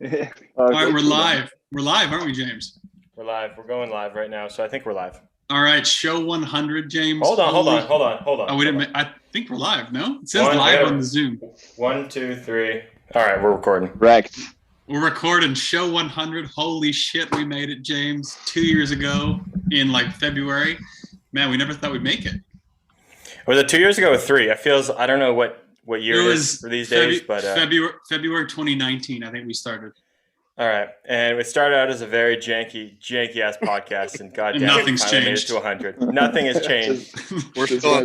All right, we're live. We're live, aren't we, James? We're live. We're going live right now, so I think we're live. All right, show 100, James. Hold on. Oh, we didn't. I think we're live. No, it says live on the Zoom. 1, 2, 3. All right, we're recording. Correct. We're recording show 100. Holy shit, we made it, James. 2 years ago in like February. Man, we never thought we'd make it. Was it 2 years ago or 3? I don't know what year it is for these days, but February 2019, I think we started. All right, and it started out as a very janky ass podcast, and goddamn, nothing's changed. Made it to 100. Nothing has changed. We're still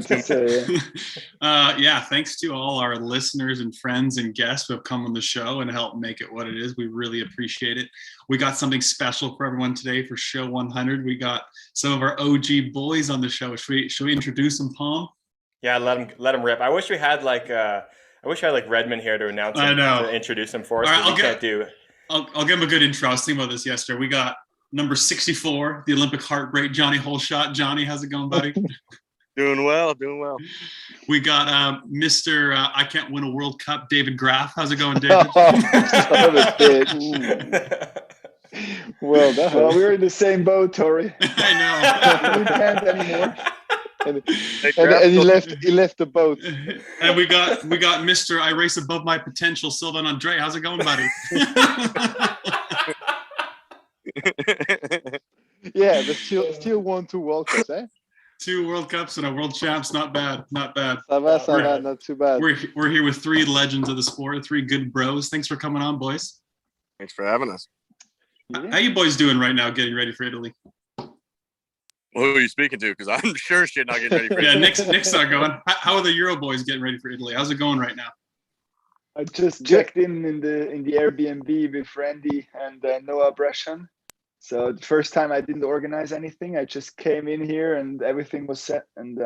on. Yeah, thanks to all our listeners and friends and guests who have come on the show and helped make it what it is. We really appreciate it. We got something special for everyone today for show 100. We got some of our OG boys on the show. Should we introduce them, Palm? Yeah, let them rip. I wish we had like Redmond here to announce him, to introduce him for us. All right, I'll give him a good intro. I was thinking about this yesterday. We got number 64, the Olympic heartbreak, Johnny Holeshot. Johnny, how's it going, buddy? Doing well. We got Mr. I Can't Win a World Cup, David Graf. How's it going, David? Well, we're in the same boat, Tori. I know. We can't anymore. And he left the boat. And we got Mr. I Race Above My Potential, Sylvain Andre. How's it going, buddy? Yeah, but still won 2 World Cups, eh? 2 World Cups and a World Champs. Not bad. Ça va, not too bad. We're here with 3 legends of the sport, 3 good bros. Thanks for coming on, boys. Thanks for having us. Yeah. How you boys doing right now, getting ready for Italy? Well, who are you speaking to? Because I'm sure shit not getting ready for Italy. Yeah, Nick's not going. How are the Euro boys getting ready for Italy? How's it going right now? I just checked in the Airbnb with Randy and Noah Brescian. So the first time I didn't organize anything. I just came in here and everything was set. And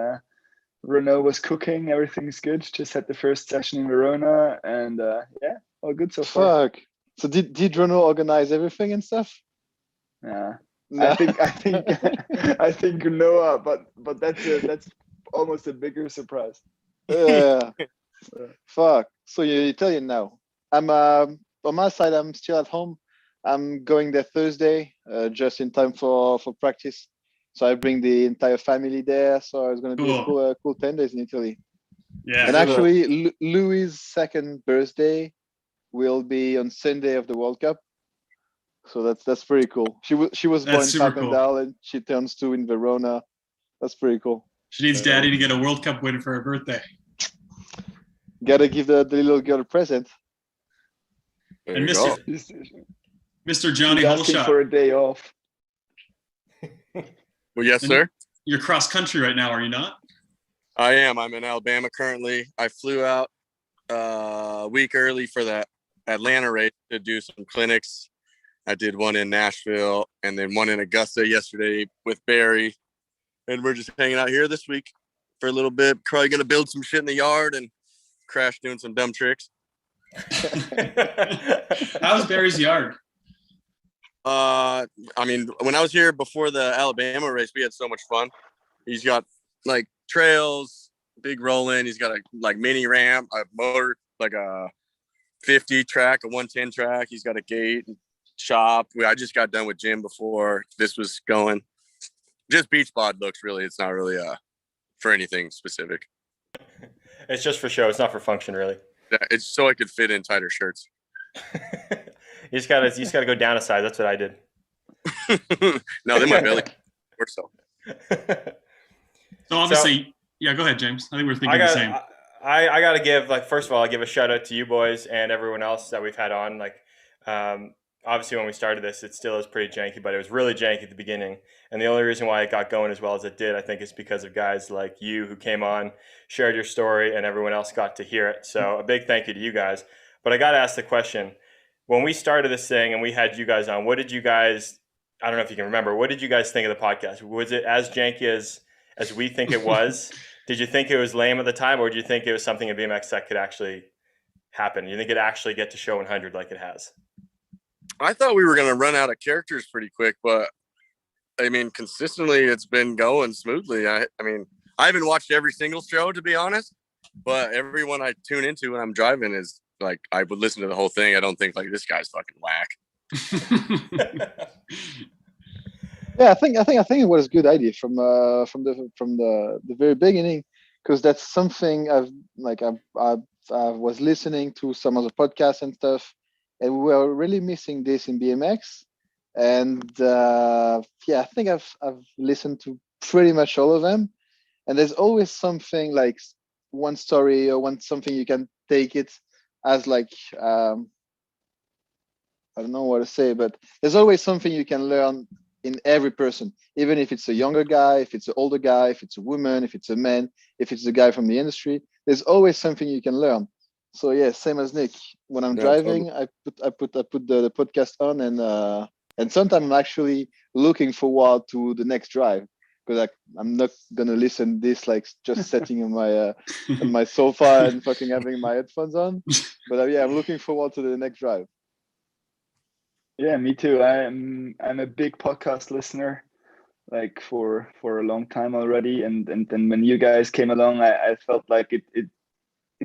Renault was cooking. Everything's good. Just had the first session in Verona. And yeah, all good so far. Fuck. So did Renault organize everything and stuff? Yeah. No. I think Noah, but that's almost a bigger surprise. Yeah. Fuck. So you're Italian now. I'm on my side. I'm still at home. I'm going there Thursday, just in time for practice. So I bring the entire family there. So it's going to be a cool 10 days in Italy. Yeah. And actually, Louis' second birthday will be on Sunday of the World Cup. So that's pretty cool. She was born in Papendal and she turns 2 in Verona. That's pretty cool. She needs daddy to get a World Cup win for her birthday. Gotta give the little girl a present. And Mr. Johnny Holeshot for a day off. Well, yes, sir. You're cross country right now, are you not? I am. I'm in Alabama currently. I flew out a week early for that Atlanta race to do some clinics. I did one in Nashville and then one in Augusta yesterday with Barry. And we're just hanging out here this week for a little bit. Probably going to build some shit in the yard and crash doing some dumb tricks. How's Barry's yard? I mean, when I was here before the Alabama race, we had so much fun. He's got like trails, big rolling. He's got a like mini ramp, a motor, like a 50 track, a 110 track. He's got a gate. Shop. I just got done with gym before this was going. Just beach bod looks really. It's not really for anything specific. It's just for show. It's not for function, really. Yeah, it's so I could fit in tighter shirts. You just gotta go down a size. That's what I did. No, then my belly works so. So obviously, yeah. Go ahead, James. I think we're thinking the same. I gotta give first of all, I give a shout out to you boys and everyone else that we've had on. Obviously, when we started this, it still is pretty janky, but it was really janky at the beginning. And the only reason why it got going as well as it did, I think, is because of guys like you who came on, shared your story, and everyone else got to hear it. So a big thank you to you guys. But I got to ask the question, when we started this thing and we had you guys on, what did you guys, I don't know if you can remember, what did you guys think of the podcast? Was it as janky as we think it was? Did you think it was lame at the time, or did you think it was something in BMX that could actually happen? You think it'd actually get to show 100 like it has? I thought we were going to run out of characters pretty quick, but I mean, consistently it's been going smoothly. I mean, I haven't watched every single show, to be honest, but everyone I tune into when I'm driving is like I would listen to the whole thing. I don't think like this guy's fucking whack. Yeah, I think it was a good idea from the very beginning, because that's something I was listening to some of the podcasts and stuff, and we were really missing this in BMX. And I think I've listened to pretty much all of them, and there's always something like one story or something you can take it as like I don't know what to say, but there's always something you can learn in every person, even if it's a younger guy, if it's an older guy, if it's a woman, if it's a man, if it's a guy from the industry, there's always something you can learn. So yeah, same as Nick. When I'm driving, totally. I put the podcast on, and sometimes I'm actually looking forward to the next drive, because I'm not gonna listen this like just sitting in my on my sofa and fucking having my headphones on. But I'm looking forward to the next drive. Yeah, me too. I'm a big podcast listener, like for a long time already. And then when you guys came along, I felt like it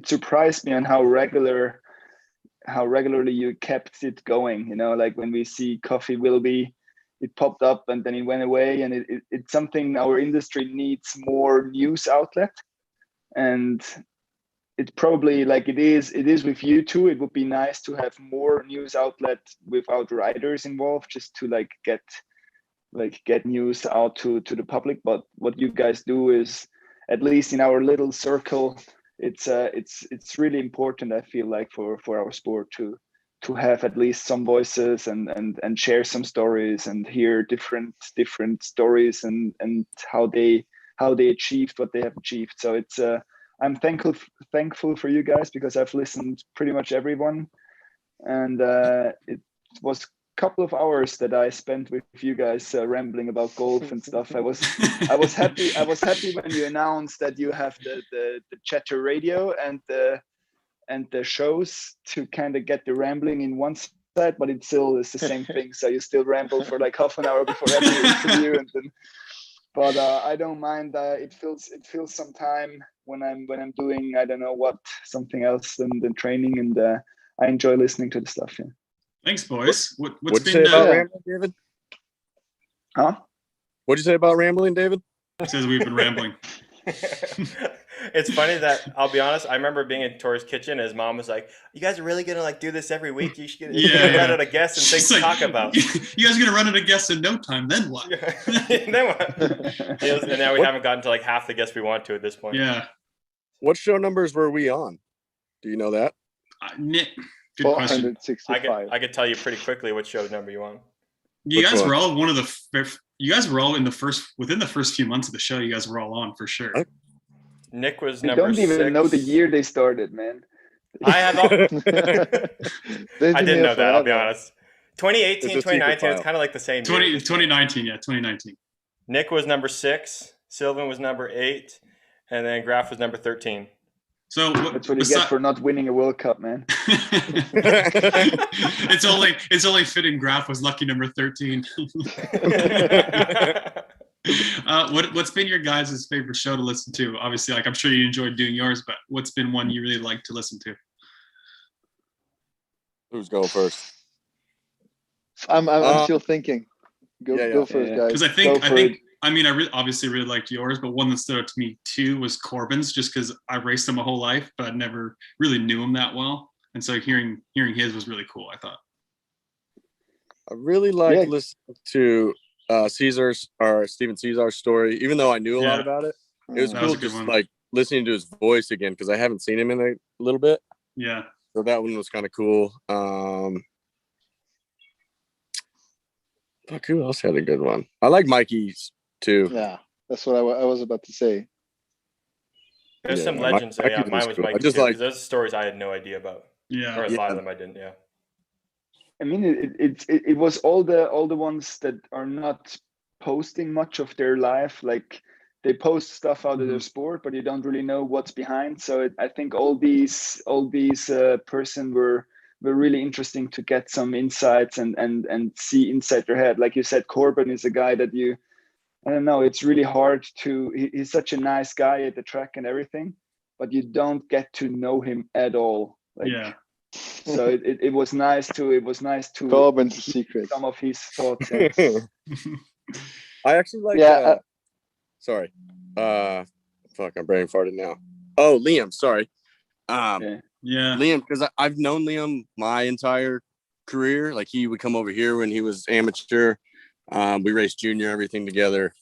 surprised me on how regularly you kept it going. You know, like when we see Coffee Wilby, it popped up and then it went away, and it's something our industry needs more news outlet. And it's probably like it is with you too. It would be nice to have more news outlet without riders involved, just to like get news out to the public. But what you guys do is, at least in our little circle, it's really important, I feel like, for our sport to have at least some voices and share some stories and hear different stories and how they achieved what they have achieved. So it's I'm thankful for you guys, because I've listened pretty much everyone, and it was a couple of hours that I spent with you guys rambling about golf and stuff. I was happy when you announced that you have the chatter radio and the shows to kind of get the rambling in one side, but it still is the same thing. So you still ramble for like half an hour before every interview, and then. But I don't mind. It fills some time when I'm doing, I don't know what, something else than training, and I enjoy listening to the stuff. Yeah. Thanks, boys. What's What'd been you say about rambling, David? Huh? What'd you say about rambling, David? It says we've been rambling. It's funny that, I'll be honest, I remember being in Tor's kitchen. His mom was like, "You guys are really gonna like do this every week? You should run out of guests and things to talk about. You guys are gonna run out of guests in no time. Then what? Then what?" And now we haven't gotten to like half the guests we want to at this point. Yeah. What show numbers were we on? Do you know that? Nick, good question. 465. I could tell you pretty quickly what show number you on. You guys were all within the first few months of the show. You guys were all on for sure. Nick was I number don't even 6. know the year they started, man. I have. I didn't know that. I'll be honest. 2018, It's a secret 2019. It's file. kind of like the same year. 2019, yeah, 2019. Nick was number 6. Sylvain was number 8, and then Graf was number 13. So that's what you get for not winning a World Cup, man. it's only fitting Graf was lucky number 13. What's been your guys' favorite show to listen to? Obviously, like I'm sure you enjoyed doing yours, but what's been one you really like to listen to? Who's going first? I'm still thinking. Go first, guys. Because I think I obviously really liked yours, but one that stood out to me too was Corbin's, just because I raced him my whole life, but I never really knew him that well, and so hearing his was really cool, I thought. I really like listening to Steven Caesar's story, even though I knew a lot about it. It was cool just like listening to his voice again, because I haven't seen him in a little bit. Yeah. So that one was kind of cool. Who else had a good one? I like Mikey's too. Yeah, that's what I was about to say. There's some legends there. Yeah, mine was cool. Mikey too, because those stories I had no idea about. Yeah. Or a lot of them I didn't, yeah. I mean, it was all the ones that are not posting much of their life. Like they post stuff out of their sport, but you don't really know what's behind. So I think all these person were really interesting to get some insights and see inside their head. Like you said, Corbin is a guy that I don't know, it's really hard he's such a nice guy at the track and everything, but you don't get to know him at all. Like, So it was nice to Cobb and secrets. some of his thoughts. Yeah. I actually like. Yeah, Sorry. Fuck, I'm brain farted now. Oh, Liam. Sorry. Yeah. Liam, because I've known Liam my entire career. Like he would come over here when he was amateur. We raced junior, everything together.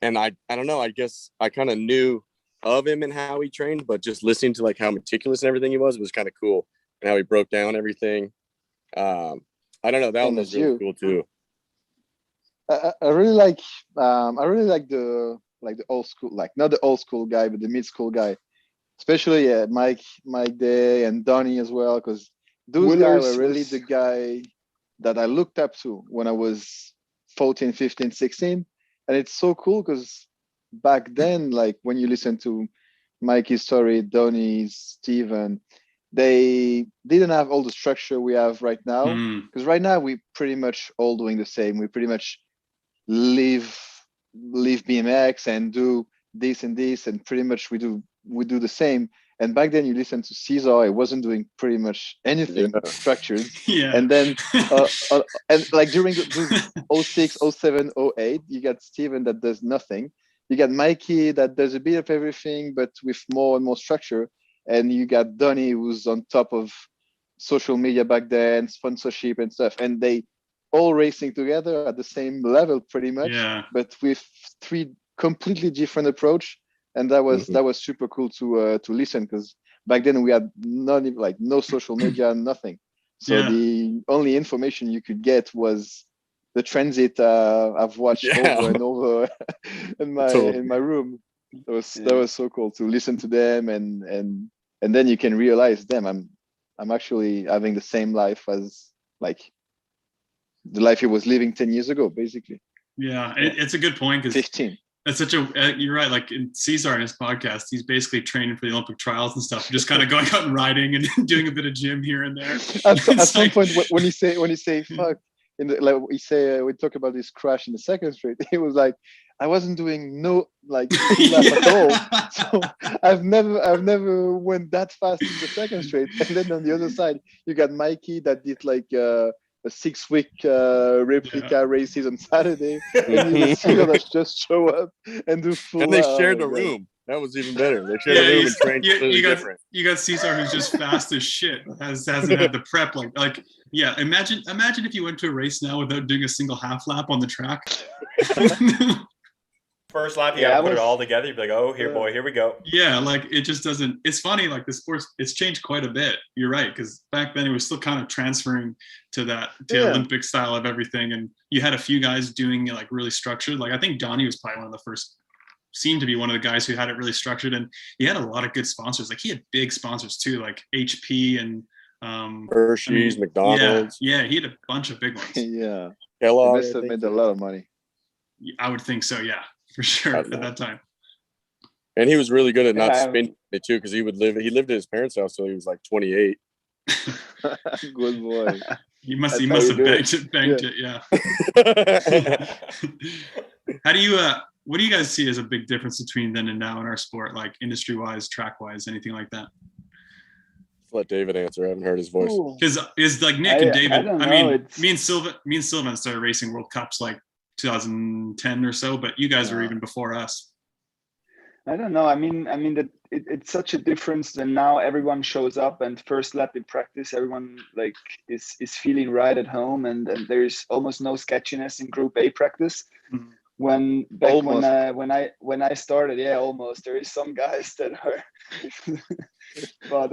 And I don't know. I guess I kind of knew of him and how he trained, but just listening to like how meticulous and everything he was kind of cool, and how he broke down everything. I don't know. That one was really cool too. I really like the old school, like not the old school guy, but the mid school guy, especially Mike Day and Donnie as well, because those guys were really the guy that I looked up to when I was 14, 15, 16. And it's so cool because back then, like when you listen to Mikey's story, Donnie's, Steven, they didn't have all the structure we have right now. Because right now we pretty much all doing the same. We pretty much leave BMX and do this and this, and pretty much we do the same. And back then you listen to Cesar, it wasn't doing pretty much anything structured. And then and like during those 06, 07, 08, you got Steven that does nothing. You got Mikey that does a bit of everything, but with more and more structure. And you got Donnie who's on top of social media back then, sponsorship and stuff. And they all racing together at the same level pretty much, but with three completely different approach. And that was super cool to listen, because back then we had not even like no social media, nothing. So the only information you could get was the transit I've watched over and over in my room. That was so cool to listen to them, and then you can realize, damn, I'm actually having the same life as like the life he was living 10 years ago, basically. It's a good point, because 15. That's you're right. Like in Cesar in his podcast, he's basically training for the Olympic trials and stuff, just kind of going out and riding and doing a bit of gym here and there. At some point, when he say fuck, we talk about this crash in the second straight, he was like, I wasn't doing no like lap at all. So I've never went that fast in the second straight. And then on the other side, you got Mikey that did like a 6-week replica races on Saturday. And you see that just show up and do full. And they shared the room. That was even better. They shared the room and trained different. You got Cesar who's just fast as shit. Hasn't had the prep like. Yeah, imagine if you went to a race now without doing a single half lap on the track. First lap, you gotta put it all together. You'd be like, oh, here we go. Yeah, like it just doesn't. It's funny, like the sports, it's changed quite a bit. You're right, because back then it was still kind of transferring to Olympic style of everything, and you had a few guys doing it like really structured. Like I think Donnie was probably one of the first, seemed to be one of the guys who had it really structured, and he had a lot of good sponsors. Like he had big sponsors too, like HP and Hershey's, McDonald's. Yeah, he had a bunch of big ones. Yeah, Kellogg must have made a lot of money. I would think so. Yeah. For sure at that time. And he was really good at not spending it too, because he lived at his parents' house till he was like 28. Good boy. He must have banked it, yeah. How do you what do you guys see as a big difference between then and now in our sport, like industry wise, track wise, anything like that? Let David answer. I haven't heard his voice. Because is like Nick and David. I mean, me and Sylvain started racing World Cups like 2010 or so, but you guys were even before us. I don't know. I mean that it's such a difference that now everyone shows up and first lap in practice, everyone like is feeling right at home, and there's almost no sketchiness in Group A practice. Mm-hmm. When I started, almost there is some guys that are, but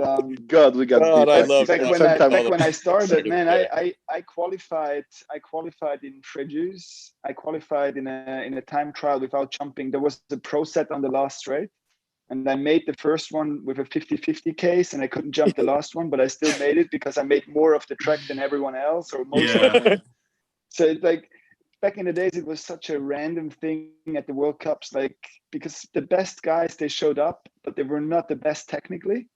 God, we got. I love back when I started, man. I qualified in Fréjus. I qualified in a time trial without jumping. There was the pro set on the last straight, and I made the first one with a 50-50 case, and I couldn't jump the last one, but I still made it because I made more of the track than everyone else or most of them. So it's like. Back in the days, it was such a random thing at the World Cups, like because the best guys, they showed up, but they were not the best technically,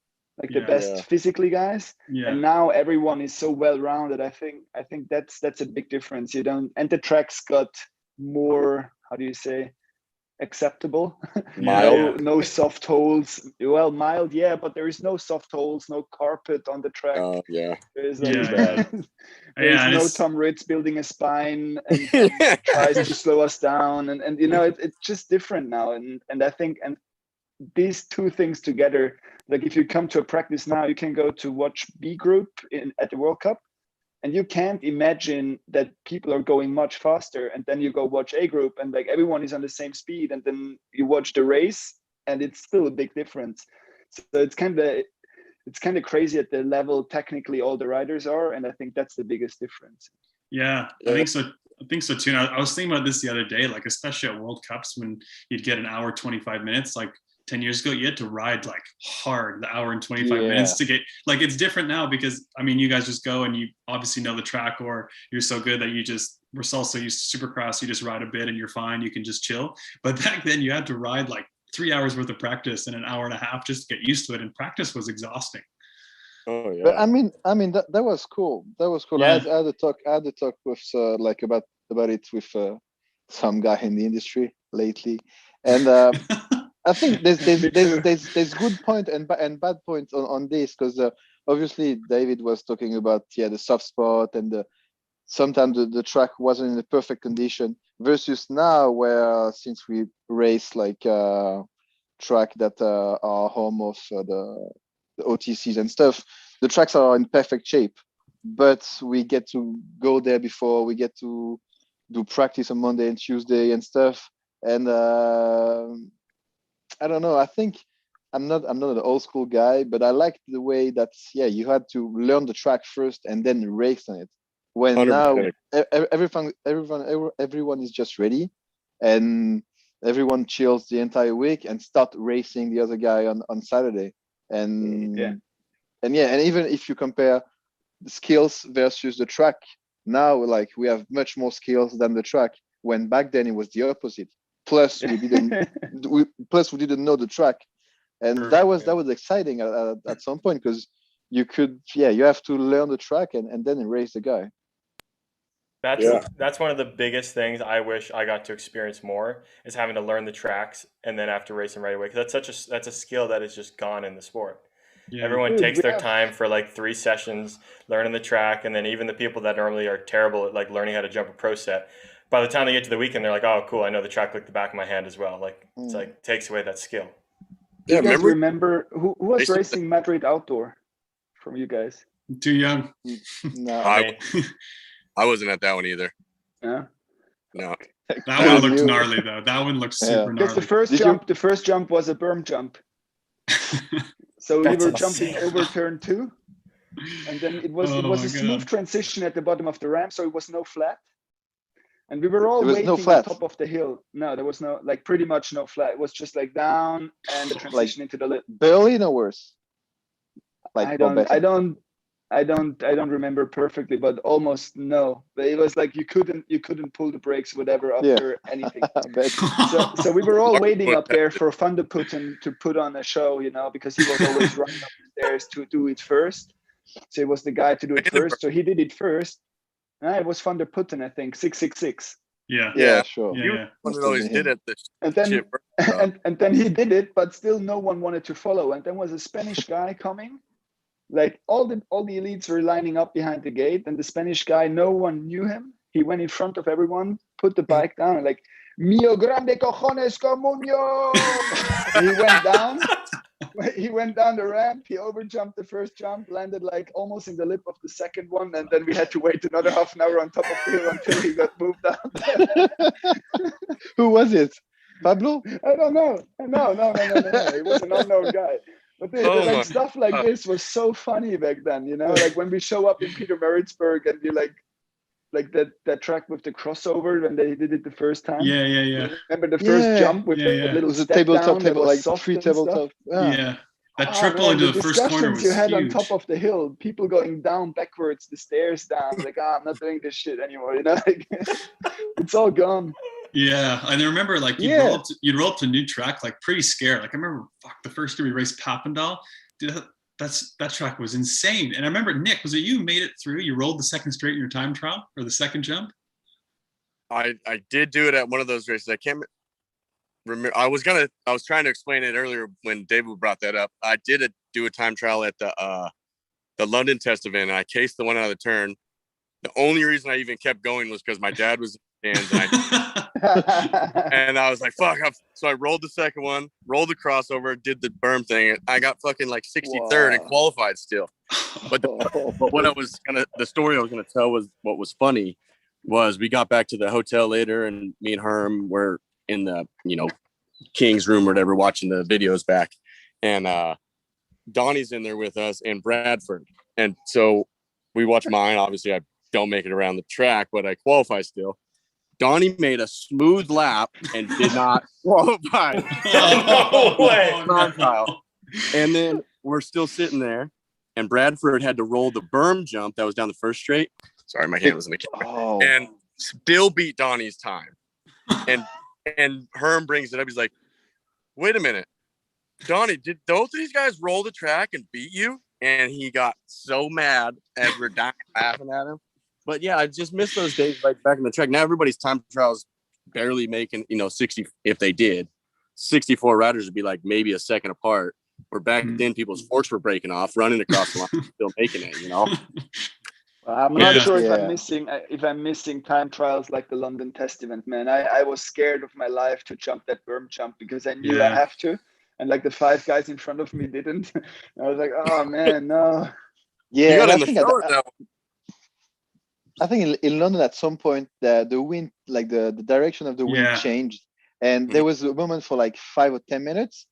like the best physically guys. Yeah. And now everyone is so well-rounded. I think that's a big difference. And the tracks got more, how do you say, acceptable. Mild. No soft holes. Well, mild, yeah, but there is no soft holes, no carpet on the track. Yeah. There's Yeah, no it's Tom Ritz building a spine and tries to slow us down, and it's just different now, and I think these two things together, like if you come to a practice now, you can go to watch B group at the World Cup, and you can't imagine that people are going much faster, and then you go watch A group and like everyone is on the same speed, and then you watch the race and it's still a big difference. So it's kind of crazy at the level technically all the riders are, and I think that's the biggest difference. Yeah, I think so too. And I was thinking about this the other day, like especially at World Cups when you'd get an hour 25 minutes, like 10 years ago, you had to ride like hard the hour and 25 minutes to get, like, it's different now because I mean, you guys just go and you obviously know the track, or you're so good that we're also used to Supercross, you just ride a bit and you're fine, you can just chill. But back then you had to ride like 3 hours worth of practice and an hour and a half just to get used to it, and practice was exhausting. Oh yeah. But I mean that was cool. That was cool. Yeah. I had a talk with like about it with some guy in the industry lately, and I think there's good point and bad points on this, because obviously David was talking about the soft spot, and sometimes the track wasn't in the perfect condition, versus now where since we race like track that are home of the OTCs and stuff, the tracks are in perfect shape, but we get to go there before, we get to do practice on Monday and Tuesday and stuff, and I don't know. I think I'm not an old school guy, but I like the way that you had to learn the track first and then race on it. When 100%. Now everyone is just ready, and everyone chills the entire week and start racing the other guy on Saturday. And even if you compare the skills versus the track, now like we have much more skills than the track. When back then it was the opposite. Plus we didn't know the track, and that was exciting at some point, because you have to learn the track and then race the guy. That's one of the biggest things I wish I got to experience more, is having to learn the tracks and then after racing right away, because that's a skill that is just gone in the sport. Yeah. Everyone takes their time for like 3 sessions learning the track, and then even the people that normally are terrible at like learning how to jump a pro set, by the time they get to the weekend, they're like, oh, cool, I know the track like the back of my hand as well. Like, it's like takes away that skill. Yeah, you guys remember who was racing Madrid Outdoor from you guys? Too young. No. I wasn't at that one either. Yeah. No. That one looked gnarly though. That one looked super gnarly. Because the first jump was a berm jump. So we were jumping over turn 2. And then it was a smooth transition at the bottom of the ramp, so it was no flat. And we were all waiting on top of the hill. No, there was no, like pretty much no flat. It was just like down and the transition into the lip. Barely, no worse. Like I don't remember perfectly, but almost no. But it was like you couldn't pull the brakes, whatever, after anything. So we were all waiting up there for Van der Putten to put on a show, because he was always running up the stairs to do it first. So it was the guy to do it first. So he did it first. It was Van der Putten, I think, 666. Yeah, sure. Yeah. Always did it. And then he did it, but still no one wanted to follow. And then was a Spanish guy coming. Like all the elites were lining up behind the gate, and the Spanish guy, no one knew him. He went in front of everyone, put the bike down, and like, "Mio grande cojones comunio." He went down the ramp. He overjumped the first jump, landed like almost in the lip of the second one, and then we had to wait another half an hour on top of the hill until he got moved down. Who was it? Pablo? I don't know. No. It was an unknown guy. But stuff like this was so funny back then, like when we show up in Peter Maritzburg and you like that track with the crossover when they did it the first time. Yeah. Remember the first jump with the little step tabletop, like soft 3 tabletop. Yeah. That triple into the first corner was you had huge. On top of the hill, people going down backwards, the stairs down, like, I'm not doing this shit anymore, like, it's all gone. Yeah, and I remember like you'd roll up to a new track like pretty scared. Like I remember, the first year we raced Papendal, dude, that track was insane. And I remember, Nick, was it you who made it through? You rolled the second straight in your time trial, or the second jump? I did do it at one of those races. I can't. remember. I was trying to explain it earlier when David brought that up. I did do a time trial at the London test event, and I cased the one out of the turn. The only reason I even kept going was because my dad was in the stands, and I was like, "Fuck!" So I rolled the second one, rolled the crossover, did the berm thing. I got fucking like 63rd and qualified still. But the story I was gonna tell was what was funny was we got back to the hotel later, and me and Herm were in the King's room or whatever watching the videos back, and Donnie's in there with us and Bradford, and so we watch mine. Obviously, I don't make it around the track, but I qualify still. Donnie made a smooth lap and did not qualify. No way. Time trial. And then we're still sitting there, and Bradford had to roll the berm jump that was down the first straight. Sorry, my hand was in the camera. And still beat Donnie's time. And Herm brings it up. He's like, "Wait a minute, Donnie, did both of these guys roll the track and beat you?" And he got so mad as we're dying laughing at him. But yeah, I just miss those days like back in the track. Now everybody's time trials barely making 60. If they did, 64 riders would be like maybe a second apart. Where back then people's forks were breaking off, running across the line, still making it. I'm not sure if I'm missing time trials like the London test event, man. I was scared of my life to jump that berm jump because I knew I have to, and like the 5 guys in front of me didn't. I was like, oh man, no. Yeah, I think in London at some point the wind, like the direction of the wind changed, and there was a moment for like 5 or 10 minutes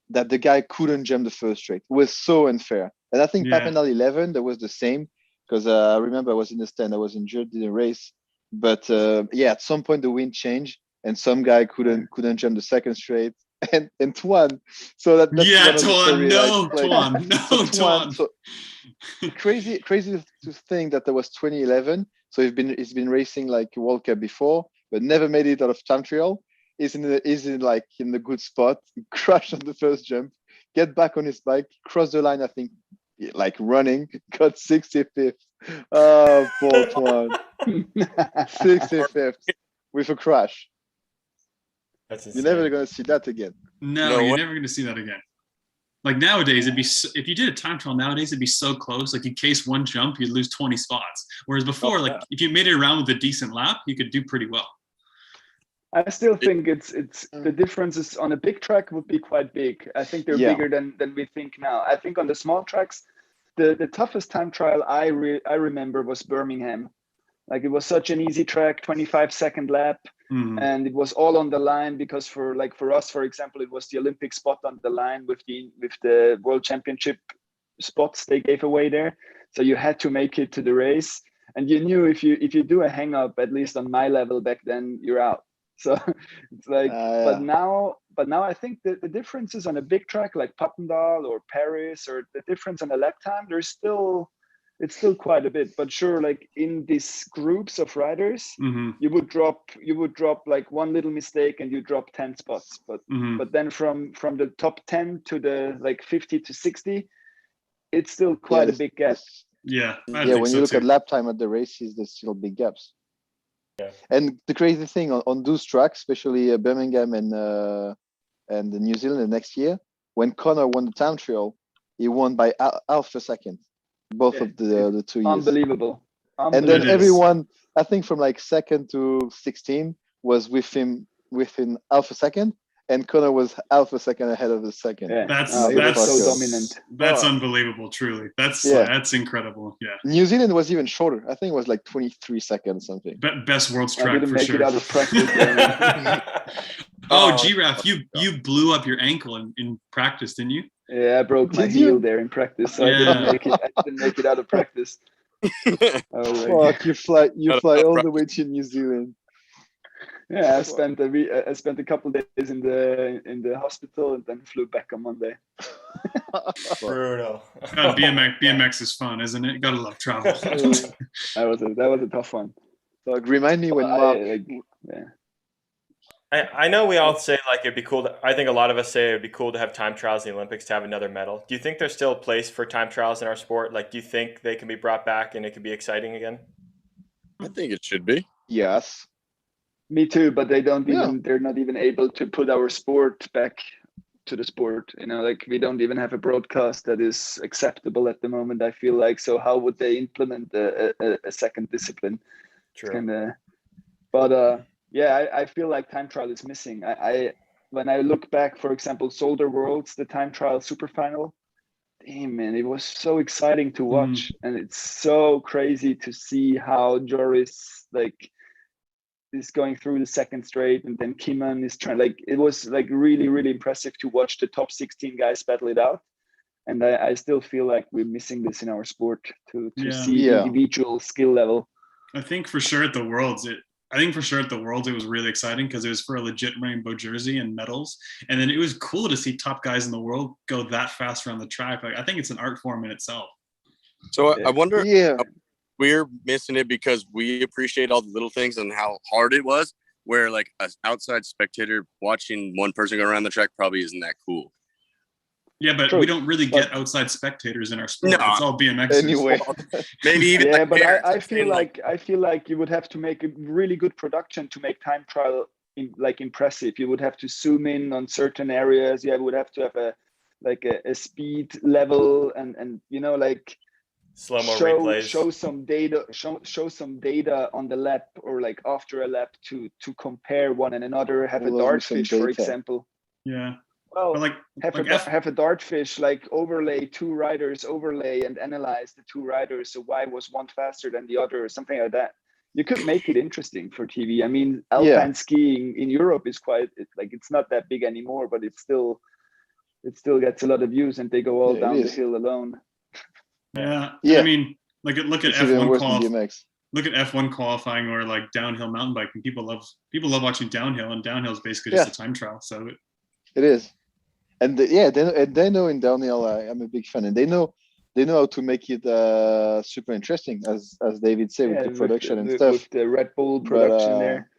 that the guy couldn't jump the first straight. It was so unfair. And I think Papendal 11 there was the same, because I remember I was in the stand, I was injured in the race, but at some point the wind changed and some guy couldn't jump the second straight, and Tuan. So that's Tuan. So crazy to think that there was 2011. So he's been racing like World Cup before, but never made it out of time trial. Is in the good spot. He crashed on the first jump, get back on his bike, cross the line. I think like running, got 65th. Oh, poor Tuan. 65th with a crash. That's insane. You're never gonna see that again. No, you're never gonna see that again. Like nowadays, if you did a time trial nowadays, it'd be so close. Like you case one jump, you'd lose 20 spots. Whereas before, if you made it around with a decent lap, you could do pretty well. I still think it's the differences on a big track would be quite big. I think they're bigger than we think now. I think on the small tracks, the toughest time trial I remember was Birmingham. Like it was such an easy track, 25-second lap, and it was all on the line because for us, for example, it was the Olympic spot on the line with the World Championship spots they gave away there. So you had to make it to the race, and you knew if you do a hang up, at least on my level back then, you're out. So it's like, but now I think the differences on a big track like Papendal or Paris, or the difference on the lap time, it's still quite a bit. But sure, like in these groups of riders, you would drop like one little mistake and you drop 10 spots. But then from the top 10 to the like 50 to 60, it's still quite a big gap. Yeah, when you look at lap time at the races, there's still big gaps. Yeah. And the crazy thing on those tracks, especially Birmingham and New Zealand the next year, when Connor won the time trial, he won by half a second, both of the 2 years. Unbelievable. And then everyone, I think from like 2nd to 16, was within half a second, and Connor was half a second ahead of the second. Yeah. That's so dominant. That's unbelievable, truly. That's incredible. Yeah. New Zealand was even shorter. I think it was like 23 seconds something. Best world's track I didn't for make sure. it out of practice. Graf, you blew up your ankle in practice, didn't you? Yeah, I broke my heel there in practice, so I didn't make it out of practice. Fuck, you fly all the way to New Zealand. Yeah, I spent a couple of days in the hospital and then flew back on Monday. Brutal. BMX is fun, isn't it? You gotta love travel. That was a tough one. So remind me when Mark. I know we all say like it'd be cool. I think a lot of us say it'd be cool to have time trials in the Olympics to have another medal. Do you think there's still a place for time trials in our sport? Like, do you think they can be brought back and it can be exciting again? I think it should be. Yes. Me too, but they're not even able to put our sport back to the sport. Like we don't even have a broadcast that is acceptable at the moment, I feel like. So how would they implement a second discipline? True. But I feel like time trial is missing. I when I look back, for example, Solder Worlds, the time trial super final, damn man, it was so exciting to watch. And it's so crazy to see how Joris is going through the second straight, and then Kiman is trying. It was really, really impressive to watch the top 16 guys battle it out. And I still feel like we're missing this in our sport to see the individual skill level. I think for sure at the Worlds, it was really exciting because it was for a legit rainbow jersey and medals. And then it was cool to see top guys in the world go that fast around the track. I think it's an art form in itself. So I wonder, we're missing it because we appreciate all the little things and how hard it was, where like an outside spectator watching one person go around the track probably isn't that cool. Yeah, but we don't really get outside spectators in our sport. No. It's all BMX anyway. Maybe even but I feel like you would have to make a really good production to make time trial impressive. You would have to zoom in on certain areas. You would have to have a speed level and slow-mo replays. Show some data on the lap or after a lap to compare one and another. Have a dartfish, for example. Yeah. Well, have a dartfish overlay two riders, and analyze the two riders. So why was one faster than the other, or something like that? You could make it interesting for TV. I mean, alpine skiing in Europe is it's not that big anymore, but it still gets a lot of views, and they go all down the hill alone. Yeah. I mean, look at F1 qualifying. Look at F1 qualifying or downhill mountain biking. People love watching downhill, and downhill is basically just a time trial. So it is. And they know in downhill. I'm a big fan, and they know how to make it super interesting, as David said, with the production and stuff. With the Red Bull production there.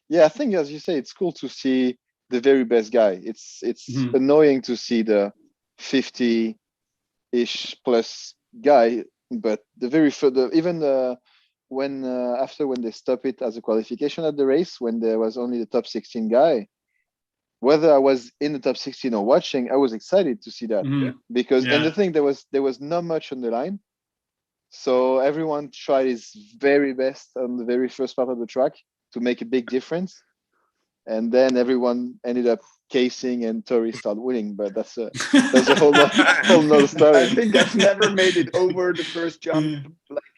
Yeah, I think, as you say, it's cool to see the very best guy. It's annoying to see the 50-ish plus guy, but the very when they stop it as a qualification at the race, when there was only the top 16 guy. Whether I was in the top 16 or watching, I was excited to see that because and the thing, there was not much on the line, so everyone tried his very best on the very first part of the track to make a big difference, and then everyone ended up casing and Tori started winning. But that's a whole nother story. I think I've never made it over the first jump,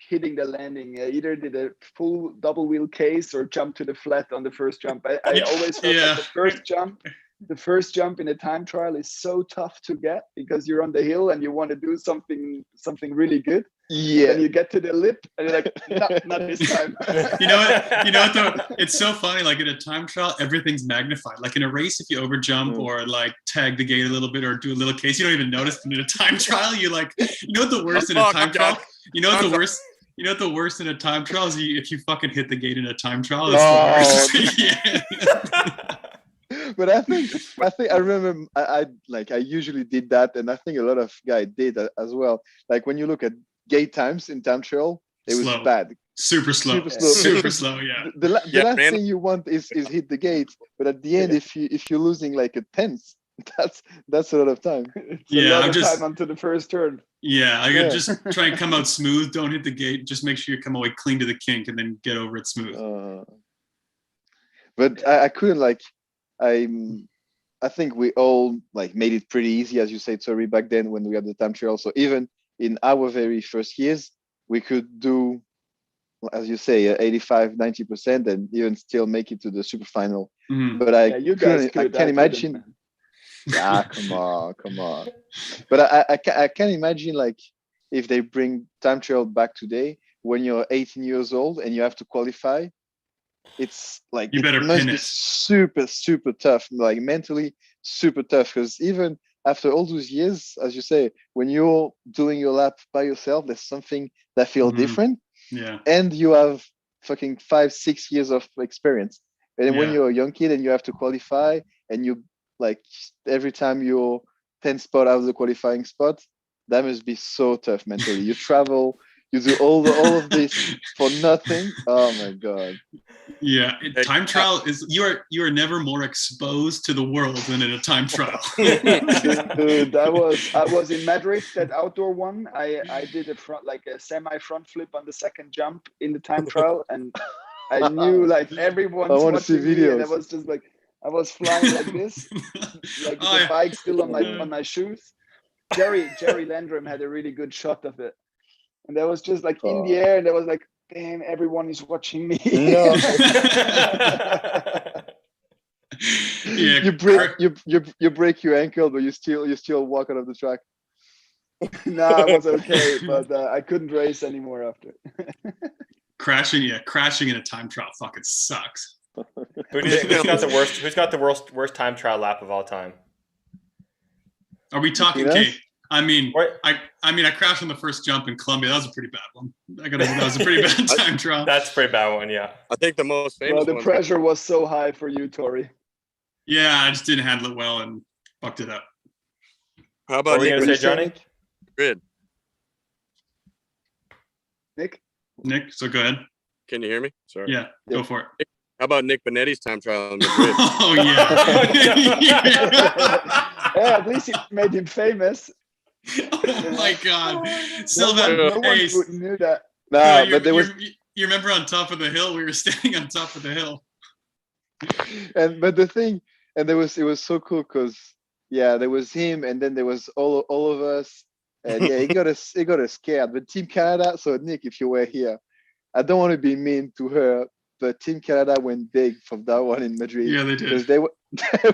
hitting the landing. I either did a full double wheel case or jump to the flat on the first jump. I always felt like the first jump in a time trial is so tough to get because you're on the hill and you want to do something really good. Yeah. Then you get to the lip and you're like, no, not this time. You know what though? It's so funny. In a time trial, everything's magnified. In a race, if you overjump or tag the gate a little bit or do a little case, you don't even notice. But in a time trial, you what the worst in a time trial? You know what the worst? You know what the worst in a time trial is? If you fucking hit the gate in a time trial, it's the worst. But I think I remember I usually did that, and I think a lot of guys did as well. When you look at gate times in time trial, it was bad. Super slow. Yeah. The last thing you want is hit the gate, but at the end, if you're losing a tenth, that's a lot of time. I'm just time onto the first turn. Yeah, I could just try and come out smooth. Don't hit the gate. Just make sure you come away clean to the kink, and then get over it smooth. But I couldn't I think we all made it pretty easy, as you said, sorry, back then when we had the time trial. So even in our very first years, we could do, as you say, 85-90%, and even still make it to the super final. But I can't imagine. Come on. But I can't imagine if they bring time trial back today when you're 18 years old and you have to qualify. It's you better it must pin be it. super tough, mentally super tough, because even after all those years, as you say, when you're doing your lap by yourself, there's something that feels different. Yeah. And you have fucking 5-6 years of experience. And then when you're a young kid and you have to qualify, and you every time you're 10 spot out of the qualifying spot, that must be so tough mentally. You travel, you do all of this for nothing. Oh my god. Yeah, time trial is you are never more exposed to the world than in a time trial. Dude, I was in Madrid, that outdoor one. I did a semi front flip on the second jump in the time trial, and I knew like everyone's watching me, and I was just like I was flying like this, like with the bike still on my shoes. Jerry Landrum had a really good shot of it, and that was just like in the air, and that was like, damn, everyone is watching me. No. Yeah, you break your ankle, but you still walk out of the track. No, I was okay, but I couldn't race anymore after. crashing in a time trial fucking sucks. Who's got the worst time trial lap of all time? Are we talking Yes? Kate? I mean, What? I crashed on the first jump in Colombia. That was a pretty bad one. That was a pretty bad time trial. That's a pretty bad one, yeah. I think the most famous Well, the one's- pressure was so high for you, Tori. Yeah, I just didn't handle it well and fucked it up. How What about were you Nick gonna say, Johnny? Madrid? Nick? Nick, so go ahead. Can you hear me? Sorry. Yeah, go for it. How about Nick Benetti's time trial in Madrid? Oh yeah. Yeah, at least it made him famous. Oh my God, No Sylvain. one Hey, knew that. No, you, but there was you remember on top of the hill? We were standing on top of the hill. but the thing, and it was so cool because there was him, and then there was all of us, and it got us scared. But Team Canada, so Nick, if you were here, I don't want to be mean to her, but Team Canada went big from that one in Madrid. Yeah, they did. Because there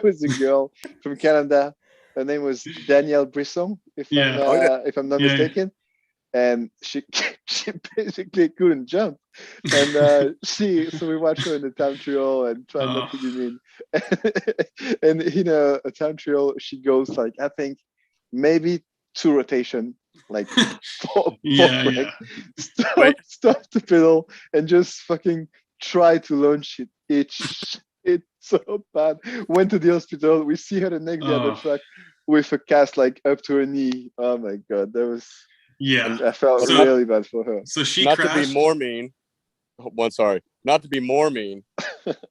was a girl from Canada. Her name was Danielle Brisson, if I'm not mistaken. And she basically couldn't jump. And so we watched her in the time trial and tried not to be mean. And in a time trial, she goes like, I think maybe 2 rotation, like four stop the pedal and just fucking try to launch it. It's so bad. Went to the hospital. We see her the next day on the track with a cast like up to her knee. Oh my God, that was. Yeah, I felt really bad for her. So she Not crashed. to be more mean. Not to be more mean,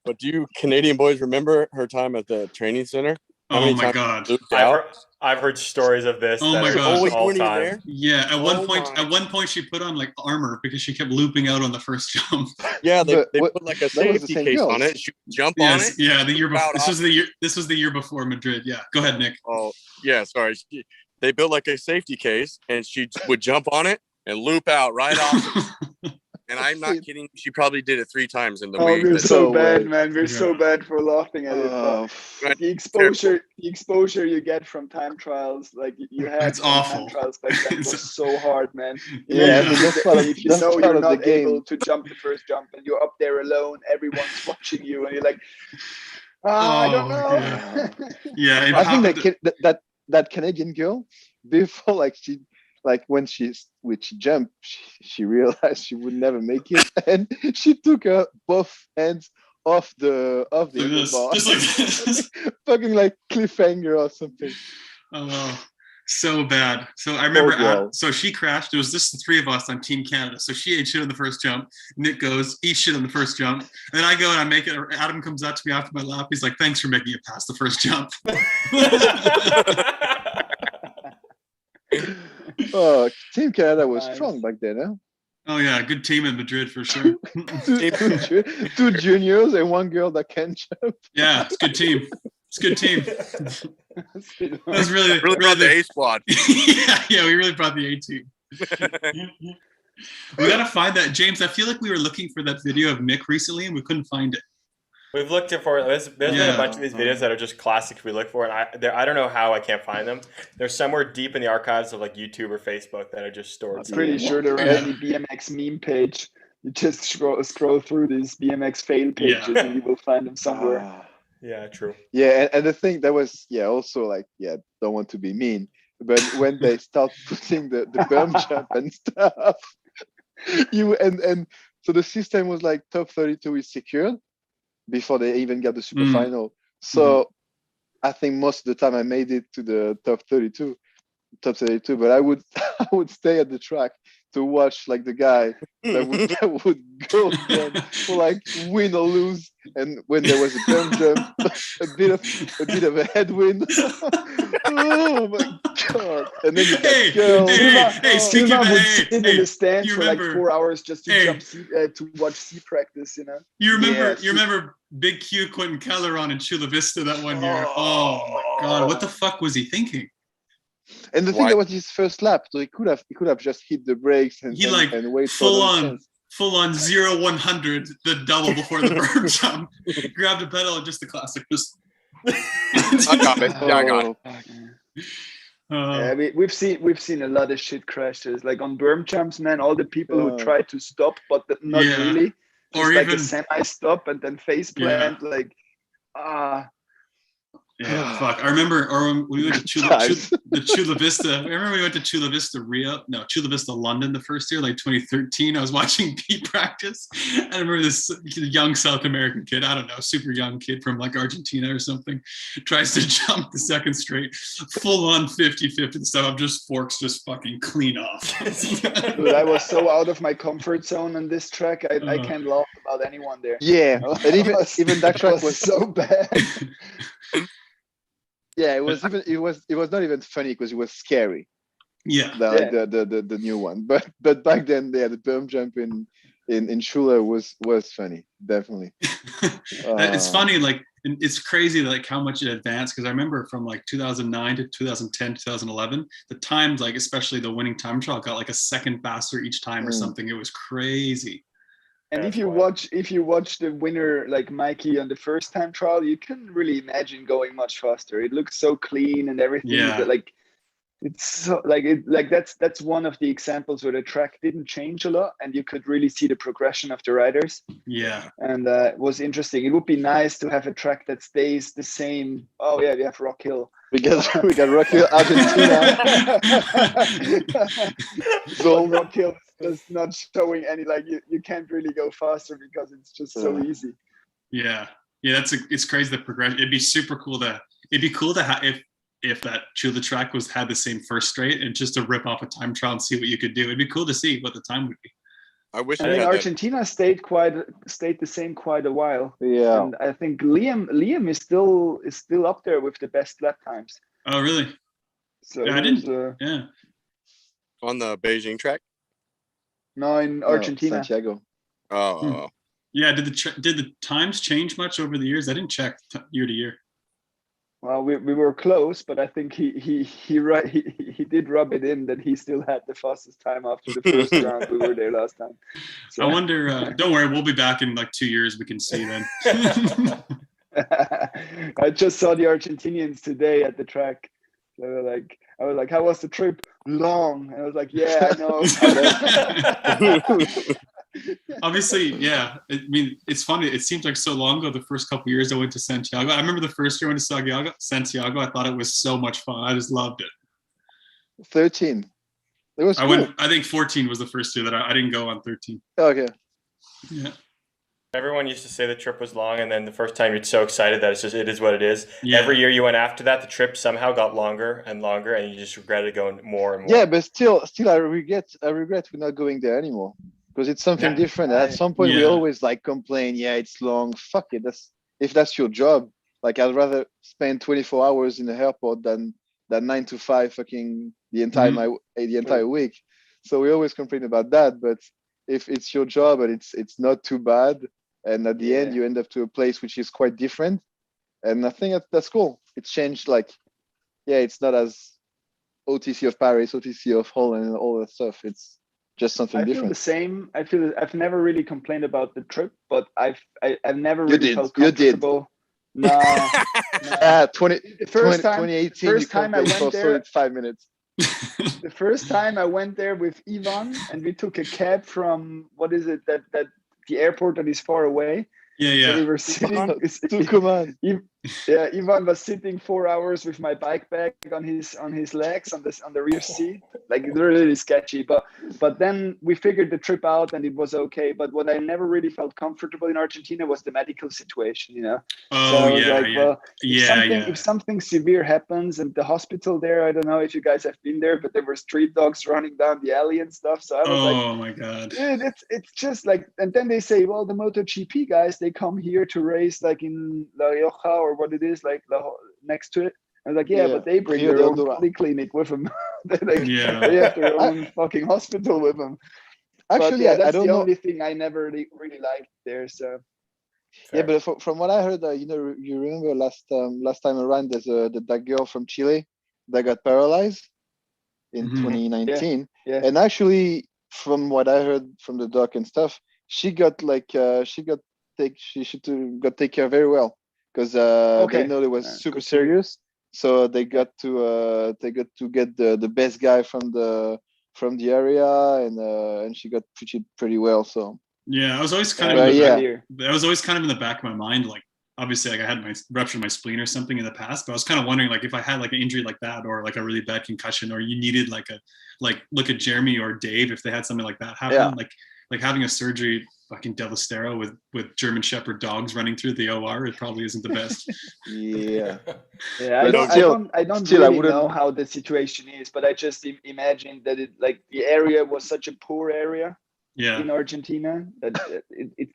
but do you Canadian boys remember her time at the training center? Oh my God. I've heard stories of this. Oh my God. Always all when you time. there? Yeah, at one point she put on like armor because she kept looping out on the first jump. Yeah, they But put like a safety case girl. on it. She would jump on it. Yeah, the year before. About This was the year before Madrid. Yeah, go ahead, Nick. Oh, yeah, sorry. They built like a safety case, and she would jump on it and loop out right off. And I'm not kidding. She probably did it 3 times in the week. We're so bad, way. man. We're so bad for laughing at it. But the exposure you get from time trials, like you had It's awful. time trials back then, was so hard, man. Yeah, I mean, that's part of, If you that's know part you're of the not game. able to jump the first jump and you're up there alone, everyone's watching you, and you're like, I don't know. Yeah, I think that Canadian girl, before when she jumped, she realized she would never make it, and she took her both hands off the bar, just like this. fucking like cliffhanger or something. Oh, so bad. So I remember. So she crashed. It was just the 3 of us on Team Canada. So she ate shit on the first jump. Nick goes, eats shit on the first jump. And then I go and I make it. Adam comes up to me after my lap. He's like, "Thanks for making it past the first jump." Oh, Team Canada was strong back then, huh? Oh yeah, good team in Madrid for sure. 2 juniors and 1 girl that can jump. Yeah, it's a good team. It's a good team. That was really brought the A squad. yeah, we really brought the A team. We gotta find that, James. I feel like we were looking for that video of Nick recently and we couldn't find it. We've looked for there's been a bunch of these videos that are just classics we look for, and I don't know how I can't find them. They're somewhere deep in the archives of like YouTube or Facebook that are just stored. I'm pretty sure they're on any BMX meme page. You just scroll through these BMX fail pages and you will find them somewhere. Yeah, true. Yeah, and the thing that was also like don't want to be mean, but when they start putting the berm jump and stuff, and so the system was like top 32 is secured before they even got the super final. So I think most of the time I made it to the top 32, but I would stay at the track to watch like the guy that would both for like win or lose. And when there was a berm jump, a bit of a headwind. Oh my god! And then you got girls. Sylvain would sit in the stands for like 4 hours just to jump to watch sea practice. You know. You remember Big Q Quentin Kelleron in Chula Vista that one year? Oh my god! What the fuck was he thinking? And the thing that was his first lap, so he could have just hit the brakes and wait full for on. Full on 0-100, the double before the berm jump. Grabbed a pedal and just the classic. Just. I got it. Yeah, I got it. We've seen a lot of shit crashes. Like on berm jumps, man. All the people who try to stop, but not really. Just or like even a semi-stop and then face plant. Like, Yeah, fuck. I remember, we went to Chula Vista. I remember we went to Chula Vista Chula Vista London the first year, like 2013. I was watching Pete practice. And I remember this young South American kid, I don't know, super young kid from like Argentina or something, tries to jump the second straight, full on 50-50 stuff. Just forks just fucking clean off. Dude, I was so out of my comfort zone on this track. I can't laugh about anyone there. Yeah, and even that track was so bad. Yeah, it was not even funny because it was scary. Yeah. The new one. But back then, the berm jump in Chula was funny, definitely. It's funny, like it's crazy like how much it advanced, because I remember from like 2009 to 2010, 2011, the times, like especially the winning time trial, got like a second faster each time or something. It was crazy. And if you watch the winner like Mikey on the first time trial, you can really imagine going much faster. It looks so clean and everything. Yeah. Like it's so that's one of the examples where the track didn't change a lot, and you could really see the progression of the riders. Yeah. And it was interesting. It would be nice to have a track that stays the same. Oh yeah, we have Rock Hill. We got Rock Hill, Argentina. So Rock Hill is not showing any, like you can't really go faster because it's just so easy. Yeah, it's crazy the progression. It'd be super cool to have if that Chula track had the same first straight, and just to rip off a time trial and see what you could do. It'd be cool to see what the time would be. I wish. I think Argentina stayed the same quite a while. Yeah, and I think Liam is still up there with the best lap times. Oh really? So yeah, I didn't. On the Beijing track. No, in Argentina. Santiago. Oh. Yeah. Did the times change much over the years? I didn't check year to year. Well, we were close, but I think he did rub it in that he still had the fastest time after the first round. We were there last time. So. I wonder. Don't worry, we'll be back in like 2 years. We can see then. I just saw the Argentinians today at the track. So I was like, how was the trip? Long. And I was like, yeah, I know. Obviously, yeah. I mean, it's funny. It seems like so long ago. The first couple of years I went to Santiago. I remember the first year I went to Santiago. I thought it was so much fun. I just loved it. 13. It was cool. I think 14 was the first year that I didn't go on 13. Okay. Yeah. Everyone used to say the trip was long, and then the first time you're so excited that it is what it is. Yeah. Every year you went after that, the trip somehow got longer and longer, and you just regretted going more and more. Yeah, but still, I regret we're not going there anymore because it's something different. At some point, we always like complain. Yeah, it's long. Fuck it. If that's your job. Like I'd rather spend 24 hours in the airport than 9 to 5 fucking the entire week. So we always complain about that. But if it's your job and it's not too bad. And at the end, you end up to a place which is quite different. And I think that's cool. It's changed, it's not as OTC of Paris, OTC of Holland, and all that stuff. It's just something different. I feel the same. I've never really complained about the trip, but I've never really felt comfortable. No. 2018, first time I went there, 5 minutes. The first time I went there with Ivan, and we took a cab from, what is it, that the airport that is far away. Yeah. So we were sitting. Yeah, Ivan was sitting 4 hours with my bike bag on his legs on the rear seat, like really sketchy. But then we figured the trip out and it was okay. But what I never really felt comfortable in Argentina was the medical situation, you know. Oh So I was yeah, like, yeah, well, yeah. if something severe happens, and the hospital there, I don't know if you guys have been there, but there were street dogs running down the alley and stuff. So I was like, Oh my god. dude, it's just like, and then they say, well, the MotoGP guys, they come here to race like in La Rioja or what it is, like next to it. I was like, yeah, but they bring Rio their del own Dora. polyclinic with them. Yeah. They have their own fucking hospital with them. Actually, but yeah, that's I don't the know. only thing I never really liked there. So Yeah, but from what I heard, you remember last time around, there's that girl from Chile that got paralyzed in Mhm. 2019, yeah. and actually, from what I heard from the doc and stuff, she got take care very well because Okay. they know it was super good to hear. serious, so they got to get the best guy from the area, and she got treated pretty well. So Yeah, I was always kind But of in the yeah. back, that was always kind of in the back of my mind. Like, obviously, like I had my ruptured my spleen or something in the past, but I was kind of wondering, like, if I had like an injury like that, or like a really bad concussion, or you needed like look at Jeremy or Dave if they had something like that happen, Yeah. like having a surgery, fucking Delastero with German Shepherd dogs running through the OR, it probably isn't the best. yeah. Yeah, But I don't still, I really wouldn't- know how the situation is, but I just imagine that it, like, the area was such a poor area Yeah. in Argentina that it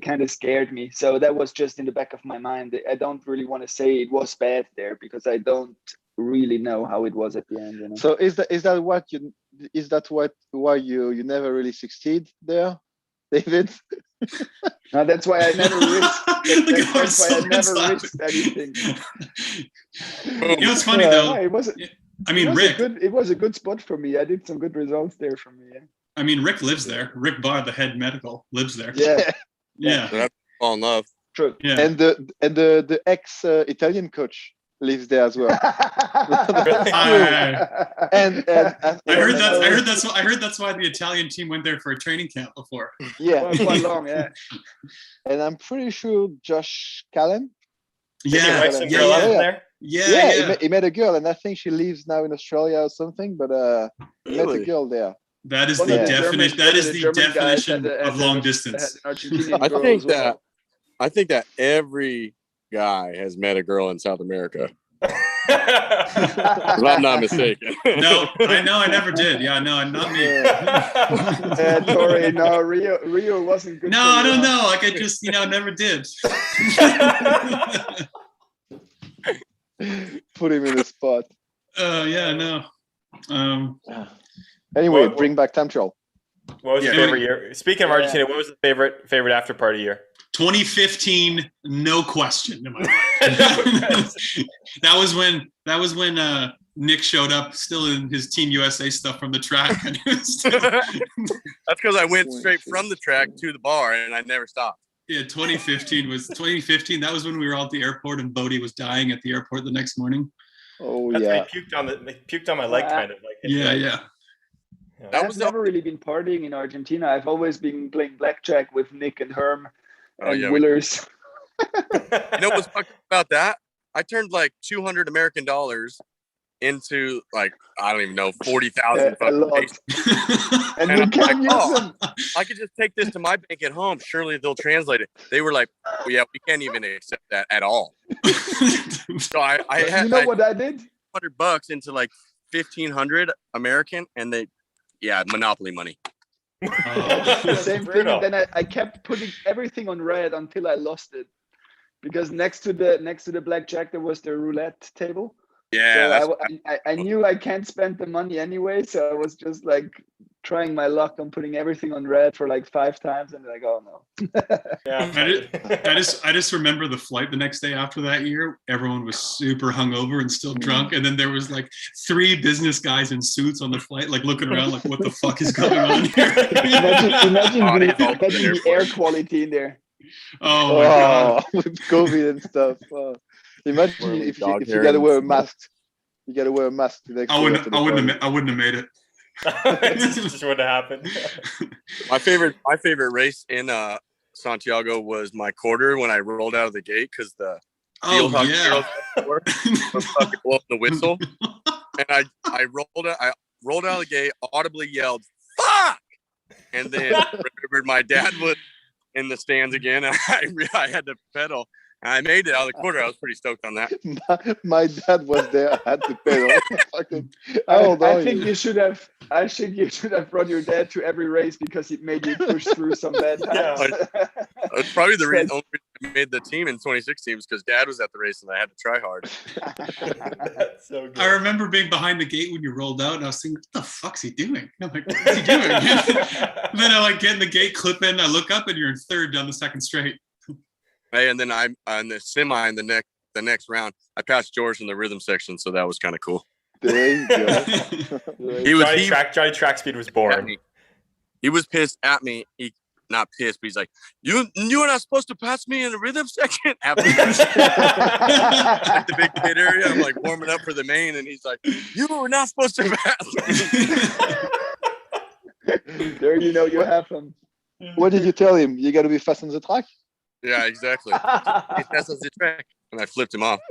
kind of scared me. So that was just in the back of my mind. I don't really want to say it was bad there because I don't really know how it was at the end. You know? So is that why you never really succeed there, David? No, that's why I never risked. Look at how That's why I Sylvain's never laughing. risked anything. You know what's funny though? No, it was. I mean, Rick. It was a good spot for me. I did some good results there for me. Yeah. I mean, Rick lives there. Rick Barr, the head medical, lives there. Yeah. Yeah. So that's fall in love. True. Yeah. And the ex Italian coach lives there as well. And I heard that's why the Italian team went there for a training camp before. yeah, Quite long, yeah. and I'm pretty sure Josh Callan. Yeah, Like some yeah, girl up yeah. there. Yeah. He met a girl, and I think she lives now in Australia or something. But he met a Really? girl there. That is One the of the definition. German- That one of is the the German guys definition had of long distance. had an Argentinian I girl think as well. that every guy has met a girl in South America. If I'm not mistaken. No, I never did. Yeah, no, not me. Tori, no, Rio wasn't good. No, for you, I don't huh? know. Like I just, never did. Put him in the spot. Yeah, no. Anyway, What- bring back time trial. What was your Yeah. favorite year? Speaking of Argentina, what was the favorite after party year? 2015, no question. In my mind. that was when Nick showed up, still in his Team USA stuff from the track, and it was still, That's because I went straight from the track to the bar and I never stopped. yeah. 2015. That was when we were all at the airport, and Bodie was dying at the airport the next morning. Oh That's yeah. when he puked on my leg, kind of like. Yeah. That I've was the never really been partying in Argentina. I've always been playing blackjack with Nick and Herm Oh, and yeah, Willers. You know what's fucked up about that? I turned like $200 American into like I don't even know 40,000 A lot. fucking And And you I'm can like, use oh. them. I could just take this to my bank at home. Surely they'll translate it. They were like, well, yeah, we can't even accept that at all. So I had You know what I did? $100 into like 1,500 American, and Monopoly money. The same thing. Brutal. And then I kept putting everything on red until I lost it. Because next to the blackjack there was the roulette table. Yeah, So I knew I can't spend the money anyway, so I was just like trying my luck on putting everything on red for like 5 times, and like, oh no. Yeah. I just remember the flight the next day after that year. Everyone was super hungover and still drunk, and then there was like 3 business guys in suits on the flight, like looking around, like, what the fuck is going on here? Imagine the air quality in there. Oh my god! With COVID and stuff. Imagine Wearing if dog you hair gotta and wear a stuff. mask. You gotta wear a mask the next I day wouldn't after the have party. made it. It just wouldn't have happened. my favorite race in Santiago was my quarter when I rolled out of the gate because Oh Talk yeah. Girls was fucking blowing the whistle, and I rolled out of the gate, audibly yelled "fuck," and then remembered my dad was in the stands again, and I had to pedal. And I made it out of the quarter. I was pretty stoked on that. My dad was there. I had to pedal. Fucking, I think you should have. I think you should have brought your dad to every race because it made you push through some bad times. It's probably the only reason I made the team in 2016 was because Dad was at the race and I had to try hard. That's so good. I remember being behind the gate when you rolled out, and I was thinking, "What the fuck's he doing?" I'm like, "What's he doing?" And then I like get in the gate, clip in, I look up, and you're in third down the second straight. Hey, and then I'm on the semi in the next round. I passed George in the rhythm section, so that was kind of cool. there you go. Johnny Track Speed was born. He was pissed at me. He not pissed, but he's like, "You were not supposed to pass me in the rhythm section." After like the big pit area, I'm like warming up for the main, and he's like, "You were not supposed to pass me." There you know you have him. What did you tell him? You got to be fast on the track. Yeah, exactly. He passes the track, and I flipped him off.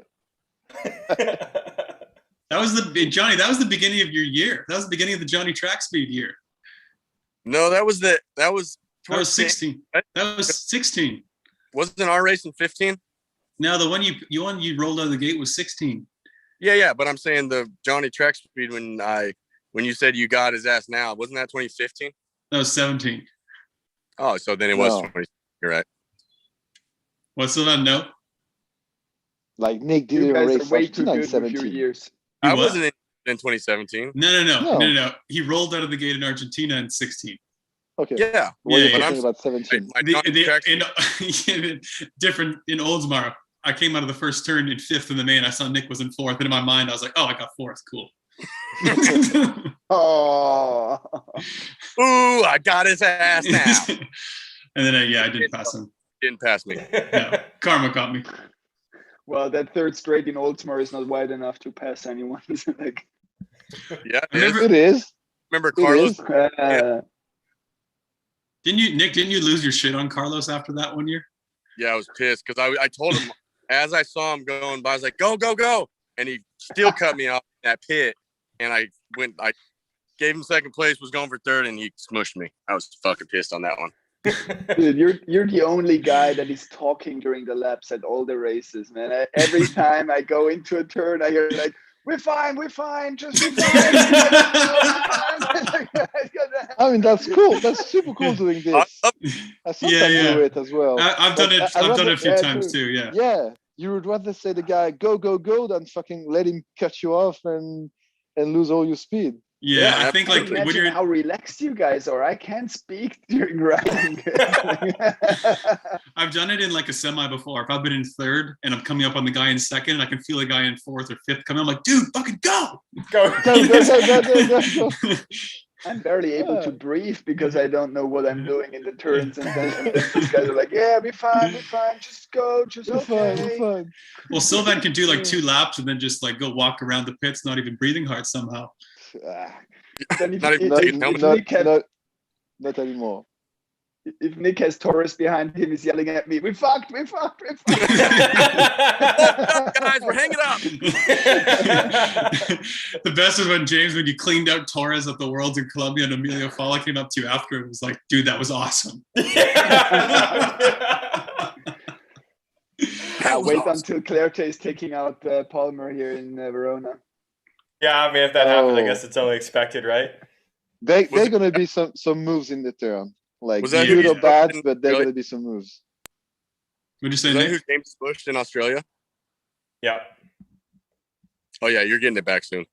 That was Johnny. That was the beginning of your year. That was the beginning of the Johnny Track Speed year. No, that was 16. That was 16. Wasn't our race in 15? No, the one you rolled out of the gate was 16. Yeah, but I'm saying the Johnny Track Speed when you said you got his ass now, wasn't that 2015? That was 17. Oh, so then it was 20. You're right. What's the no? Like Nick did You a guys race are way too good with 17. your years. I wasn't in 2017. No. He rolled out of the gate in Argentina in 16. Okay. Yeah. What are you but talking about 17? Different in Oldsmar. I came out of the first turn in fifth in the main. I saw Nick was in fourth, and in my mind, I was like, "Oh, I got fourth. Cool." Oh. Ooh, I got his ass now. And then I didn't pass him. Didn't pass me. No, karma got me. Well, that third straight in Oldsmar is not wide enough to pass anyone. Like, Yeah, It is. Remember Carlos? Didn't you lose your shit on Carlos after that one year? Yeah, I was pissed because I told him as I saw him going by, I was like, "Go, go, go!" And he still cut me off in that pit. And I gave him second place, was going for third, and he smushed me. I was fucking pissed on that one. Dude, you're the only guy that is talking during the laps at all the races, man. Every time I go into a turn, I hear like, we're fine, just we're fine. I mean, that's cool. That's super cool doing this. I sometimes do it as well. I've done it. I've done it a few times too. Yeah. Yeah, you would rather say the guy go go go than fucking let him cut you off and lose all your speed. Yeah, I think like imagine when you're how relaxed you guys are. I can't speak during riding. I've done it in like a semi before. If I've been in third and I'm coming up on the guy in second, and I can feel a guy in fourth or fifth coming, I'm like, dude, fucking go. Go. I'm barely able to breathe because I don't know what I'm doing in the turns, and then these guys are like, "Yeah, we're fine, just go, just okay." We're fine. Well, Sylvain can do like 2 laps and then just like go walk around the pits, not even breathing hard somehow. Then Not anymore. If Nick has Taurus behind him, he's yelling at me, we fucked. Guys, we're hanging up. The best was when you cleaned out Torres at the Worlds in Colombia, and Emilio Falla came up to you after and was like, dude, that was awesome. I'll wait until Claire is taking out Palmer here in Verona. Yeah, I mean, if that happens, I guess it's only expected, right? There are going to be some moves in the turn. Like, Was that good who or bad, in but there are Australia? going to be some moves. What'd you say, Is that Nick? who James pushed in Australia? Yeah. Oh yeah, you're getting it back soon.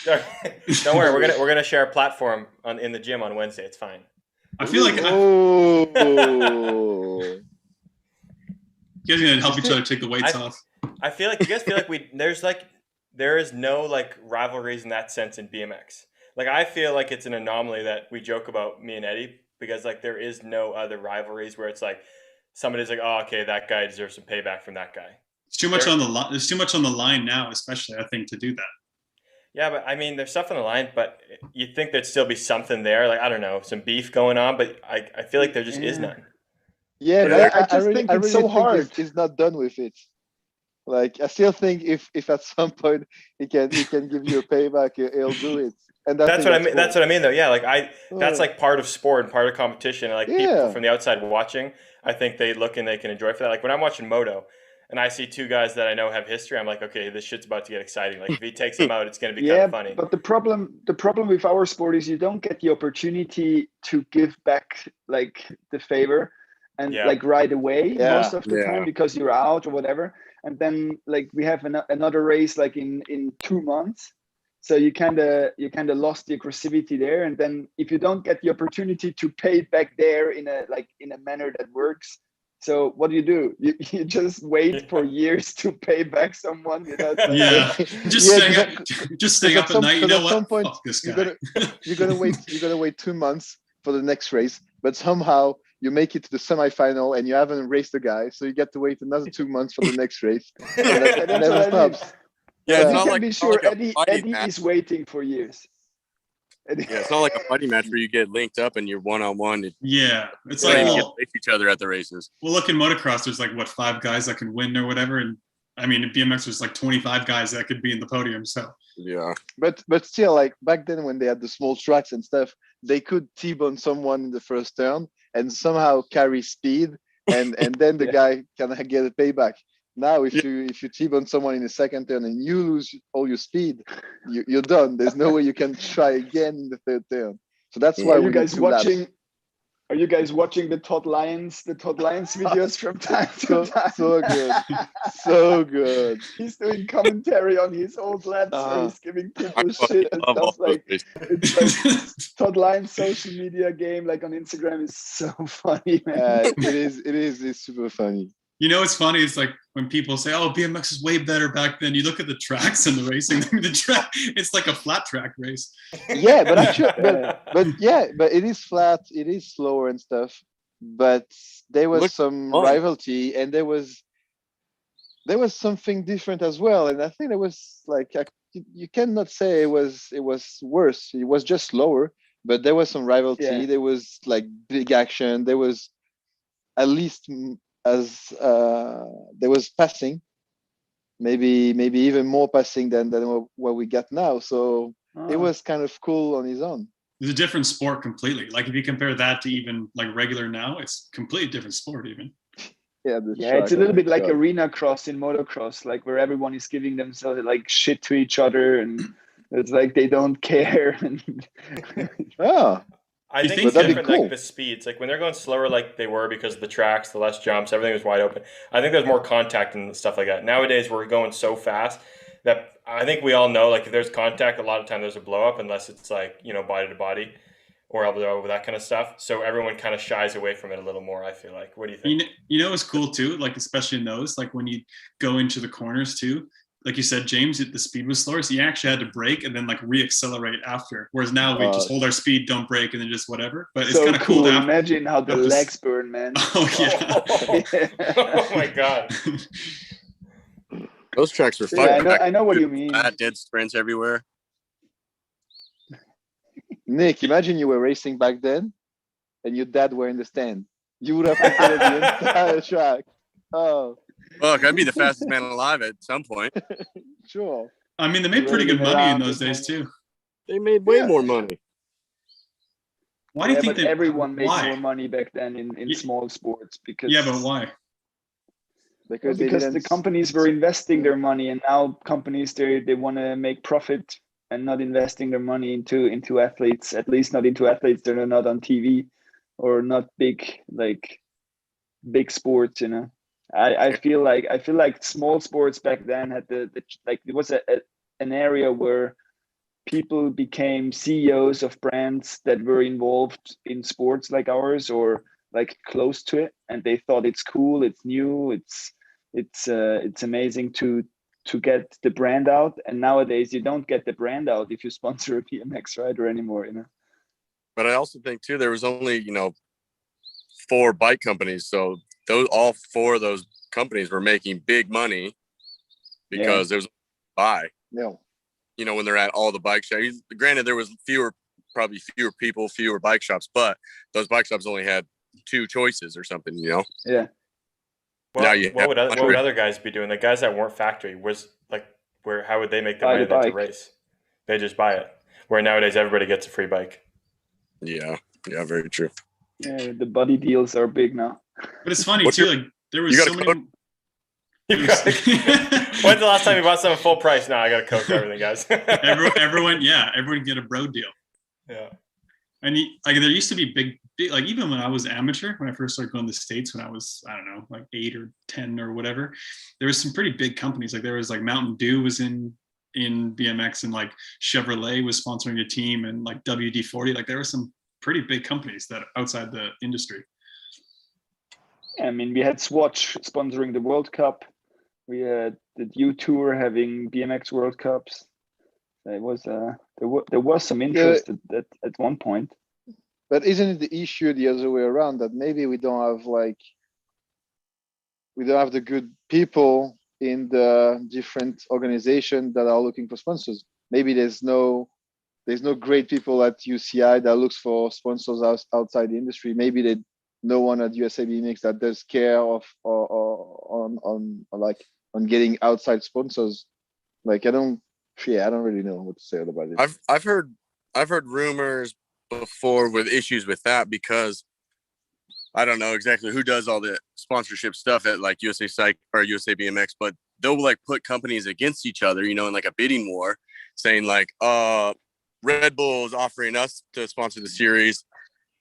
Don't worry, we're gonna share a platform in the gym on Wednesday. It's fine. I feel like Oh. you guys are gonna help each other take the weights off. I feel like you guys feel like there is no like rivalries in that sense in BMX. Like I feel like it's an anomaly that we joke about, me and Eddie, because like there is no other rivalries where it's like somebody's like, oh, okay, that guy deserves some payback from that guy. It's too much on the line. There's too much on the line now, especially I think, to do that. Yeah, but I mean, there's stuff on the line, but you'd think there'd still be something there. Like, I don't know, some beef going on, but I feel like there just is none. Yeah, But but I just think it's so hard. He's not done with it. Like I still think if at some point he can give you a payback, he'll do it. And That's what I mean. cool. That's what I mean, though. Yeah, like that's like part of sport and part of competition. And like people from the outside watching, I think they look and they can enjoy for that. Like when I'm watching Moto, and I see two guys that I know have history, I'm like, okay, this shit's about to get exciting. Like if he takes them out, it's going to be kind of funny. But the problem with our sport is you don't get the opportunity to give back like the favor and like right away most of the time because you're out or whatever. And then like we have another race like in 2 months. So you kind of lost the aggressivity there, and then if you don't get the opportunity to pay it back there in a manner that works, so what do? You just wait for years to pay back someone, you know? Just stay up at night. You know what? Some point, fuck this guy. You're gonna wait 2 months for the next race, but somehow you make it to the semifinal and you haven't raced the guy, so you get to wait another 2 months for the next race. And that never stops. Yeah, it's you not can like be sure Eddie is waiting for years. Yeah, it's not like a fighting match where you get linked up and you're one-on-one. Yeah, it's like you get to face each other at the races. Well, look in motocross, there's like 5 guys that can win or whatever, and I mean in BMX there's like 25 guys that could be in the podium. So yeah, but still, like back then when they had the small tracks and stuff, they could T-bone someone in the first turn and somehow carry speed, and then the guy can get a payback. Now, if you T-bone someone in the second turn and you lose all your speed, you're done. There's no way you can try again in the third turn. So that's why Are you guys watching the Todd Lyons videos from time to time? So good, so good. He's doing commentary on his old laps, where he's giving people shit and stuff like. It's like Todd Lyons' social media game, like on Instagram, is so funny, man. It's super funny. You know, it's funny. It's like when people say, "Oh, BMX is way better back then." You look at the tracks and the racing. The track, it's like a flat track race. Yeah, but actually, but it is flat. It is slower and stuff. But there was some rivalry, and there was something different as well. And I think there was like you cannot say it was worse. It was just slower, but there was some rivalry. Yeah. There was like big action. There was at least. As there was passing, maybe even more passing than what we got now. So it was kind of cool on his own. It's a different sport completely. Like if you compare that to even like regular now, it's a completely different sport even. It's a little bit like arena cross in motocross, like where everyone is giving themselves like shit to each other, and it's like they don't care. I think it's different, like the speeds. Like when they're going slower like they were because of the tracks, the less jumps, everything was wide open. I think there's more contact and stuff like that. Nowadays we're going so fast that I think we all know, like if there's contact, a lot of time there's a blow up unless it's like, you know, body to body or elbow, that kind of stuff. So everyone kind of shies away from it a little more, I feel like. What do you think? You know what's cool too? Like especially in those, like when you go into the corners too, like you said, James, the speed was slower, so you actually had to brake and then like re-accelerate after. Whereas now we just hold our speed, don't brake, and then just whatever. But it's kind of cool. Imagine how the legs burn, man. Oh yeah. Oh my god. Those tracks were fun. Yeah, I know what you mean. Dead sprints everywhere. Nick, imagine you were racing back then, and your dad were in the stand. You would have completed the entire track. Oh. Look, I'd be the fastest man alive at some point. Sure. I mean, they made pretty good money in those days too. They made way more money. Why do you think everyone made more money back then in small sports? Because but why? Because the companies were investing their money, and now companies they want to make profit and not investing their money into athletes. At least not into athletes that are not on TV or not big big sports, you know. I feel like small sports back then had the like it was an area where people became CEOs of brands that were involved in sports like ours or like close to it, and they thought it's cool, it's new, it's amazing to get the brand out. And nowadays you don't get the brand out if you sponsor a BMX rider anymore, you know. But I also think too there was only 4 bike companies, so all 4 of those companies were making big money because there's buy. Yeah. You know, when they're at all the bike shops. Granted, there was probably fewer people, fewer bike shops, but those bike shops only had 2 choices or something, you know? Yeah. What would other guys be doing? The guys that weren't factory, how would they make the money then to race? They just buy it. Where nowadays everybody gets a free bike. Yeah, very true. Yeah, the buddy deals are big now. But it's funny too. Like there was so many. When's the last time you bought something full price? No, I got a code for everything, guys. everyone get a bro deal. Yeah. And there used to be big, like even when I was amateur, when I first started going to the States, when I was, I don't know, like 8 or 10 or whatever, there was some pretty big companies. Like there was like Mountain Dew was in BMX, and like Chevrolet was sponsoring a team, and like WD-40. Like there were some pretty big companies that outside the industry. I mean, we had Swatch sponsoring the World Cup. We had the U Tour having BMX World Cups. There was some interest at one point. But isn't it the issue the other way around, that maybe we don't have the good people in the different organizations that are looking for sponsors? Maybe there's no great people at UCI that looks for sponsors outside the industry. Maybe they no one at USA BMX that does care of on getting outside sponsors. Like I don't really know what to say about it. I've heard rumors before with issues with that, because I don't know exactly who does all the sponsorship stuff at like USA Cycle or USA BMX, but they'll like put companies against each other, in like a bidding war, saying like, Red Bull is offering us to sponsor the series,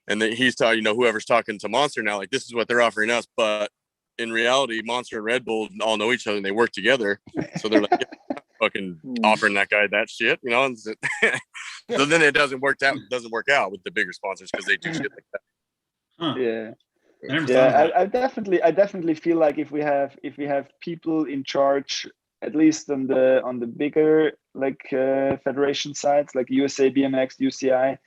and then he's telling whoever's talking to Monster now, like this is what they're offering us, but in reality, Monster and Red Bull all know each other and they work together, so they're like, yeah, fucking offering that guy that shit, and so then it doesn't work out with the bigger sponsors because they do shit like that. Huh. Yeah. I definitely feel like if we have people in charge, at least on the bigger like federation sides like USA BMX, UCI,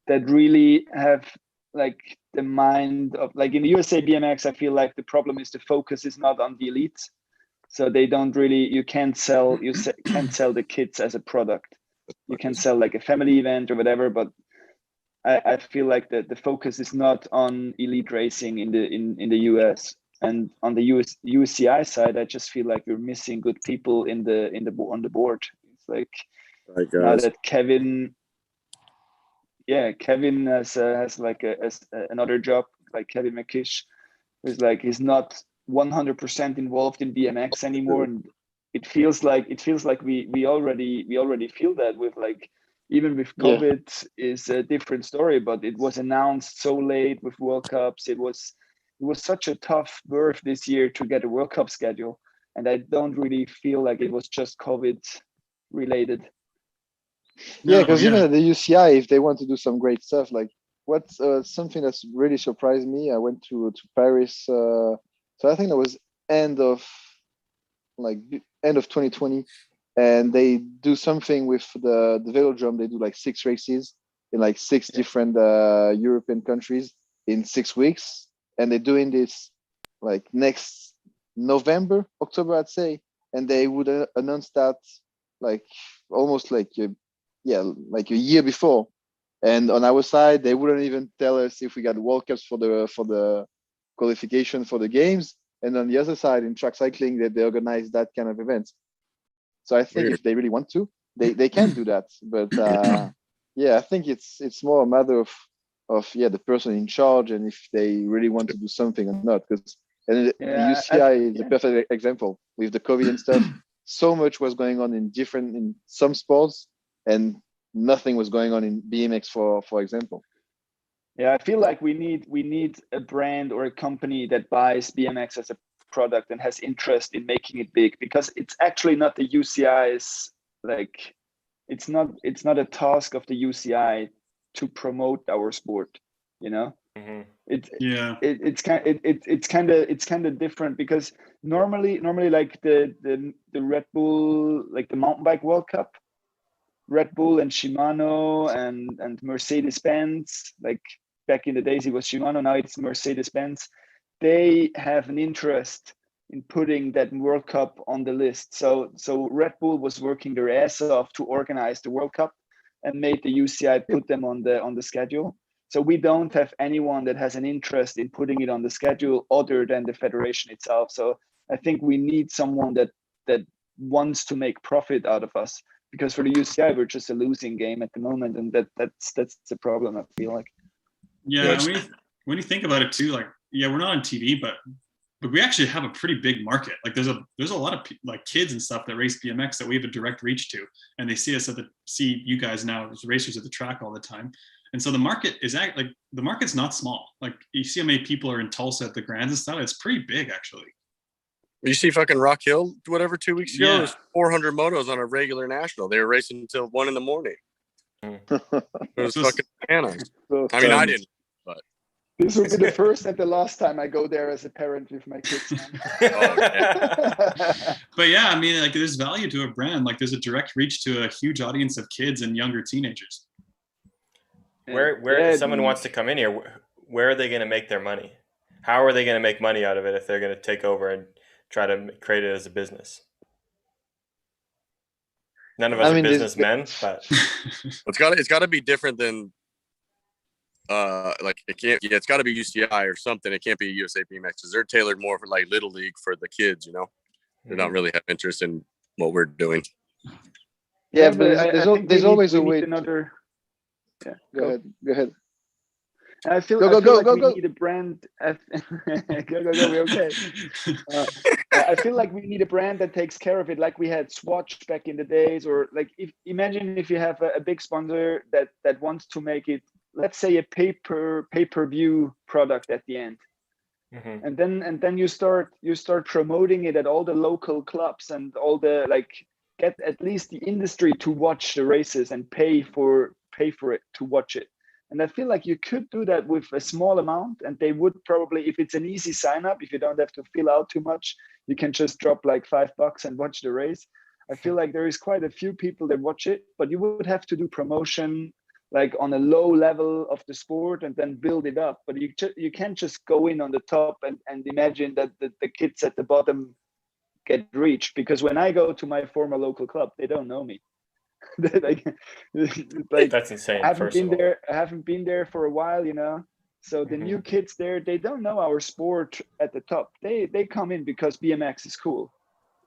that really have like the mind of, like in the USA BMX, I feel like the problem is the focus is not on the elites. So they don't really, you can't sell the kits as a product. You can sell like a family event or whatever, but I feel like the focus is not on elite racing in the US. And on the UCI side, I just feel like we're missing good people on the board. It's like now that Kevin has like another job, like Kevin McKish, who's like he's not 100% involved in BMX anymore, and it feels like we already feel that with like, even with COVID is a different story, but it was announced so late with World Cups. It was such a tough birth this year to get a World Cup schedule, and I don't really feel like it was just COVID related. Yeah, because even at the UCI, if they want to do some great stuff, like what's something that's really surprised me, I went to Paris, so I think that was end of 2020, and they do something with the velodrome. They do like 6 races in like 6 different European countries in 6 weeks, and they're doing this like next October, I'd say, and they would announce that like almost like a year before. And on our side, they wouldn't even tell us if we got World Cups for the qualification for the games. And on the other side, in track cycling, they organize that kind of events. So I think if they really want to, they can do that. But I think it's more a matter of the person in charge, and if they really want to do something or not. Because the UCI is a perfect example with the COVID and stuff. So much was going on in some sports, and nothing was going on in BMX, for example. Yeah, I feel like we need a brand or a company that buys BMX as a product and has interest in making it big, because it's actually not the UCI's, like it's not a task of the UCI to promote our sport, Mm-hmm. It's kind of different, because normally like the Red Bull, like the mountain bike World Cup, Red Bull and Shimano and Mercedes-Benz, like back in the days it was Shimano, now it's Mercedes-Benz. They have an interest in putting that World Cup on the list. So Red Bull was working their ass off to organize the World Cup and made the UCI put them on the schedule. So we don't have anyone that has an interest in putting it on the schedule other than the federation itself. So I think we need someone that wants to make profit out of us, because for the UCI we're just a losing game at the moment, and that's the problem, I feel like. Yeah, when you think about it too, like, yeah, we're not on TV, but we actually have a pretty big market. Like there's a lot of like kids and stuff that race BMX that we have a direct reach to, and they see us see you guys now as racers at the track all the time. And so the market is the market's not small. Like you see how many people are in Tulsa at the Grands and stuff. It's pretty big actually. You see fucking Rock Hill, whatever, 2 weeks ago, there's 400 motos on a regular national. They were racing until 1 a.m. It was fucking bananas. I mean, I didn't, but this will be the first and the last time I go there as a parent with my kids. But yeah, I mean, like there's value to a brand. Like there's a direct reach to a huge audience of kids and younger teenagers. Where if someone wants to come in here, where are they going to make their money? How are they going to make money out of it if they're going to take over and try to create it as a business? None of us are businessmen, but it's got to be different than it's got to be UCI or something. It can't be USA BMX because they're tailored more for like little league for the kids. You know, they don't really have interest in what we're doing. Yeah, but there's always a way. Yeah, go ahead. I feel we need a brand. Go, we're okay. I feel like we need a brand that takes care of it, like we had Swatch back in the days, or like imagine if you have a big sponsor that wants to make it, let's say, a pay-per-view product at the end, and then you start promoting it at all the local clubs and all the get at least the industry to watch the races and pay for it to watch it. And I feel like you could do that with a small amount, and they would probably, if it's an easy sign up, if you don't have to fill out too much, you can just drop like $5 and watch the race. I feel like there is quite a few people that watch it, but you would have to do promotion like on a low level of the sport and then build it up. But you can't just go in on the top and imagine that the kids at the bottom get reached, because when I go to my former local club, they don't know me. like that's insane. I haven't been there for a while, you know. So the new kids there, they don't know our sport at the top. They come in because BMX is cool.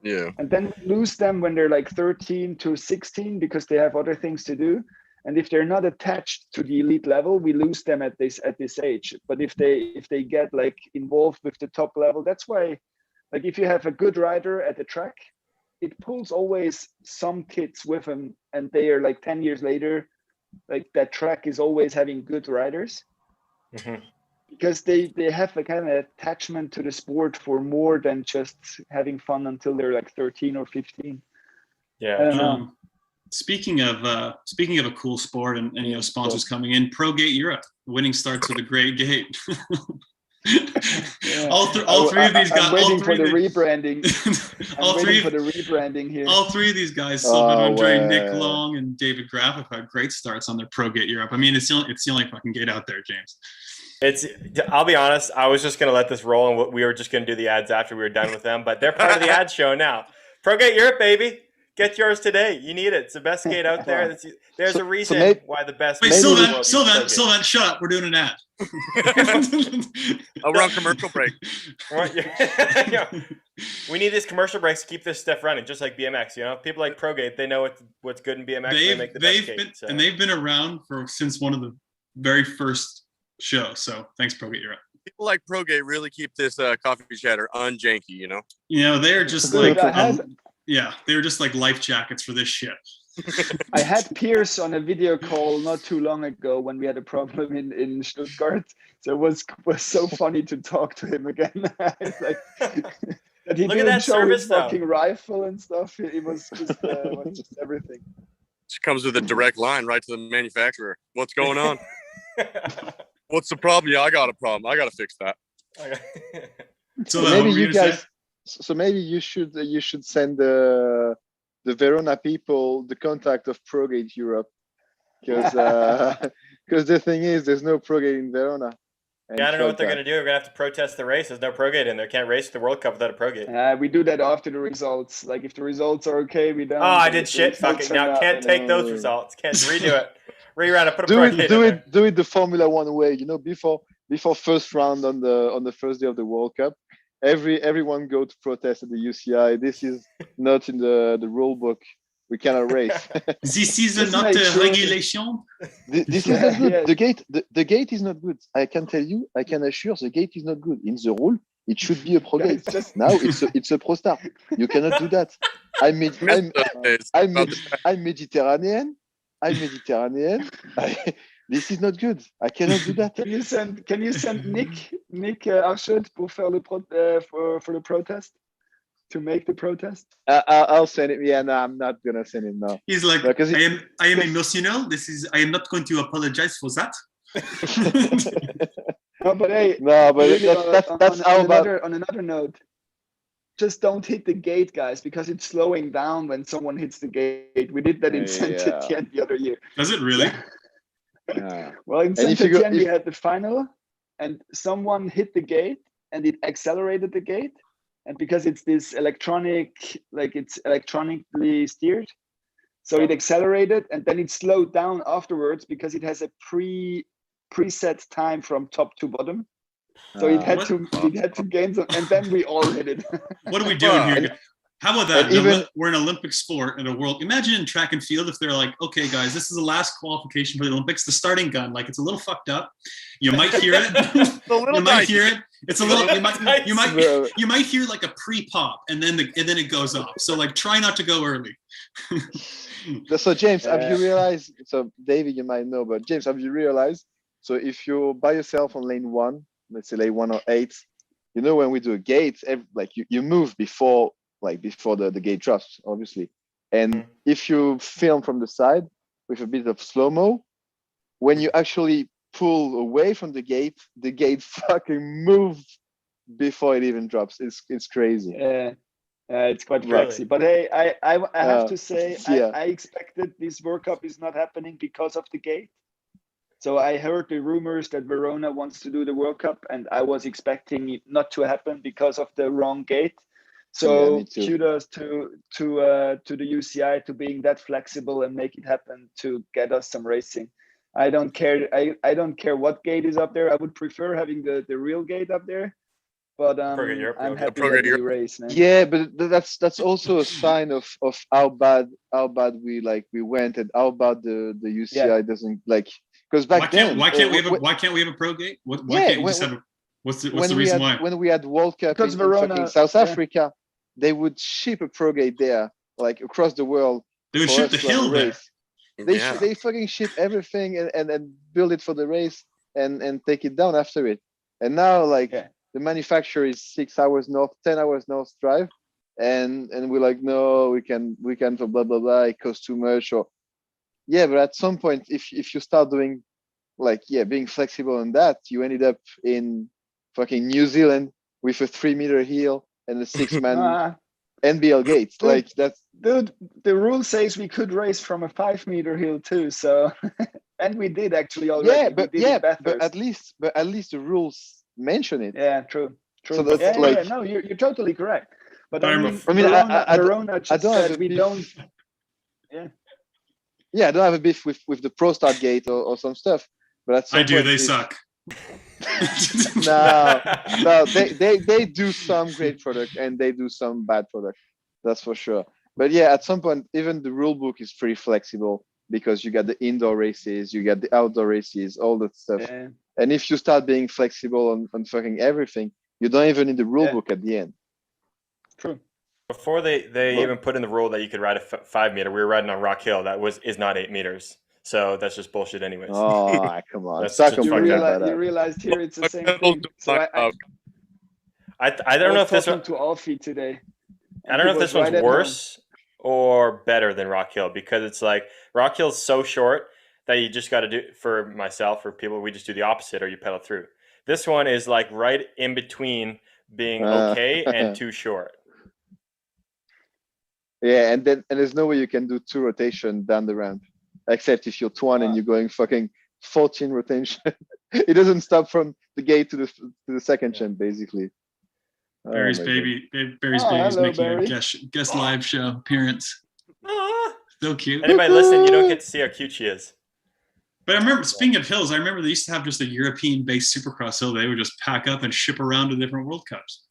Yeah. And then we lose them when they're like 13 to 16 because they have other things to do. And if they're not attached to the elite level, we lose them at this age. But if they get like involved with the top level, that's why, like, if you have a good rider at the track, it pulls always some kids with them, and they are like 10 years later, like that track is always having good riders, because they have a kind of attachment to the sport for more than just having fun until they're like 13 or 15. Yeah. I don't know. Speaking of a cool sport and you know, sponsors coming in, ProGate Europe, winning starts with a great gate. Yeah. All three of these guys. I'm waiting for the rebranding. All three of these guys, Sylvain Andre, Nic Long, and David Graf, have had great starts on their ProGate Europe. I mean, it's the only fucking gate out there, James. I'll be honest, I was just going to let this roll, and we were just going to do the ads after we were done with them, but they're part of the ad show now. ProGate Europe, baby. Get yours today. You need it. It's the best skate out there. There's a reason why the best. Wait, Sylvain, shut up. We're doing an ad. We're on commercial break. We need these commercial breaks to keep this stuff running, just like BMX. You know, people like ProGate, they know what's good in BMX. They make the best skate. And they've been around since one of the very first shows. So thanks, ProGate Europe. People like ProGate really keep this coffee chatter unjanky. You know. You know, they're just like. Yeah, they were just like life jackets for this shit. I had Pierce on a video call not too long ago when we had a problem in Stuttgart. So it was so funny to talk to him again. It's like, that he didn't show his fucking rifle and stuff. It was just everything. She comes with a direct line right to the manufacturer. What's going on? What's the problem? Yeah, I got a problem. I got to fix that. So maybe you guys. So maybe you should send the Verona people the contact of ProGate Europe, because the thing is, there's no ProGate in Verona. and Yeah, I don't know what they're truck going to do. We're going to have to protest the race. There's no pro gate in there. Can't race the World Cup without a pro gate. We do that after the results. Like if the results are okay, we don't. Oh, I and did if the shit. Fuck results it. are Now not, can't you take know, those results. Can't redo it. Rerun it. Put a Do pro it, gate do in it, do it the Formula One way. You know, before first round on the first day of the World Cup, everyone go to protest at the UCI. This is not in the rule book. We cannot race. This is Just not make sure- regulation. This is not good. Yeah. The gate is not good. I can tell you, I can assure the gate is not good. In the rule, it should be a pro Guys, gate. just- Now it's a pro start. You cannot do that. I'm Mediterranean. This is not good. I cannot do that. Can you send Nick Archet pour faire le for the protest, to make the protest? I'll send it. Yeah, no, I'm not gonna send it now. He's like, Because I am emotional. I am not going to apologize for that. No, but hey, No, but really that's how bad. on another note, just don't hit the gate, guys, because it's slowing down when someone hits the gate. We did that in Saint Yeah. Etienne the other year. Does it really? Yeah. Well, in And Saint if you go- Etienne, we if- had the final, and someone hit the gate, and it accelerated the gate. And because it's this electronic, like it's electronically steered, so it accelerated, and then it slowed down afterwards because it has a preset time from top to bottom. So it had to gain some, and then we all hit it. What are we doing here? How about that? And even- We're an Olympic sport in a world. Imagine in track and field if they're like, okay, guys, this is the last qualification for the Olympics. The starting gun, like it's a little fucked up. You might hear it. You might hear it. It's a little. You might hear like a pre-pop, and then it goes off. So like, try not to go early. So James, have you realized? So David, you might know, but James, have you realized? So if you're by yourself on lane 1, let's say lane 1 or 8, you know when we do a gate, like you move before the gate drops, obviously. And if you film from the side with a bit of slow-mo, when you actually pull away from the gate fucking moves before it even drops. It's crazy. It's quite crazy. But hey, I have to say, I expected this World Cup is not happening because of the gate. So I heard the rumors that Verona wants to do the World Cup, and I was expecting it not to happen because of the wrong gate. So kudos to the UCI to being that flexible and make it happen to get us some racing. I don't care. I don't care what gate is up there. I would prefer having the real gate up there. But I'm happy that we race, man. Yeah, but that's also a sign of how bad we went, and how bad the UCI doesn't like. Because back then, why can't we have a pro gate? What's the reason why? When we had World Cup in Verona, South Africa, they would ship a pro gate there, like across the world. They would ship the hill there. They fucking ship everything and build it for the race and take it down after it. And now the manufacturer is 6 hours north, 10 hours north drive, and we're like, no, we can for blah blah blah. It costs too much, or but at some point, if you start doing being flexible on that, you ended up in fucking New Zealand with a 3-meter hill and a 6-man NBL gate. Dude, that's dude. The rule says we could race from a 5-meter hill too. So, and we did actually already. But at least the rules mention it. Yeah, true. So that's no, you're totally correct. But I mean, I Verona just said we don't. Yeah. Yeah, I don't have a beef with the Pro Start gate or some stuff, but at some I do. point, They suck. No, they do some great product and they do some bad product. That's for sure. But yeah, at some point, even the rule book is pretty flexible because you got the indoor races, you got the outdoor races, all that stuff. Yeah. And if you start being flexible on fucking everything, you don't even need the rule book at the end. True. Before they even put in the rule that you could ride a 5-meter, we were riding on Rock Hill. That is not 8 meters. So that's just bullshit anyways. Oh, come on. You realized here it's the same thing. So I don't know if this one to Alfie today. I don't know if this one's worse or better than Rock Hill, because it's like Rock Hill's so short that you just got to do, for myself, for people, we just do the opposite, or you pedal through. This one is like right in between being okay and too short. Yeah, and there's no way you can do 2 rotation down the ramp, except if you're Tuan and you're going fucking 14 rotation. It doesn't stop from the gate to the second champ, basically. Barry's my baby, Barry's Oh, baby is hello, making Barry. a guest live show appearance. Aw. So cute. Anybody listen, you don't get to see how cute she is. But I remember, speaking of hills, I remember they used to have just a European-based Supercross hill. They would just pack up and ship around to different World Cups.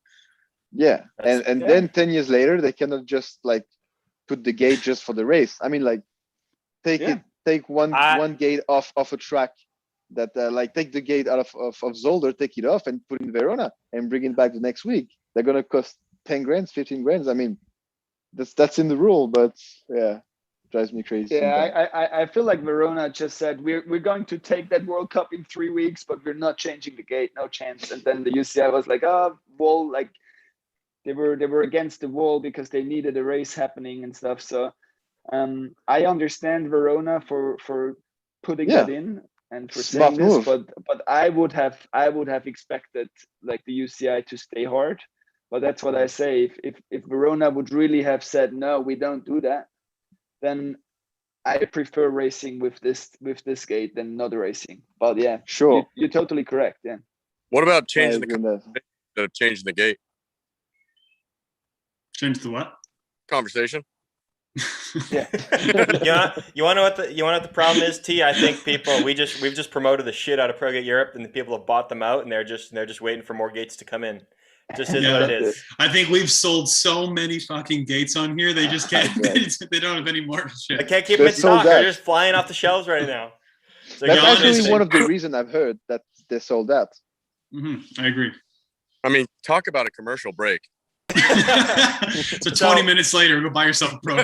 Yeah, That's- and yeah. then 10 years later, they cannot just like put the gate just for the race. I mean, like take one gate off a track that like take the gate out of Zolder, take it off and put it in Verona and bring it back the next week. They're gonna cost 10 grand, 15 grand. I mean, that's in the rule, but yeah, drives me crazy. Yeah, I feel like Verona just said we're going to take that World Cup in 3 weeks, but we're not changing the gate, no chance. And then the UCI was like, oh, wall, like they were against the wall because they needed a race happening and stuff. So I understand Verona for putting that in and for Smart saying this, move. but I would have expected like the UCI to stay hard. But that's what I say. If Verona would really have said no, we don't do that, then I prefer racing with this gate than not racing. But yeah, Sure. you're totally correct. Yeah. What about I changing agree the on that. instead of changing the gate Change the what? conversation? Yeah. You want to know what the problem is, T? I think we've just promoted the shit out of Pro Gate Europe, and the people have bought them out, and they're just waiting for more gates to come in. Just is what it is. I think we've sold so many fucking gates on here. They just can't. They don't have any more I shit. can't keep them in They sold stock. They're out. just flying off the shelves right now. So That's Yeah, actually honestly. one of the reasons I've heard that they sold out. I agree. I mean, talk about a commercial break. So 20 minutes later, go buy yourself a pro.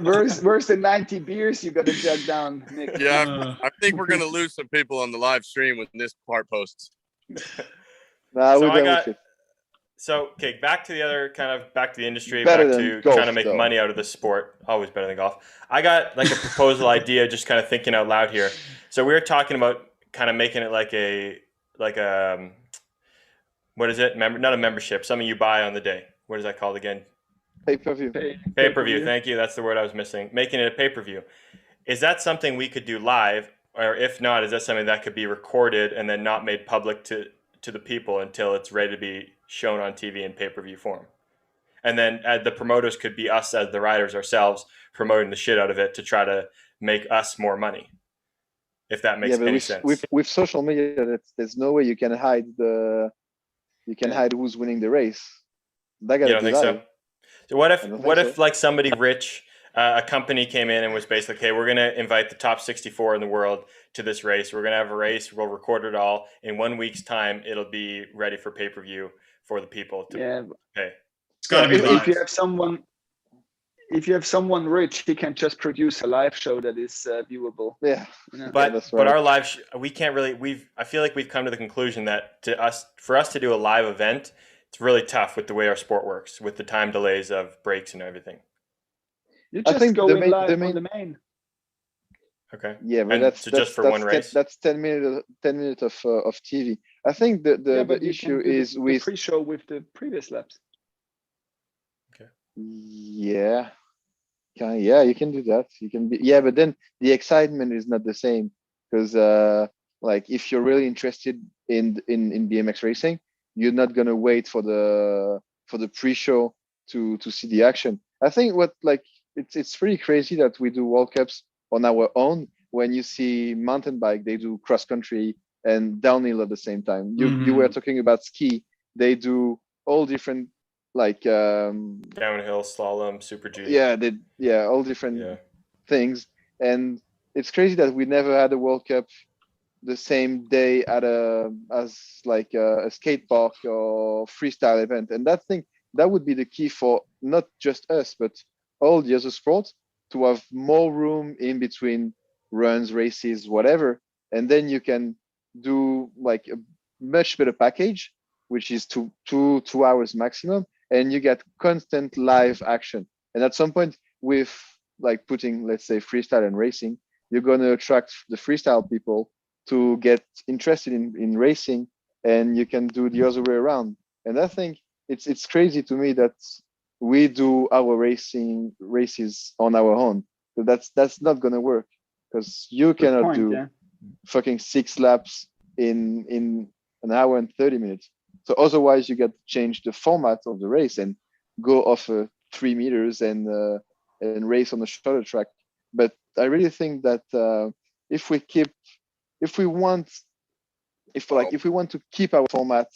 Where's the 90 beers you got to jug down, Nick? Yeah, I think we're gonna lose some people on the live stream when this part posts. Nah, So we're I done got- with it. So, okay, back to the industry, Better back than to golf, trying to make though. money out of the sport. Always better than golf. I got like a proposal idea, just kind of thinking out loud here. So we were talking about kind of making it like a what is it? Not a membership, something you buy on the day. What is that called again? Pay-per-view. Pay-per-view. Thank you. That's the word I was missing. Making it a pay-per-view. Is that something we could do live? Or if not, is that something that could be recorded and then not made public to the people until it's ready to be shown on TV in pay-per-view form? And then the promoters could be us as the riders ourselves promoting the shit out of it to try to make us more money. If that makes any sense. With social media, there's no way you can hide hide who's winning the race. That You gotta don't be think live. so? So what I don't if think so. like somebody rich, a company came in and was basically, okay, we're gonna invite the top 64 in the world to this race. We're gonna have a race. We'll record it all in 1 week's time. It'll be ready for pay-per-view for the people to pay. It's got to be if live. you have someone rich, he can just produce a live show that is viewable. Yeah. But that's but right. our live we can't really I feel like we've come to the conclusion that for us to do a live event, it's really tough with the way our sport works, with the time delays of breaks and everything. You I just think go the in main- live the on main- the main. Okay. Yeah, but And that's so just for one race? That's 10 minutes of TV. I think Yeah, the but you issue can do is the with pre-show with the previous laps. yeah, you can do that. You can be but then the excitement is not the same because like if you're really interested in BMX racing, you're not gonna wait for the pre-show to see the action. I think it's pretty crazy that we do World Cups on our own. When you see mountain bike, they do cross country and downhill at the same time. You were talking about ski, they do all different like Downhill, slalom, super G. all different things. And it's crazy that we never had a World Cup the same day at a skate park or freestyle event. And that would be the key for not just us, but all the other sports to have more room in between runs, races, whatever. And then you can do like a much better package, which is two hours maximum. And you get constant live action. And at some point with like putting, let's say, freestyle and racing, you're going to attract the freestyle people to get interested in racing, and you can do the other way around. And I think it's crazy to me that we do our races on our own. So that's not going to work because you cannot do fucking 6 laps in an hour and 30 minutes. So otherwise you get to change the format of the race and go off 3 meters and race on the shorter track. But I really think that if we want to keep our format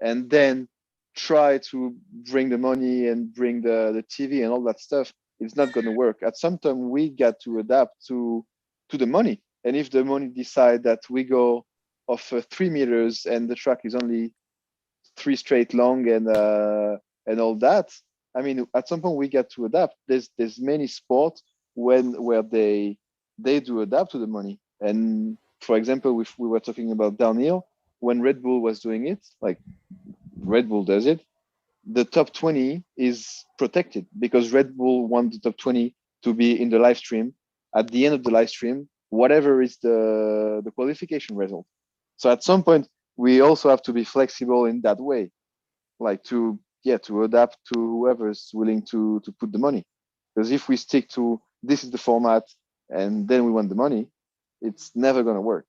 and then try to bring the money and bring the TV and all that stuff, it's not going to work. At some time, we got to adapt to the money. And if the money decide that we go off 3 meters and the track is only 3 straight long and all that, I mean, at some point we get to adapt. There's many sports where they do adapt to the money. And for example, if we were talking about downhill, when Red Bull was doing it, like Red Bull does it, the top 20 is protected because Red Bull wants the top 20 to be in the live stream. At the end of the live stream, whatever is the qualification result. So at some point, we also have to be flexible in that way, like to adapt to whoever's willing to put the money. Because if we stick to this is the format and then we want the money, it's never going to work.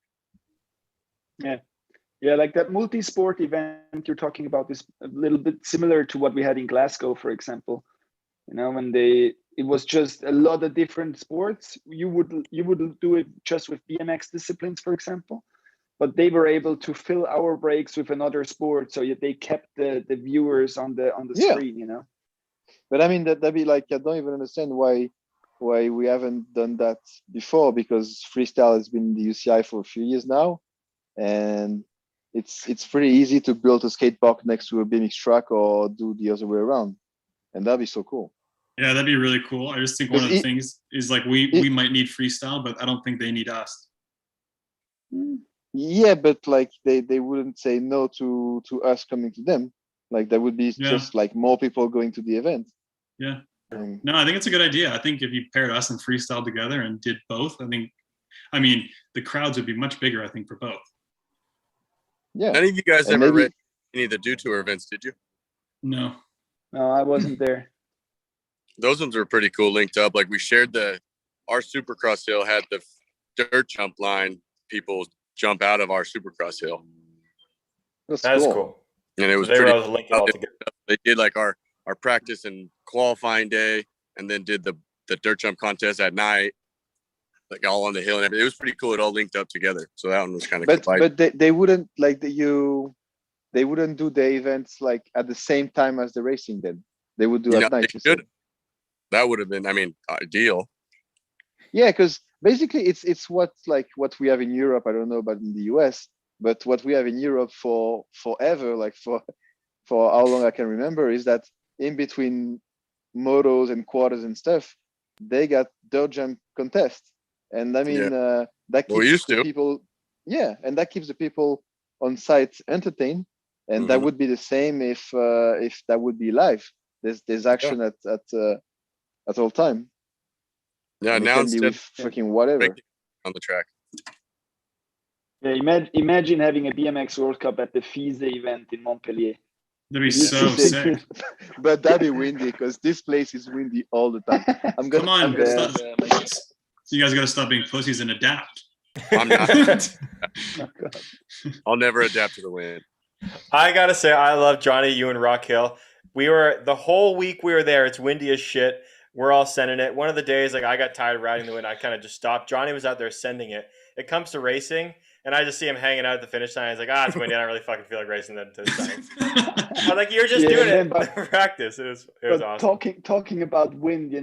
Yeah, like that multi-sport event you're talking about is a little bit similar to what we had in Glasgow, for example. You know, when it was just a lot of different sports. You would do it just with BMX disciplines, for example, but they were able to fill our breaks with another sport, so they kept the viewers on the screen. You know. But I mean that'd be like, I don't even understand why we haven't done that before, because freestyle has been in the UCI for a few years now, and it's pretty easy to build a skate park next to a BMX track or do the other way around, and that'd be so cool. Yeah, that'd be really cool. I just think one of the things is like we might need freestyle, but I don't think they need us. Yeah, but like they wouldn't say no to us coming to them. Like that would be just like more people going to the event. Yeah. No, I think it's a good idea. I think if you paired us and freestyle together and did both, I mean, the crowds would be much bigger, I think, for both. Yeah. None of you guys ever read any of the Do Tour events, did you? No, I wasn't there. Those ones were pretty cool, linked up. Like we shared our Supercross hill had the dirt jump line. People jump out of our Supercross hill. That's cool. And it was they pretty. Were able to link it all together. They did like our practice and qualifying day, and then did the dirt jump contest at night, like all on the hill and everything. It was pretty cool. It all linked up together. So that one was kind of. But they wouldn't like they wouldn't do the events like at the same time as the racing. Then they would do at night. That would have been, ideal. Yeah, because basically it's what we have in Europe. I don't know about in the US, but what we have in Europe for forever, like for how long I can remember, is that in between motos and quarters and stuff, they got dirt jump contests, and I mean that keeps the people, and that keeps the people on site entertained, and that would be the same if that would be live. There's action at all time. Yeah, and now instead of fucking whatever on the track. Yeah, imagine having a BMX World Cup at the FISE event in Montpellier. That'd be so sick. But that'd be windy because this place is windy all the time. Come on, you guys got to stop being pussies and adapt. I'm not. I'll never adapt to the wind. I gotta say, I love Johnny, you and Rock Hill. The whole week we were there. It's windy as shit. We're all sending it. One of the days, like I got tired riding the wind. I kind of just stopped. Johnny was out there sending it. It comes to racing, and I just see him hanging out at the finish line. He's like, it's windy. I don't really fucking feel like racing that this time. I'm like, you're just doing it in practice. It was awesome. Talking about wind,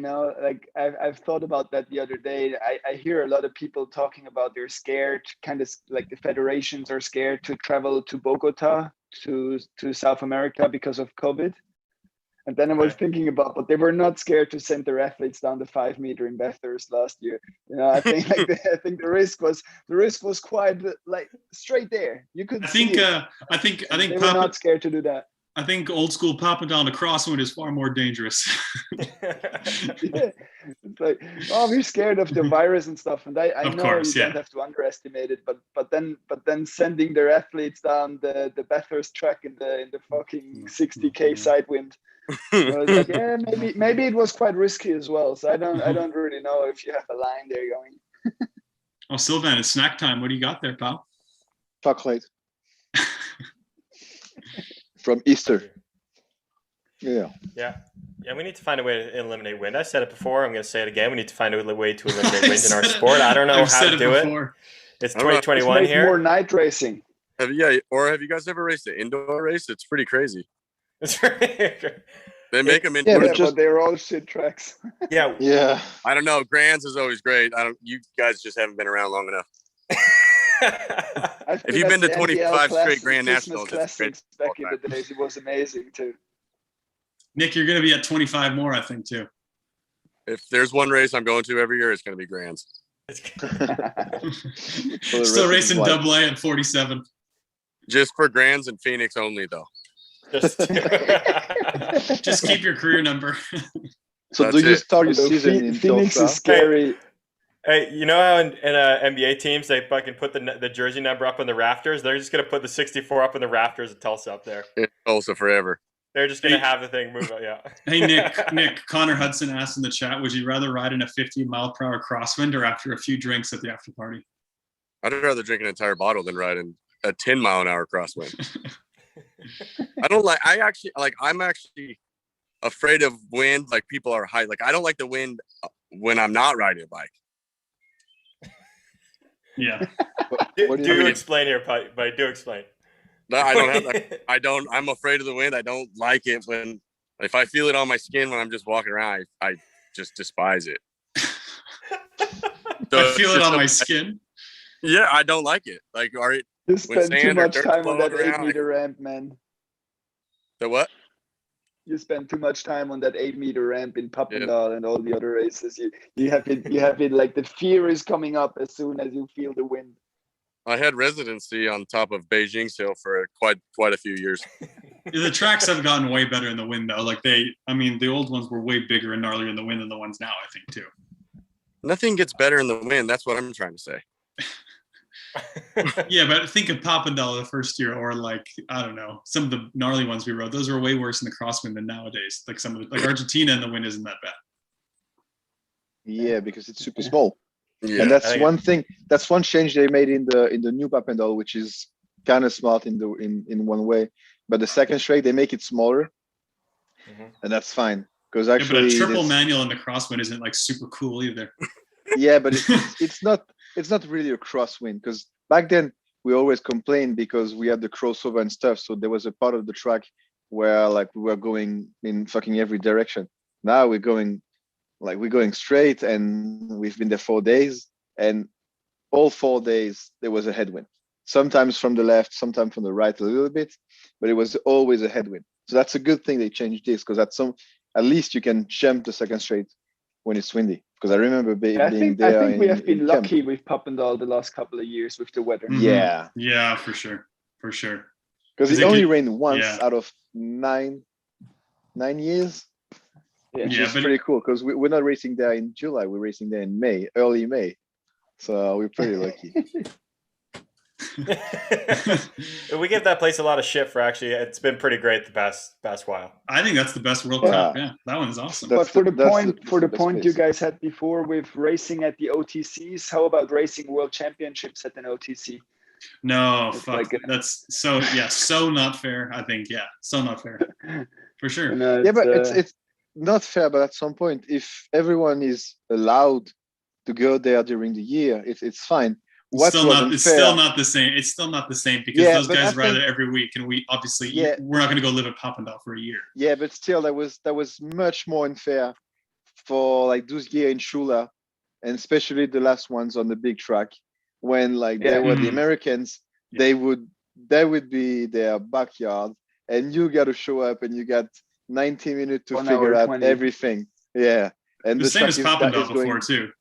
like I've thought about that the other day. I hear a lot of people talking about they're scared, kind of like the federations are scared to travel to Bogota, to South America because of COVID. And then I was thinking about, but they were not scared to send their athletes down the 5 meter in Bathurst last year. I think the risk was quite like straight there. You could. I think they were not scared to do that. I think old school popping down the crosswind is far more dangerous. It's like, we're scared of the virus and stuff, and I know you don't have to underestimate it, but then sending their athletes down the Bathurst track in the fucking 60K side wind. I was like, maybe it was quite risky as well. So I don't really know if you have a line there going. Sylvain, it's snack time. What do you got there, pal? chocolate from Easter. Yeah. We need to find a way to eliminate wind. I said it before. I'm going to say it again. We need to find a way to eliminate wind in our sport. I don't know how to do it. It's 2021 here. More night racing. Have you guys ever raced an indoor race? It's pretty crazy. They make them indoor. Yeah, but they're all shit tracks. Yeah. I don't know. Grands is always great. You guys just haven't been around long enough. If you've been to 25 straight Grand Nationals, it's great. Back in the days, it was amazing too. Nick, you're going to be at 25 more, I think, too. If there's one race I'm going to every year, it's going to be Grands. Still racing double A at 47. Just for Grands and Phoenix only, though. Just keep your career number. So That's do you it. start your season in Phoenix Tulsa? is scary. Hey, you know how in NBA teams they fucking put the jersey number up on the rafters? They're just gonna put the 64 up on the rafters at Tulsa up there. In Tulsa forever. They're just gonna have the thing move up. Yeah. Hey Nick, Connor Hudson asked in the chat, would you rather ride in a 50-mile-per-hour crosswind or after a few drinks at the after party? I'd rather drink an entire bottle than ride in a 10-mile-an-hour crosswind. I'm actually afraid of wind. Like people are high. Like I don't like the wind when I'm not riding a bike. Yeah. Do explain here, buddy. Do explain. No, I don't have that. I'm afraid of the wind. I don't like it if I feel it on my skin when I'm just walking around, I just despise it. So I feel it on my skin. Yeah, I don't like it. Like, you spend too much time on that 8-meter ramp, man. The what? You spend too much time on that 8-meter ramp in Papendal and all the other races. You have it like the fear is coming up as soon as you feel the wind. I had residency on top of Beijing Hill for quite a few years. The tracks have gotten way better in the wind though. Like the old ones were way bigger and gnarlier in the wind than the ones now, I think too. Nothing gets better in the wind. That's what I'm trying to say. Yeah, but think of Papendal the first year, or like, I don't know, some of the gnarly ones we rode. Those were way worse in the crosswind than nowadays. Like like Argentina in the wind isn't that bad. Yeah, because it's super small. Yeah. And that's one thing. That's one change they made in the new Papendal, which is kind of smart in one way. But the second straight they make it smaller, and that's fine because actually. But a triple manual in the crosswind isn't like super cool either. Yeah, but it's not really a crosswind because back then we always complained because we had the crossover and stuff. So there was a part of the track where like we were going in fucking every direction. Now we're going straight, and we've been there 4 days, and all 4 days there was a headwind. Sometimes from the left, sometimes from the right a little bit, but it was always a headwind. So that's a good thing they changed this because at least you can jump the second straight when it's windy. Because I remember being there. I think we have been lucky with Papendal the last couple of years with the weather. Yeah. Yeah, for sure. Because it only rained once out of 9 years. Yeah, which is pretty cool because we're not racing there in July. We're racing there in May, early May. So we're pretty lucky. We give that place a lot of shit for actually. It's been pretty great the past while. I think that's the best World Cup. Yeah, that one's awesome. But for the point you guys had before with racing at the OTCs, how about racing World Championships at an OTC? No, fuck. That's so not fair. I think so not fair for sure. Yeah, but it's not fair. But at some point, if everyone is allowed to go there during the year, it's fine. It's still not the same. It's still not the same because those guys ride it every week, and we obviously we're not going to go live at Papendal for a year. Yeah, but still, that was much more unfair for like those years in Shula, and especially the last ones on the big track when they were the Americans. They would be their backyard, and you got to show up, and you got 90 minutes to figure out 20. Everything. Yeah, and the same as Papendal before too.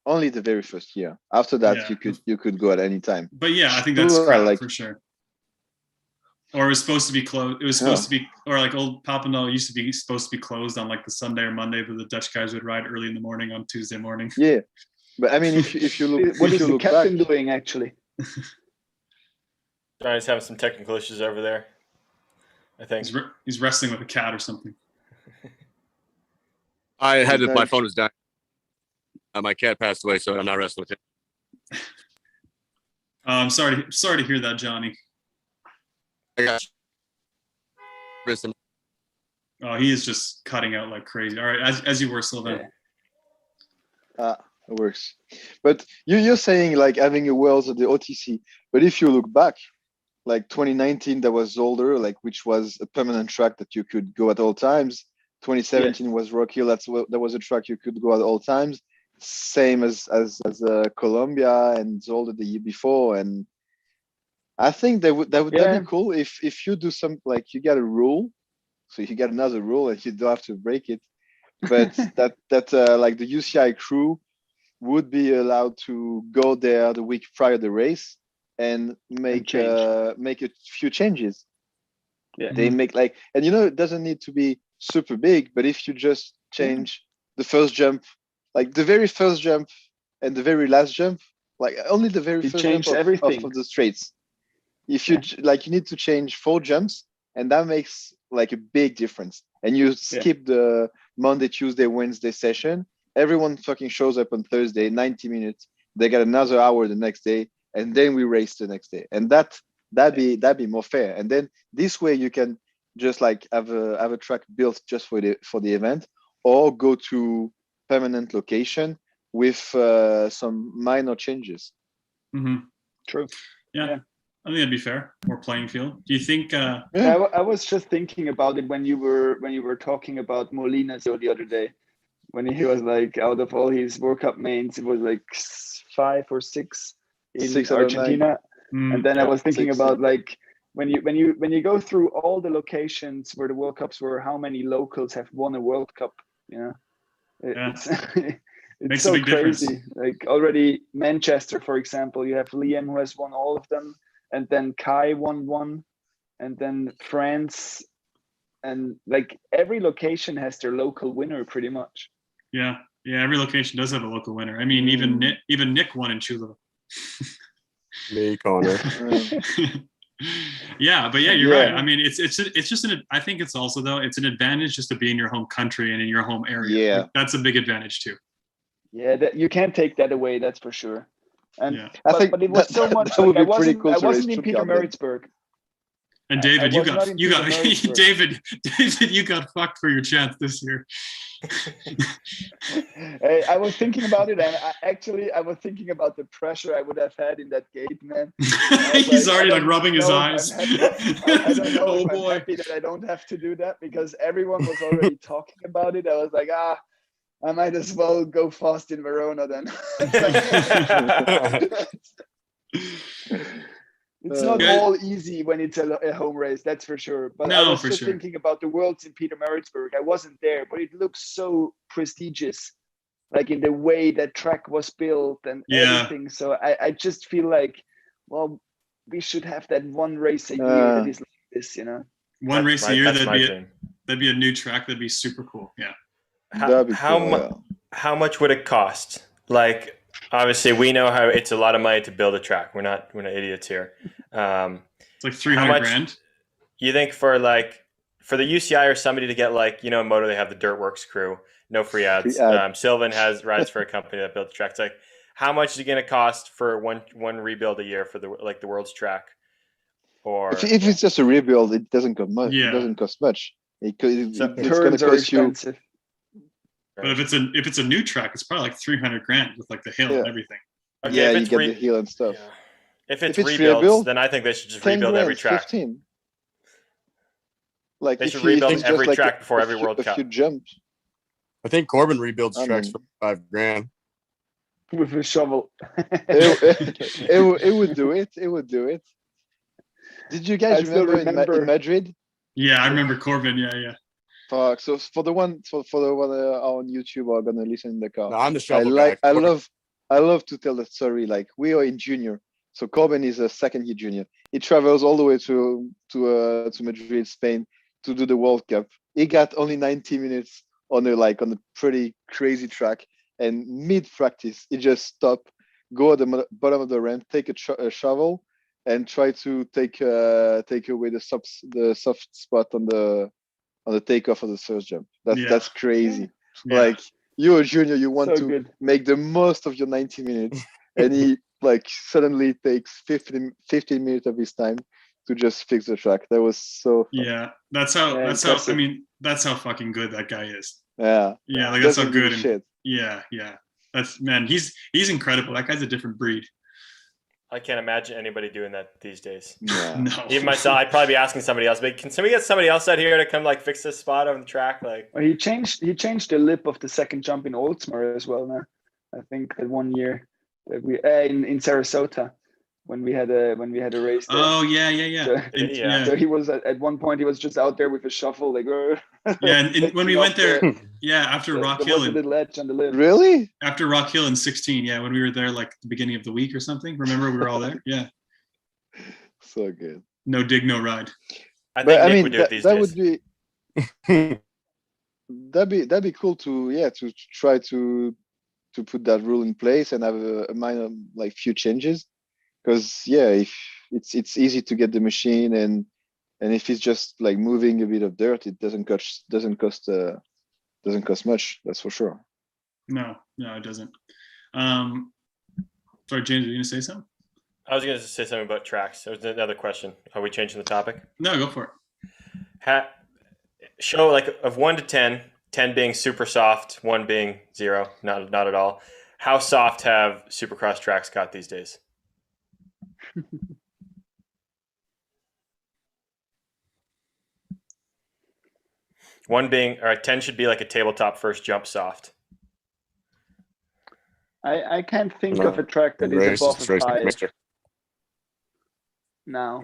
Only the very first year. After that, you could go at any time. But I think that's crap for sure. Or it was supposed to be closed. It was supposed to be, or like old Papendal used to be supposed to be closed on like the Sunday or Monday, but the Dutch guys would ride early in the morning on Tuesday morning. Yeah, but I mean, if you look, what is the captain doing actually? Johnny's having some technical issues over there. I think he's wrestling with a cat or something. My phone was dying. My cat passed away, so I'm not wrestling with him. I'm sorry to hear that, Johnny. I got you. Oh, he is just cutting out like crazy. All right, as you were, Sylvain. Yeah. It works. But you're saying like having a Worlds at the OTC, but if you look back, like 2019, that was older, like which was a permanent track that you could go at all times. 2017 was Rock Hill. That was a track you could go at all times. Same as Colombia and Zolder the year before. And I think that'd be cool if you do some, like you get a rule, so you get another rule and you don't have to break it. But that like the UCI crew would be allowed to go there the week prior to the race and make a few changes. Yeah. They make like, and it doesn't need to be super big, but if you just change the first jump, like the very first jump and the very last jump, like only the very first jump of the straights. If you like, you need to change 4 jumps, and that makes like a big difference. And you skip the Monday, Tuesday, Wednesday session. Everyone fucking shows up on Thursday, 90 minutes. They get another hour the next day, and then we race the next day. And that'd be more fair. And then this way you can just like have a track built just for the event, or go to permanent location with some minor changes. Mm-hmm. True. Yeah. I think that'd be fair. More playing field. Do you think? I was just thinking about it when you were talking about Molina the other day, when he was like, out of all his World Cup mains, it was like 5 or 6 in Argentina. And then I was thinking about like when you go through all the locations where the World Cups were, how many locals have won a World Cup? It's Makes so a big crazy. difference. Like already Manchester, for example, you have Liam who has won all of them, and then Kai won one, and then France, and like every location has their local winner pretty much. Yeah, every location does have a local winner. I mean, even Nic won in Chula. Me, Connor. Yeah, but you're right. I mean, it's just I think it's also though it's an advantage just to be in your home country and in your home area. Yeah, like, that's a big advantage too. Yeah, you can't take that away. That's for sure. And but it was so much. That would like, be pretty cool. I wasn't in Peter Maritzburg. And David, you got David, you got fucked for your chance this year. I was thinking about it, and I was thinking about the pressure I would have had in that gate, man. He's already like rubbing his eyes. I don't know if I'm happy that I don't have to do that, because everyone was already talking about it. I was like, I might as well go fast in Verona then. It's not all easy when it's a home race, that's for sure. But I was just thinking about the Worlds in Peter Maritzburg. I wasn't there, but it looks so prestigious, like in the way that track was built and everything. So I just feel like, well, we should have that one race a year that is like this, One race a year, that'd be a new track. That'd be super cool. Yeah. How much would it cost? Like, obviously, we know how it's a lot of money to build a track. We're not idiots here. It's like $300,000. You think for the UCI or somebody to get like, in Moto, they have the Dirtworks crew, no free ads. Sylvain rides for a company that built the track. It's like, how much is it going to cost for one rebuild a year for the World's track? Or if it's just a rebuild, it doesn't cost much. Yeah. It doesn't cost much. It's going to cost you. But if it's a new track, it's probably like $300,000 with like the hill and everything. Okay, you get the hill and stuff. Yeah. If it's rebuilds, then I think they should just rebuild every track. 15. Like they should rebuild every track before every World Cup. A few jumps. I think Corbin rebuilds tracks for $5,000 with a shovel. it would do it. It would do it. Did you guys remember in Madrid? Yeah, I remember Corbin. Yeah. Fuck. So for the one on YouTube are gonna listen in the car. No, I'm the shovel guy. I love to tell the story. Like, we are in junior. So Corbin is a second year junior. He travels all the way to Madrid, Spain, to do the World Cup. He got only 90 minutes on a pretty crazy track, and mid practice he just stopped, go at the bottom of the ramp, take a shovel, and try to take away the soft spot on the takeoff of the first jump. That's crazy. Yeah. Like, you're a junior, you want to make the most of your 90 minutes, and he like suddenly takes 15 minutes of his time to just fix the track. That was so fun. Yeah, that's how. Yeah, that's impressive. how. I mean, that's how fucking good that guy is. Yeah. Yeah, like that's how Doesn't give a good. And shit. yeah. That's man. He's incredible. That guy's a different breed. I can't imagine anybody doing that these days. Yeah. No. Even myself, I'd probably be asking somebody else. But can somebody get somebody else out here to come like fix this spot on the track? Like, Well, he changed the lip of the second jump in Oldsmar as well. Now, I think that 1 year that we in Sarasota when we had a race there. Oh yeah. So, Yeah. so he was at one point he was just out there with a shovel, like Yeah, and when we went there, after there Rock was Hill a little edge on the lip. Really? after Rock Hill in 16, yeah, when we were there like the beginning of the week or something. Remember we were all there? Yeah. So good. No dig, no ride. I think But I Nick mean, would do it these that days. would be that'd be cool to try to put that rule in place and have a minor like few changes, because if it's easy to get the machine, and if it's just like moving a bit of dirt, it doesn't cost much, that's for sure. No, it doesn't. Sorry, James, were you gonna say something? I was going to say something about tracks. There was another question. Are we changing the topic? No, go for it. Show like of 1 to 10, 10 being super soft, 1 being 0, not at all. How soft have Supercross tracks got these days? One being, all right, 10 should be like a tabletop first jump soft. I can't think of a track that is above a 5 now.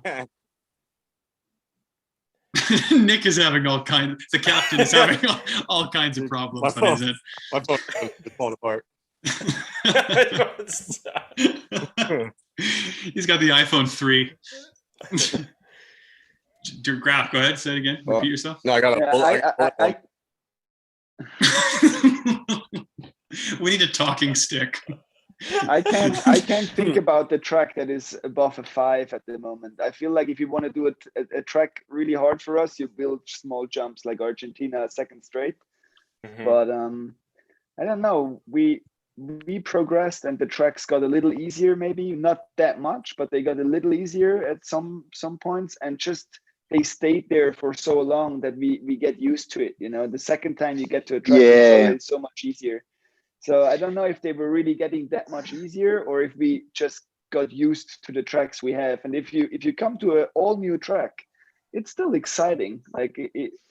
Nick is having all kinds. The captain is having all kinds of problems on his end. My phone is falling apart. He's got the iPhone 3. Graf, go ahead. Say it again. Repeat yourself. No, I got Yeah, We need a talking stick. I can't think about the track that is above a 5 at the moment. I feel like if you want to do a track really hard for us, you build small jumps like Argentina second straight. Mm-hmm. But I don't know. We progressed and the tracks got a little easier, maybe not that much, but they got a little easier at some points, and just they stayed there for so long that we get used to it. You know, the second time you get to a track, it's already so much easier. So I don't know if they were really getting that much easier, or if we just got used to the tracks we have. And if you come to an all new track, it's still exciting. Like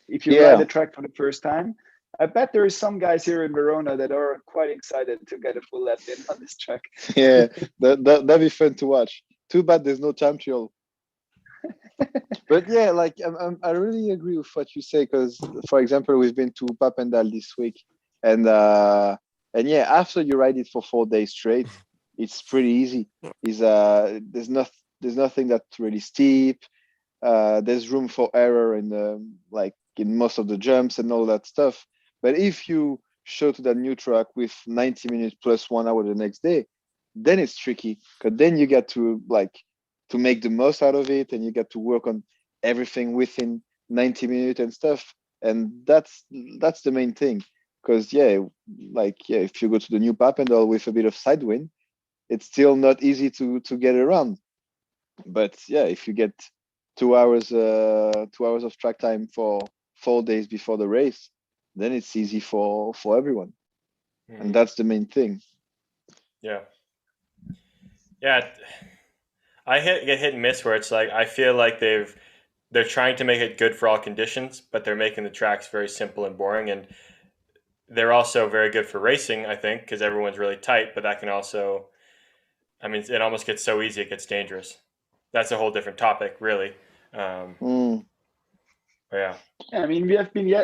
if you ride a track for the first time, I bet there is some guys here in Verona that are quite excited to get a full lap in on this track. Yeah, that'd be fun to watch. Too bad there's no time trial. But yeah, like I really agree with what you say, because for example, we've been to Papendal this week, and yeah, after you ride it for 4 days straight, it's pretty easy. There's nothing that's really steep. There's room for error in most of the jumps and all that stuff. But if you show to that new track with 90 minutes plus 1 hour the next day, then it's tricky, because then you get to make the most out of it, and you get to work on everything within 90 minutes and stuff. And that's the main thing. Because if you go to the new Papendal with a bit of side wind, it's still not easy to get around. But yeah, if you get 2 hours of track time for 4 days before the race, then it's easy for everyone. Mm-hmm. And that's the main thing. Yeah. I get hit and miss where it's like I feel like they're trying to make it good for all conditions, but they're making the tracks very simple and boring. And they're also very good for racing, I think, because everyone's really tight. But that can also, I mean, it almost gets so easy it gets dangerous. That's a whole different topic, really. Yeah. I mean,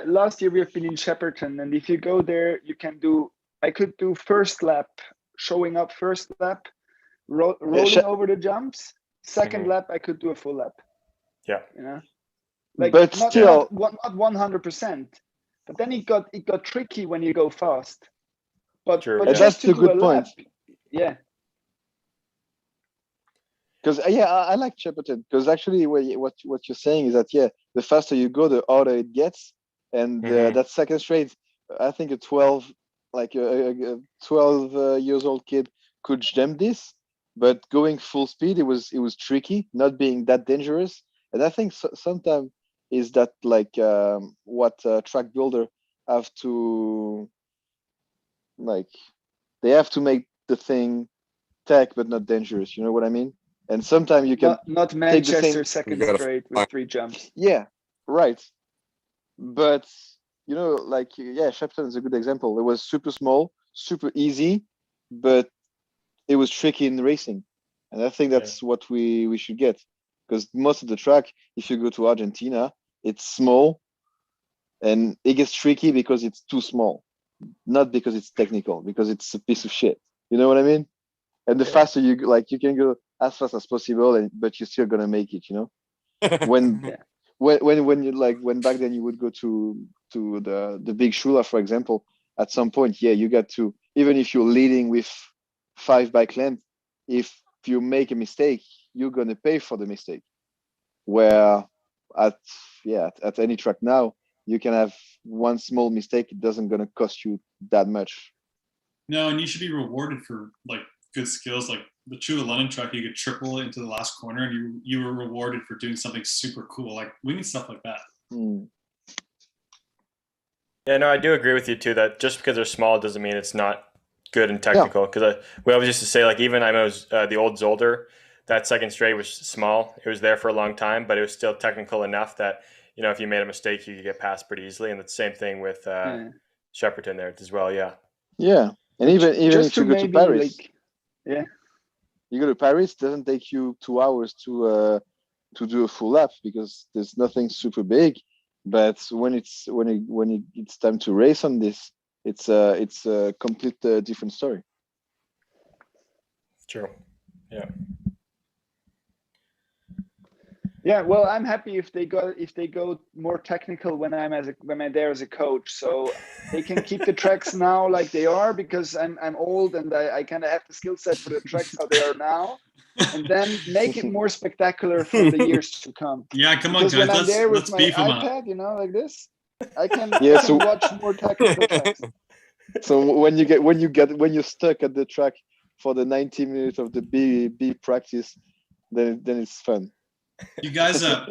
last year we have been in Shepperton, and if you go there, I could do first lap, showing up first lap, rolling over the jumps. Second lap, I could do a full lap. Yeah. You know, like but not 100%. But then it got tricky when you go fast. But that's the good point. Yeah. Because I like Shepperton, because actually what you're saying is that the faster you go, the harder it gets, and that second straight, I think a 12 years old kid could jump this, but going full speed, it was tricky, not being that dangerous. And I think sometimes is that like what track builder have to like they have to make the thing tech but not dangerous. You know what I mean? And sometimes you can Not take the Manchester same. second straight with 3 jumps. Yeah, right. But you know, like yeah, Shepton is a good example. It was super small, super easy, but it was tricky in racing. And I think that's what we should get. Because most of the track, if you go to Argentina, it's small and it gets tricky because it's too small. Not because it's technical, because it's a piece of shit. You know what I mean? And the faster you like you can go as fast as possible and but you're still gonna make it, you know? When Yeah. when you like when back then you would go to the big Shula, for example, at some point, yeah, you got to even if you're leading with 5 bike length, if you make a mistake, you're gonna pay for the mistake. Where at at any track now, you can have one small mistake, it doesn't gonna cost you that much. No, and you should be rewarded for like good skills. Like the Chula London track, you could triple into the last corner, and you were rewarded for doing something super cool. Like we need stuff like that. Yeah, no, I do agree with you too. That just because they're small doesn't mean it's not good and technical. Because we always used to say like even I know the old Zolder, that second straight was small. It was there for a long time, but it was still technical enough that if you made a mistake, you could get past pretty easily. And the same thing with Shepperton there as well. Yeah. Yeah, and even if you go to Paris, you go to Paris, it doesn't take you 2 hours to do a full lap because there's nothing super big. But when it's time to race on this, it's a complete different story. True. Yeah. Yeah, well, I'm happy if they go more technical when I'm there as a coach, so they can keep the tracks now like they are because I'm old and I kind of have the skill set for the tracks how they are now, and then make it more spectacular for the years to come. Yeah, come on, because guys. when I'm there with let's my beef them iPad, up. like this, I can so watch more technical tracks. So when you're stuck at the track for the 90 minutes of the B practice, then it's fun. You guys, how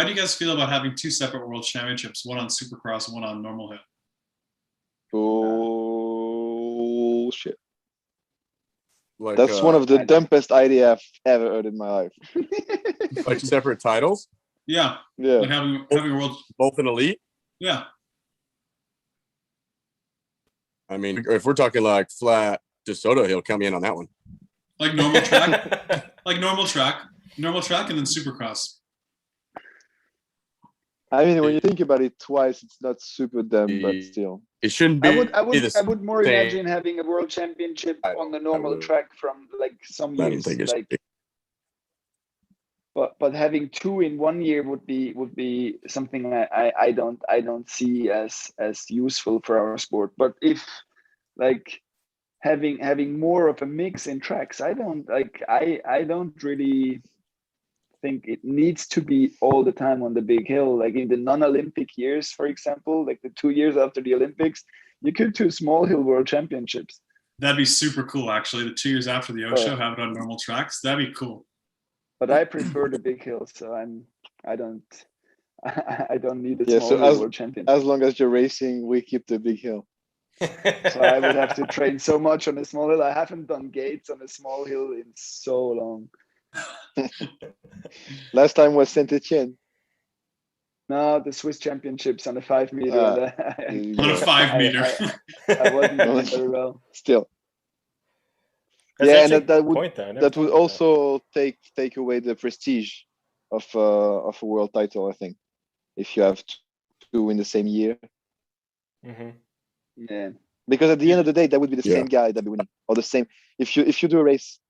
do you guys feel about having 2 separate world championships, one on Supercross and one on normal hill? Oh shit! Like, that's one of the dumbest idea I've ever heard in my life. Like separate titles? Yeah. Yeah. Like having a world both an elite? Yeah. I mean, if we're talking like flat DeSoto, he'll come in on that one. Like normal track, normal track, and then Supercross. I mean, when you think about it twice, it's not super dumb, but still. It shouldn't be. I would more imagine having a world championship on the normal track from like some years. But having 2 in 1 year would be something I don't see as useful for our sport. But if like having more of a mix in tracks, I don't really think it needs to be all the time on the big hill. Like in the non-Olympic years, for example, like the 2 years after the Olympics, you could do small hill world championships. That'd be super cool, actually. The 2 years after the O show, have it on normal tracks. That'd be cool. But I prefer the big hill, so I don't need a small hill world champion. As long as you're racing, we keep the big hill. So I would have to train so much on a small hill. I haven't done gates on a small hill in so long. Last time was Saint Etienne. No, the Swiss Championships on a 5 meter. On a 5 meter. I wasn't doing very well. Still. That's and that would also take away the prestige of a world title, I think, if you have 2 in the same year. Mm-hmm. Yeah. Because at the end of the day, that would be the same guy that be winning, or the same. If you do a race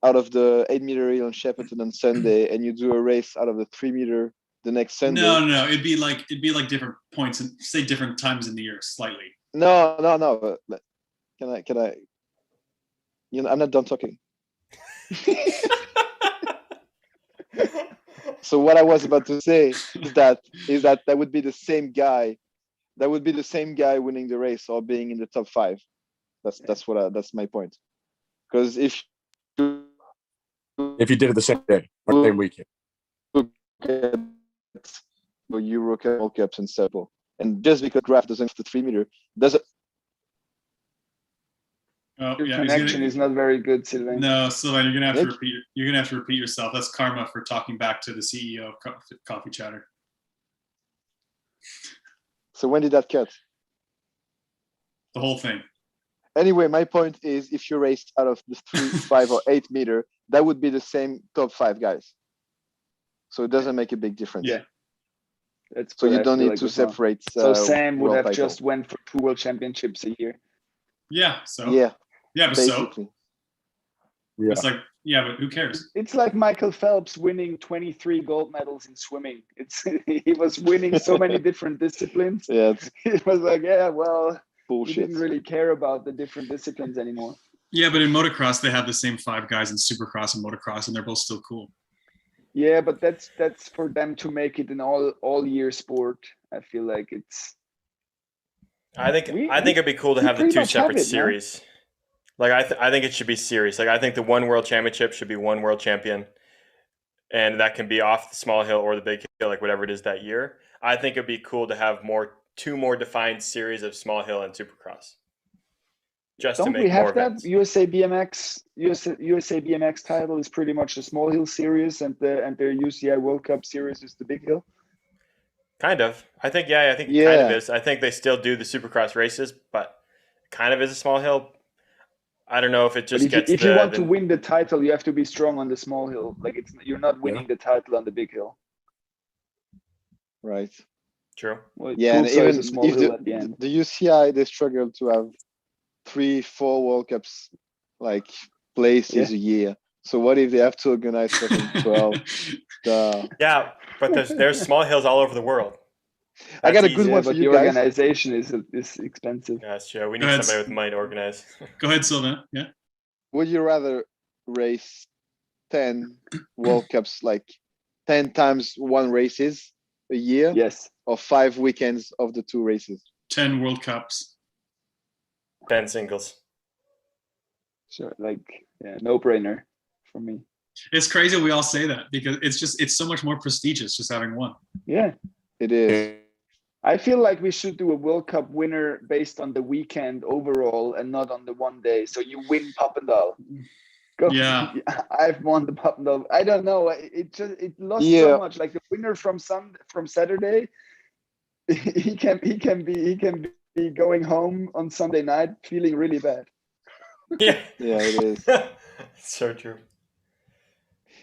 out of the 8 meter hill on Shepperton on Sunday, and you do a race out of the 3 meter the next Sunday. No. It'd be like different points and say different times in the year, slightly. No. Can I? I'm not done talking. So what I was about to say is that would be the same guy. That would be the same guy winning the race or being in the top 5. That's my point. Because if you if you did it the same day or same weekend. Euro Cup, World Cups, and so. And just because Graf doesn't have the 3 meter, doesn't. Oh, Your yeah, connection is not very good, Sylvain. No, Sylvain, you're gonna have to repeat. You're gonna have to repeat yourself. That's karma for talking back to the CEO of Coffee Chatter. So when did that cut? The whole thing. Anyway, my point is, if you raced out of the 3, 5, or 8 meter, that would be the same top 5 guys. So it doesn't make a big difference. Yeah. That's so you I don't feel need like to as well. separate. So Sam would world have title. just went for 2 world championships a year. Yeah. So. Yeah. Yeah, but basically. Yeah. It's like, yeah, but who cares? It's like Michael Phelps winning 23 gold medals in swimming. It's he was winning so many different disciplines. Yeah, it's It was like, yeah, well, bullshit. he didn't really care about the different disciplines anymore. Yeah, but in motocross, they have the same 5 guys in supercross and motocross, and they're both still cool. Yeah, but that's for them to make it an all year sport. I feel like it's. I think it'd be cool to have the pretty 2 much have separate it, man. series. Like I think it should be series. Like I think the 1 world championship should be 1 world champion, and that can be off the small hill or the big hill, like whatever it is that year. I think it'd be cool to have 2 more defined series of small hill and supercross. Just Don't to make we have more that events. USA BMX title is pretty much the small hill series, and their UCI World Cup series is the big hill. Kind of. I think it kind of is. I think they still do the supercross races, but kind of is a small hill. I don't know if it just gets. If you want to win the title, you have to be strong on the small hill. Like you're not winning the title on the big hill. Right. True. Well, Yeah, and Tulsa even is a small if hill at the end. the UCI, they struggle to have 3, 4 World Cups like places a year. So what if they have to organize fucking 12? Yeah, but there's small hills all over the world. I got a That's good easy. one for but you the guys. organization is expensive. Yeah, that's true. We Go need ahead. somebody with money to organize. Go ahead, Sylvain. Yeah. Would you rather race 10 World Cups, like 10 times 1 races a year, Yes. or 5 weekends of the 2 races? 10 World Cups. 10 singles. Sure. Like, yeah, no brainer for me. It's crazy we all say that because it's so much more prestigious just having one. Yeah. It is. I feel like we should do a World Cup winner based on the weekend overall and not on the one day. So you win Papendal. Go. Yeah. I've won the Papendal. I don't know. It lost Yeah. so much. Like the winner from Saturday, he can be going home on Sunday night feeling really bad. Yeah. Yeah, it is. So true.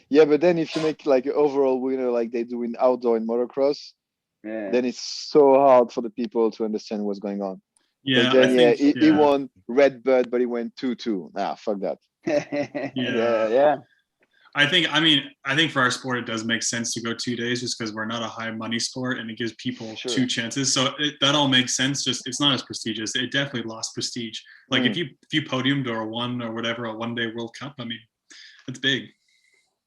Yeah, but then if you make like an overall winner like they do in outdoor and motocross, Yeah. then it's so hard for the people to understand what's going on. Yeah. Then, I think, he won Red Bud, but he went 2-2. Fuck that. Yeah. I think for our sport, it does make sense to go 2 days just because we're not a high money sport and it gives people 2 chances. So that all makes sense. Just it's not as prestigious. It definitely lost prestige. Like if you podiumed or won or whatever a 1 day World Cup, I mean, it's big.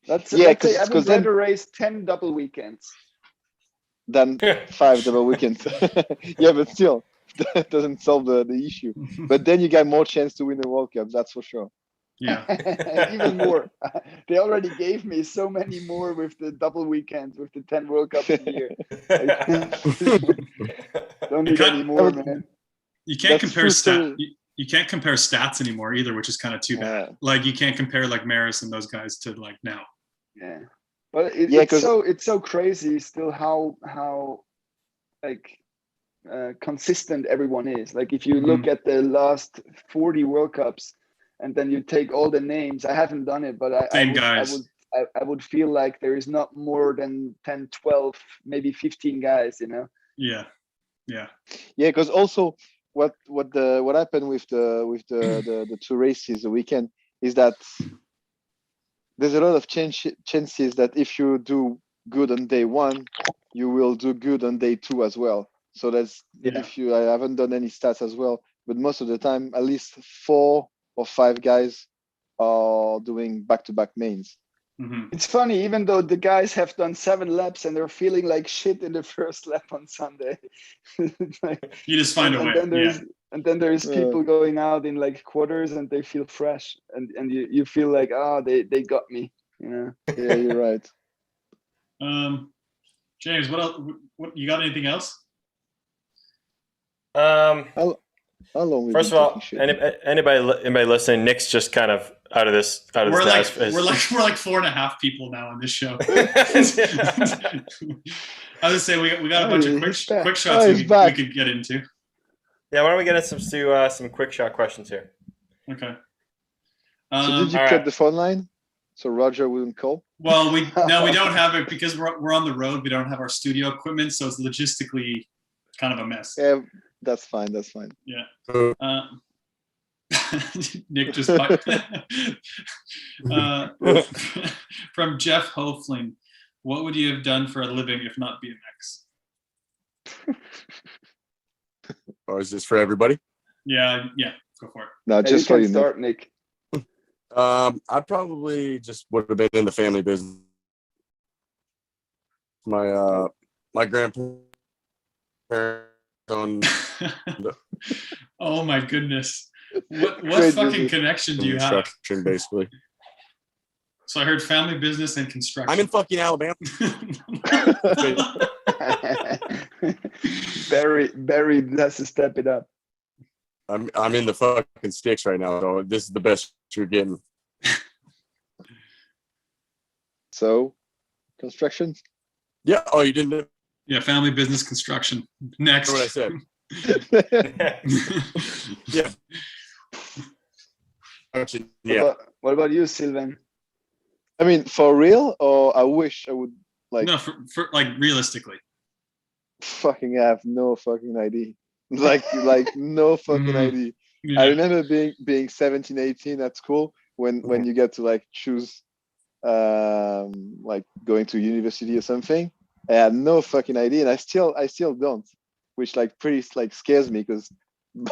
Let's Yeah, say I would then rather race 10 double weekends. than 5 double weekends. Yeah, but still, that doesn't solve the issue. But then you got more chance to win the World Cup. That's for sure. Yeah. Even more. They already gave me so many more with the double weekends, with the 10 World Cups a year. Don't need any more, man. You can't That's compare true, you can't compare stats anymore either, which is kind of too bad. Like you can't compare like Maris and those guys to like now. Yeah. But it's so crazy still how like consistent everyone is. Like if you look at the last 40 World Cups and then you take all the names, I haven't done it, but I would feel like there is not more than 10, 12, maybe 15 guys, you know? Yeah. Because also what happened with the 2 races a weekend is that there's a lot of chances that if you do good on day 1, you will do good on day 2 as well. So that's I haven't done any stats as well, but most of the time, at least 4 or 5 guys are doing back-to-back mains. Mm-hmm. It's funny, even though the guys have done 7 laps and they're feeling like shit in the first lap on Sunday. Like, you just find a way. And then there's people going out in like quarters and they feel fresh and you feel like, they got me. you know. Yeah, you're right. James, what else? What you got? Anything else? Um, How long we've First been of talking all, shit? anybody listening, Nick's just kind of out of this. We're now. like 4.5 people now on this show. I was just saying we got a bunch of quick shots we could get into. Yeah, why don't we get into some quick shot questions here? Okay. So did you cut the phone line so Roger wouldn't call? Well, we don't have it because we're on the road. We don't have our studio equipment, so it's logistically kind of a mess. Yeah, that's fine. That's fine. Yeah. Nick just from Jeff Hofling. What would you have done for a living if not BMX? Or is this for everybody? Yeah, go for it. No, just for you, start, Nick. I probably just would have been in the family business. My grandparents own. Oh my goodness! What fucking connection do you have? Construction, basically. So I heard family business and construction. I'm in fucking Alabama. Barry has to step it up. I'm in the fucking sticks right now, so this is the best you're getting. So, construction? Yeah. Oh, you didn't know? Yeah, family business construction. Next. That's what I said. Yeah. Yeah. What about you, Sylvain? I mean, for real, or I wish I would like. No, for like realistically. Fucking have no fucking idea. Like no fucking idea. Yeah. I remember being 17, 18 at school when you get to like choose like going to university or something. I had no fucking idea, and I still don't, which like pretty like scares me because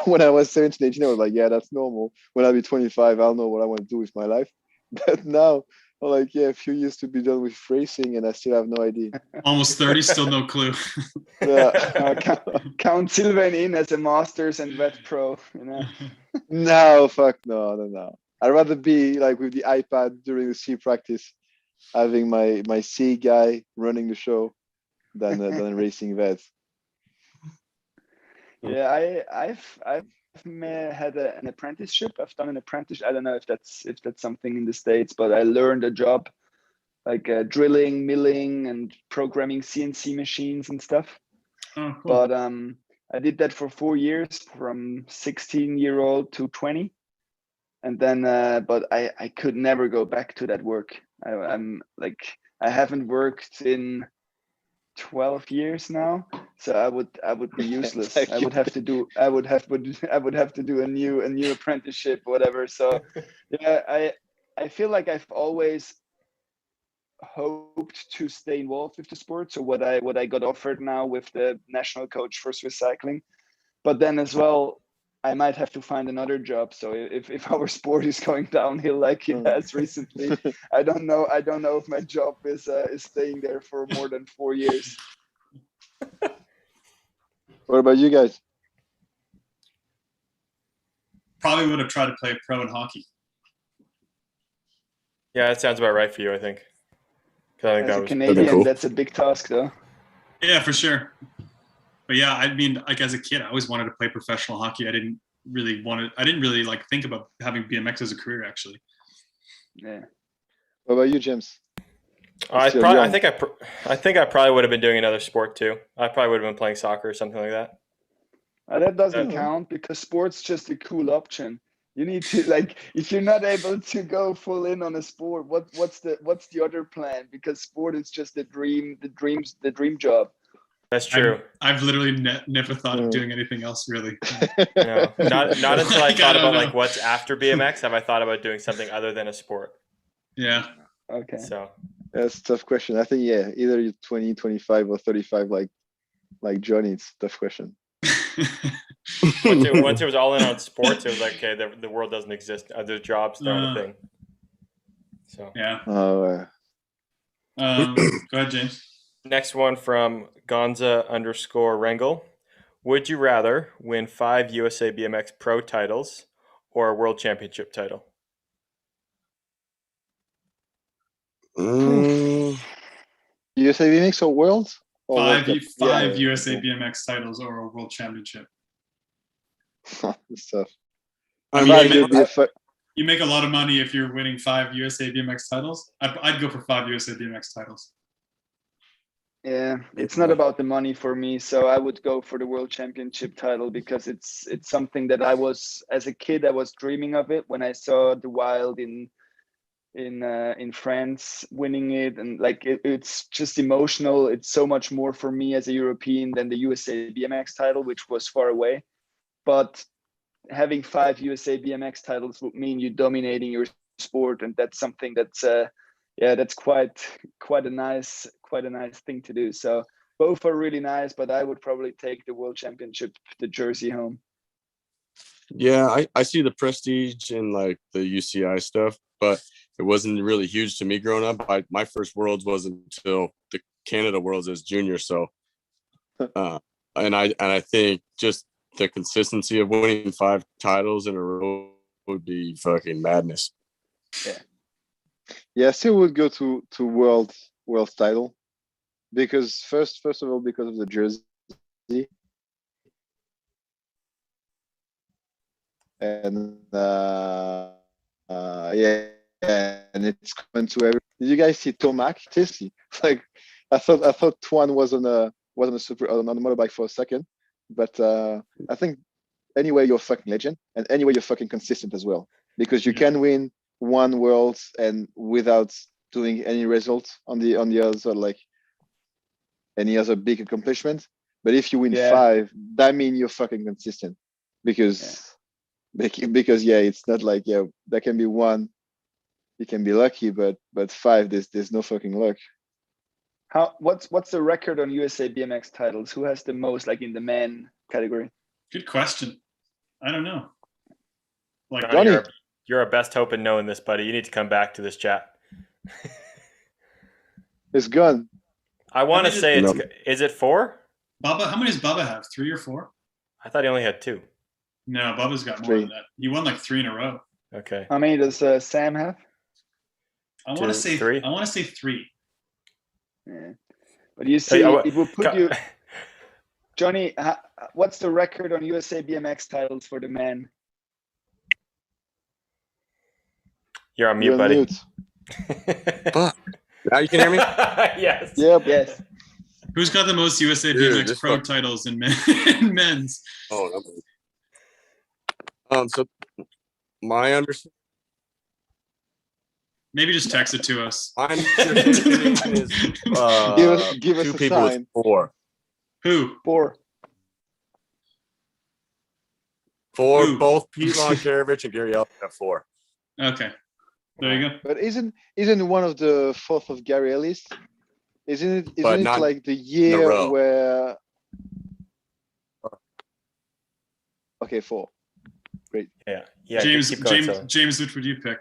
when I was 17, 18, I was like, yeah, that's normal. When I'll be 25, I'll know what I want to do with my life. But now I'm like, yeah, a few years to be done with racing, and I still have no idea. Almost 30, still no clue. Yeah. Count Sylvain in as a masters and vet pro, you know. No, fuck no. I'd rather be like with the iPad during the C practice, having my C guy running the show than racing vet. Yeah, I've had an apprenticeship. I've done an apprenticeship. I don't know if that's something in the States, but I learned a job like drilling, milling, and programming CNC machines and stuff. Oh, cool. But I did that for 4 years, from 16-year-old to 20, and then but I could never go back to that work. I'm like, I haven't worked in 12 years now, so I would be useless. I would have to do a new apprenticeship, whatever. So yeah, I feel like I've always hoped to stay involved with the sport. So what I got offered now with the national coach for Swiss cycling, but then as well, I might have to find another job. So if our sport is going downhill like it has recently, I don't know if my job is staying there for more than 4 years. What about you guys? Probably would have tried to play pro in hockey. Yeah, that sounds about right for you, I think. I think As a Canadian, cool. That's a big task, though. Yeah, for sure. But yeah, I mean, like as a kid, I always wanted to play professional hockey. I didn't really like think about having BMX as a career, actually. Yeah. What about you, James? I think I probably would have been doing another sport too. I probably would have been playing soccer or something like that. That doesn't count because sport's just a cool option. You need to, like, if you're not able to go full in on a sport, what's the other plan? Because sport is just the dream job. That's true. I've literally never thought of doing anything else, really. No, not until I thought about know. like what's after BMX have I thought about doing something other than a sport. Yeah. Okay. So That's a tough question. I think either you're 20, 25, or 35, like Johnny. It's a tough question. once it was all in on sports, it was like, okay, the world doesn't exist. Other jobs, they're not a thing. So yeah. Oh. Go ahead, James. Next one from Gonza_Rengel. Would you rather win 5 USA BMX Pro titles or a World Championship title? USA BMX or World? Or Five World Cup? five Yeah, USA okay. BMX titles or a world championship. This stuff. I Five mean, would be a You make a lot of money if you're winning 5 USA BMX titles. I'd go for 5 USA BMX titles. Yeah, it's not about the money for me, so I would go for the world championship title because it's something that I was, as a kid, I was dreaming of it when I saw the Wild in France winning it, and like it's just emotional. It's so much more for me as a European than the USA BMX title, which was far away. But having 5 USA BMX titles would mean you dominating your sport, and that's something that's that's quite a nice thing to do. So both are really nice, but I would probably take the world championship, the jersey, home. Yeah, I see the prestige in like the UCI stuff, but it wasn't really huge to me growing up. My first Worlds wasn't until the Canada Worlds as junior. So, and I think just the consistency of winning 5 titles in a row would be fucking madness. Yeah, I still would go to world title because first of all because of the jersey, and and it's common to every. Did you guys see Tomac? Like I thought Tuan was on a motorbike for a second, but I think anyway you're a fucking legend, and anyway you're fucking consistent as well, because you can win one world and without doing any result on the other, like any other big accomplishment. But if you win 5, that means you're fucking consistent, because it's not like there can be one, you can be lucky, but 5 there's no fucking luck. What's the record on USA BMX titles? Who has the most, like in the man category? Good question. I don't know. Like Johnny, you're our best hope in knowing this, buddy. You need to come back to this chat. It's gone. I want to say is it 4? Bubba, how many does Bubba have? 3 or 4? I thought he only had 2. No, Bubba's got more than that. He won like 3 in a row. Okay. How many does Sam have? I want to say 3. I want to say 3. Yeah, but you see, it will put you, Johnny. What's the record on USA BMX titles for the man? You're on mute, buddy. Mute. Now you can hear me? Yes. Yep. Yes. Who's got the most USA BMX pro titles in men's? Oh, no. So my understanding. Maybe just text it to us. My understanding is give us 2 a people sign. with 4. Who? 4. 4. Who? Both Pete Lonkarevich and Gary Ellis have 4. Okay. There you go. But isn't one of the 4th of Gary Ellis? Isn't it like the year where? Okay, 4. Great. Yeah. James, which would you pick?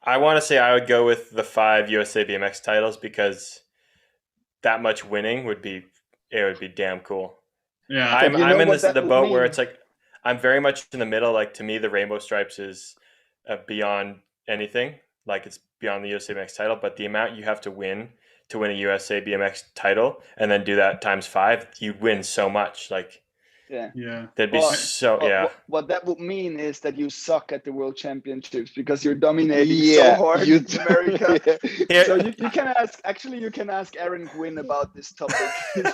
I want to say I would go with the 5 USA BMX titles, because that much winning would be damn cool. Yeah, I'm in the boat where it's like I'm very much in the middle. Like, to me, the Rainbow Stripes is beyond anything. Like, it's beyond the USA BMX title, but the amount you have to win a USA BMX title and then do that times 5, you win so much. Like, that'd be what that would mean is that you suck at the world championships because you're dominating so hard in America. So you can ask Aaron Gwynn about this topic. But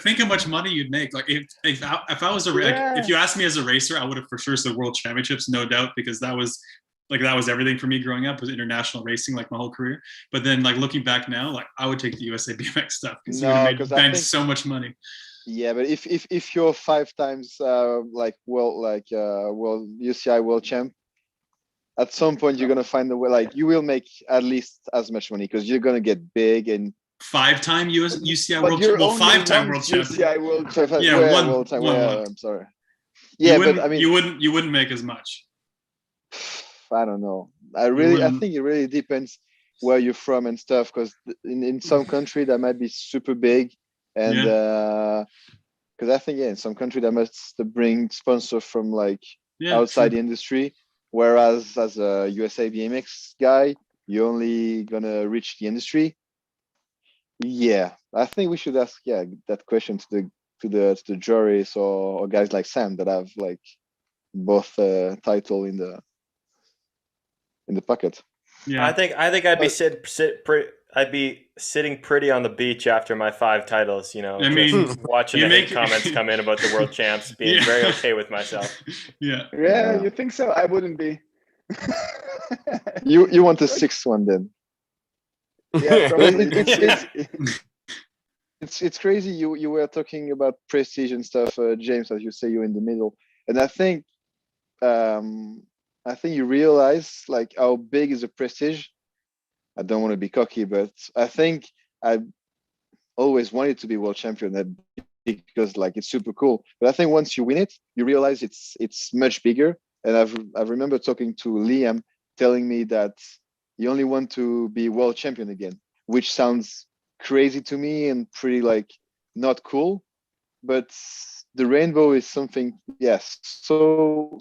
think how much money you'd make. Like if I was if you asked me as a racer, I would have for sure said world championships, no doubt, because that was everything for me growing up, was international racing, like my whole career. But then, like, looking back now, like, I would take the USA BMX stuff because you would have banked so much money. Yeah, but if you're 5 times world UCI world champ, at some point you're gonna find the way. Like, you will make at least as much money because you're gonna get big. And 5-time UCI world champ. Well, 5-time world champ. UCI world champ. One. I'm sorry. Yeah, but I mean, you wouldn't make as much. I don't know. I think it really depends where you're from and stuff. Because in some country that might be super big. And because I think in some country that must bring sponsor from outside the industry, whereas as a USA BMX guy, you're only gonna reach the industry. Yeah, I think we should ask that question to the juries or guys like Sam that have like both title in the pocket. I think I'd be I'd be sitting pretty on the beach after my 5 titles, you know, I mean, watching the hate comments come in about the world champs, being very okay with myself. Yeah, you think so? I wouldn't be. You want the 6th one then? Yeah, probably. It's crazy. You were talking about prestige and stuff, James, as you say, you're in the middle, and I think you realize like how big is the prestige. I don't want to be cocky, but I think I always wanted to be world champion because like it's super cool. But I think once you win it, you realize it's much bigger. And I remember talking to Liam telling me that you only want to be world champion again, which sounds crazy to me and pretty like not cool. But the rainbow is something, yes, so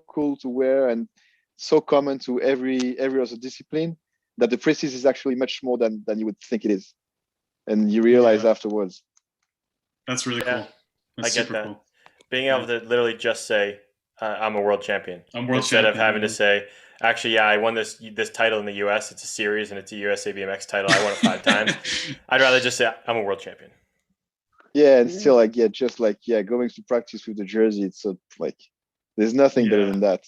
cool to wear and so common to every other discipline that the prestige is actually much more than you would think it is, and you realize afterwards. That's really cool. That's I get that. Cool. Being able to literally just say, "I'm a world champion," instead of having to say, "Actually, I won this title in the U.S. It's a series and it's a USA BMX title. I won it 5 times." I'd rather just say, "I'm a world champion." Yeah, and still like just like going to practice with the jersey. It's so like there's nothing better than that.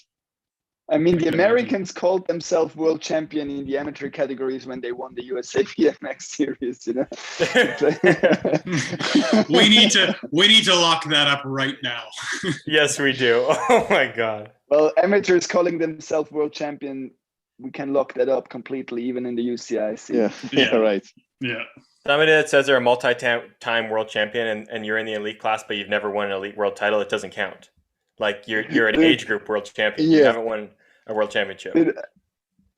I mean, the Americans called themselves world champion in the amateur categories when they won the USA BMX series, you know. we need to lock that up right now. Yes, we do. Oh my God. Well, amateurs calling themselves world champion, we can lock that up completely, even in the UCI. Yeah, right. Yeah. Somebody that says they're a multi-time world champion and you're in the elite class, but you've never won an elite world title, it doesn't count. Like you're an age group world champion. You haven't won a world championship. Dude,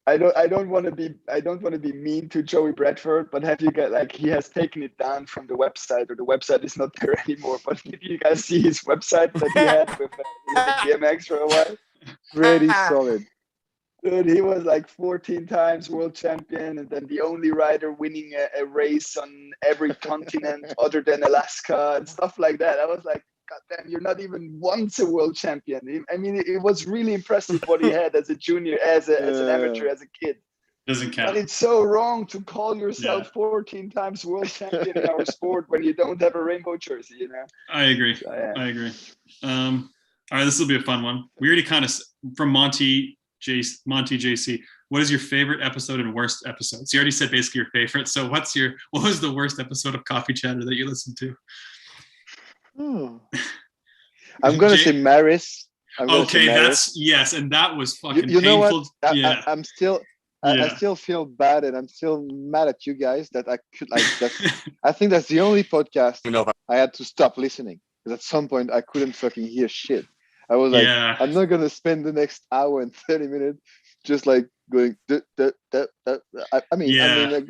I don't want to be mean to Joey Bradford, but have you got like he has taken it down from the website, or the website is not there anymore. But did you guys see his website that he had with BMX for a while? Pretty solid. Dude, he was like 14 times world champion, and then the only rider winning a race on every continent other than Alaska and stuff like that. I was like, God damn, you're not even once a world champion. I mean, it was really impressive what he had as a junior, as an amateur, as a kid. Doesn't count. But it's so wrong to call yourself 14 times world champion in our sport when you don't have a rainbow jersey, you know? I agree. So, I agree. All right, this will be a fun one. We already kind of, from Monty JC, what is your favorite episode and worst episode? So you already said basically your favorite. So what was the worst episode of Coffee Chatter that you listened to? I'm gonna say Maris. Okay, yes, and that was fucking you know painful. What? Yeah. I still feel bad, and I'm still mad at you guys that I could like. I think that's the only podcast I had to stop listening because at some point I couldn't fucking hear shit. I was like, I'm not gonna spend the next hour and 30 minutes just like going. I mean, like,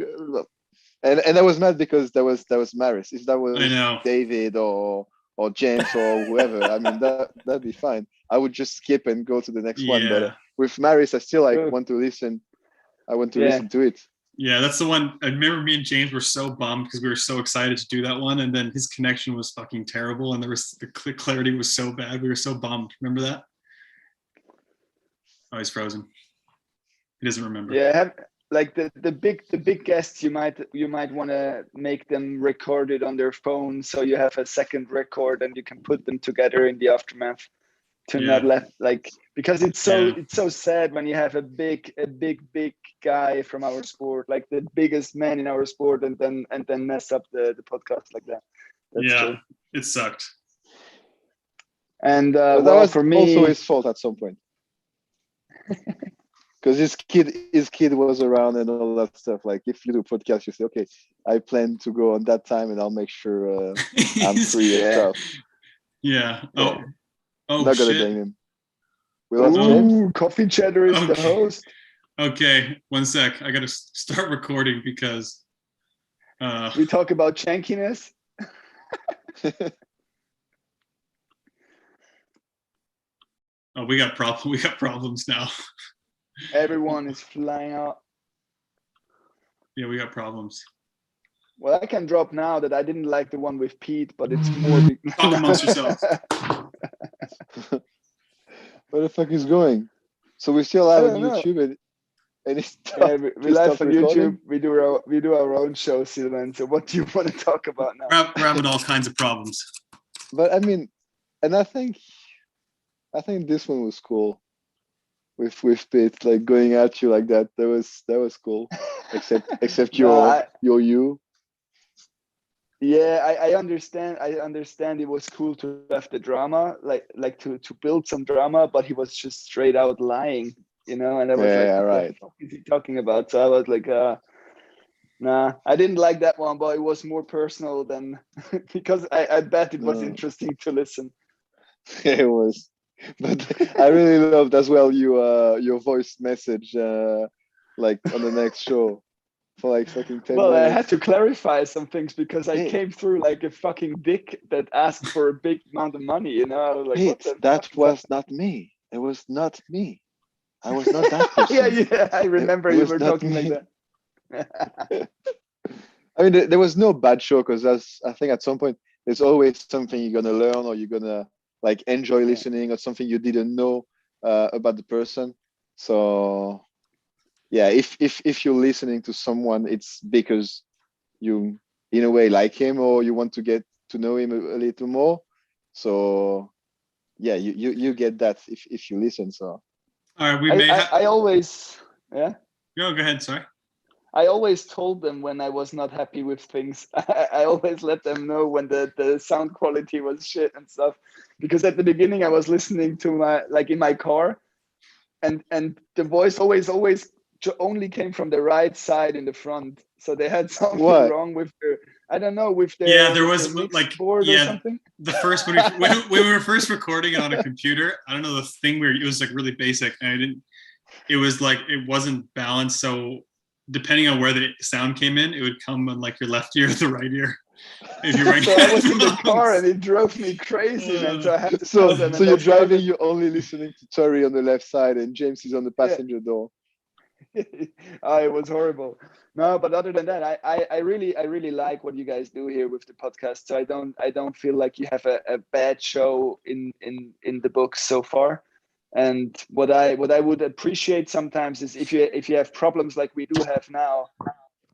and I was mad because that was Maris. If that was David or James or whoever, I mean that'd be fine. I would just skip and go to the next one. But with Maris, I still want to listen. I want to listen to it. Yeah, that's the one. I remember me and James were so bummed because we were so excited to do that one, and then his connection was fucking terrible, and the clarity was so bad. We were so bummed. Remember that? Oh, he's frozen. He doesn't remember. Yeah, like the big guests, you might want to make them record it on their phone, so you have a second record and you can put them together in the aftermath. To not let because it's so sad when you have a big guy from our sport, like the biggest man in our sport, and then mess up the podcast like that. That's true. It sucked. And that was for me also his fault at some point. Because his kid was around and all that stuff. Like if you do a podcast, you say, okay, I plan to go on that time and I'll make sure I'm free and stuff. Yeah. Oh, not gonna blame him. We lost James. Coffee Chatter is the host. Okay, 1 sec. I gotta start recording because we talk about jankiness. Oh, we got problems now. Everyone is flying out. Yeah, we got problems. Well, I can drop now that I didn't like the one with Pete, but it's more. Talk amongst yourselves. Where the fuck is going? So we still I have don't on know. YouTube and it's Yeah, we live on recording? YouTube. We do our own show, Sylvain. So what do you want to talk about now? We're having all kinds of problems. But I mean, and I think this one was cool. With Pete like going at you like that. That was cool. Except No, you. Yeah, I understand. I understand it was cool to have the drama, like to build some drama, but he was just straight out lying, and I was like, what right. the fuck is he talking about? So I was like, nah, I didn't like that one, but it was more personal than because I bet it was interesting to listen. It was, but I really loved as well your voice message like on the next show. For like fucking 10 well, minutes. I had to clarify some things because I came through like a fucking dick that asked for a big amount of money, I was like, Pete, that was not me. It was not me. I was not that person. yeah, I remember you were talking me. like that. I mean, there was no bad show because I think at some point there's always something you're gonna learn or you're gonna like enjoy listening or something you didn't know about the person. So yeah, if you're listening to someone, it's because you in a way like him or you want to get to know him a little more. So yeah, you get that if you listen. So all right, I always go ahead, sorry. I always told them when I was not happy with things. I always let them know when the sound quality was shit and stuff, because at the beginning I was listening to in my car, and the voice always only came from the right side in the front, so they had something wrong with the there was like board or something. The first when we were first recording on a computer, I don't know, the thing where it was like really basic and it was like it wasn't balanced, so depending on where the sound came in, it would come on like your left ear or the right ear. If you're So I was in the car and it drove me crazy, man. So I had to tell them. So you're driving, you're only listening to Tori on the left side and James is on the passenger door. It was horrible. No, but other than that, I really like what you guys do here with the podcast. So I don't feel like you have a bad show in the books so far. And what I would appreciate sometimes is if you have problems like we do have now,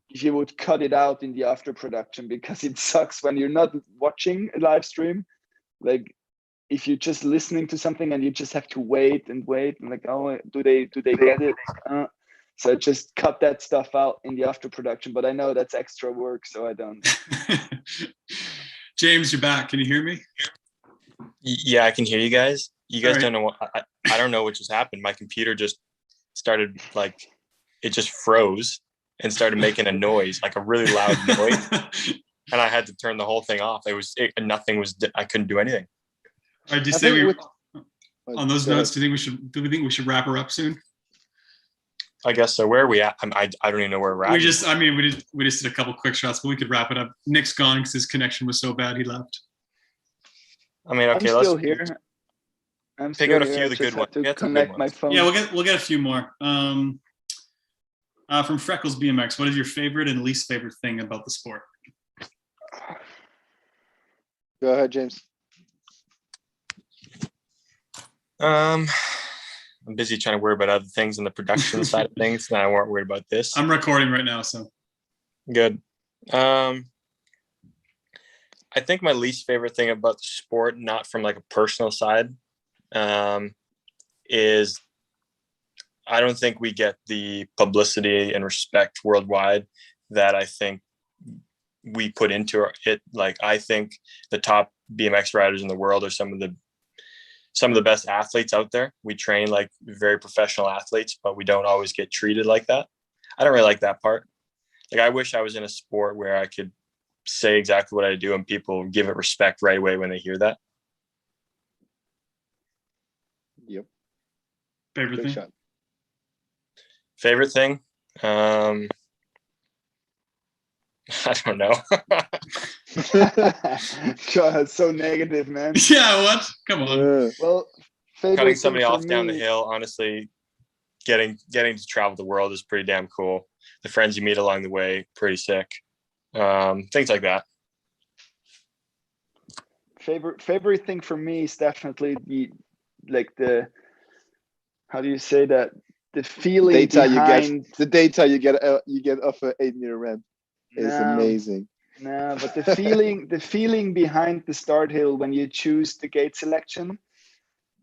if you would cut it out in the after production, because it sucks when you're not watching a live stream. Like if you're just listening to something and you just have to wait and like, oh, do they get it? So just cut that stuff out in the after production. But I know that's extra work, so I don't. James, you're back. Can you hear me? Yeah, I can hear you guys. You guys right. Don't know what I don't know what just happened. My computer just started it just froze and started making a noise, like a really loud noise, and I had to turn the whole thing off. I couldn't do anything. All right, do you say on those notes? Do we think we should wrap her up soon? I guess so. Where are we at? I don't even know where we're at. We just did a couple quick shots, but we could wrap it up. Nic's gone because his connection was so bad he left. I mean, okay, I'm still here. Pick out a few of the good ones. To connect my phone. Yeah, we'll get a few more. From Freckles BMX, what is your favorite and least favorite thing about the sport? Go ahead, James. I'm busy trying to worry about other things in the production side of things, and I weren't worried about this. I'm recording right now, so good. I think my least favorite thing about the sport, not from like a personal side, is I don't think we get the publicity and respect worldwide that I think we put into it. Like, I think the top BMX riders in the world are some of the best athletes out there. We train like very professional athletes, but we don't always get treated like that. I don't really like that part. Like, I wish I was in a sport where I could say exactly what I do and people give it respect right away when they hear that. Yep. Favorite thing? Favorite thing? I don't know. God, it's so negative, man. Yeah, what? Come on. Well, cutting somebody off down the hill, honestly, getting to travel the world is pretty damn cool. The friends you meet along the way, pretty sick. Things like that. Favorite thing for me is definitely the how do you say that, the feeling behind the data you get off an 8-meter ramp is amazing. No, but the feeling behind the start hill when you choose the gate selection,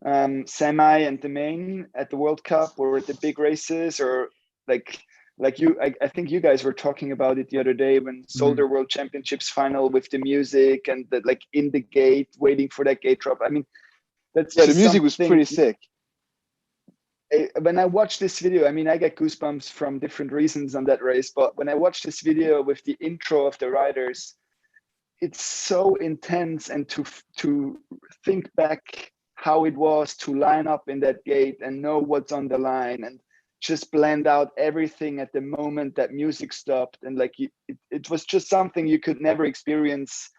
semi and the main at the World Cup or at the big races, or like I think you guys were talking about it the other day when Soldier World Championships final with the music and the, like in the gate waiting for that gate drop. I mean, that's the music was pretty sick. When I watch this video, I mean, I get goosebumps from different reasons on that race, but when I watch this video with the intro of the riders, it's so intense, and to think back how it was to line up in that gate and know what's on the line and just blend out everything at the moment that music stopped, and like it was just something you could never experience.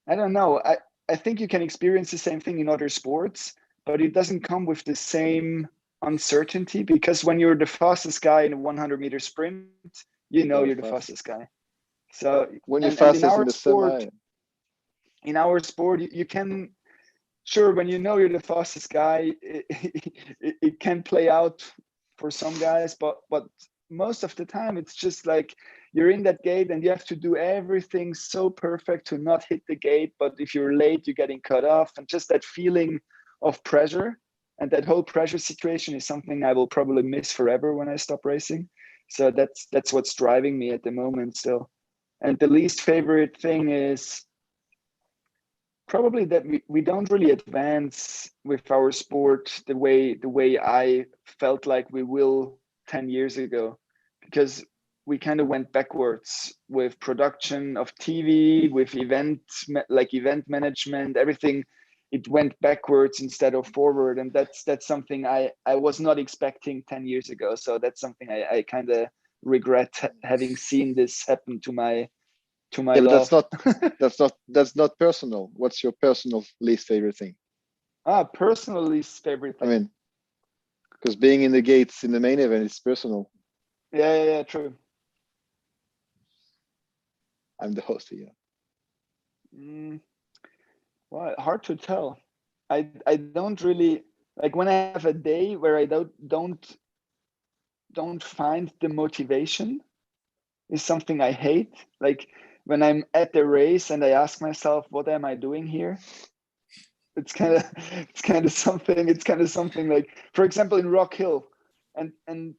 I don't know. I think you can experience the same thing in other sports, but it doesn't come with the same uncertainty, because when you're the fastest guy in a 100-meter sprint, you know you're the fastest guy. So when you're fastest in the semi, in our sport, you can, sure, when you know you're the fastest guy, it can play out for some guys, but most of the time it's just like you're in that gate and you have to do everything so perfect to not hit the gate, but if you're late, you're getting cut off, and just that feeling of pressure. And that whole pressure situation is something I will probably miss forever when I stop racing. So that's what's driving me at the moment still. And the least favorite thing is probably that we don't really advance with our sport the way I felt like we will 10 years ago, because we kind of went backwards with production of TV, with event management, everything. It went backwards instead of forward, and that's something I was not expecting 10 years ago. So that's something I kind of regret having seen this happen to my love. That's not personal. What's your personal least favorite thing? Personal least favorite thing. I mean, because being in the gates in the main event is personal. Yeah, true. I'm the host here. Well, hard to tell. I don't really like when I have a day where I don't find the motivation is something I hate. Like when I'm at the race and I ask myself, what am I doing here? It's kind of something like, for example, in Rock Hill, and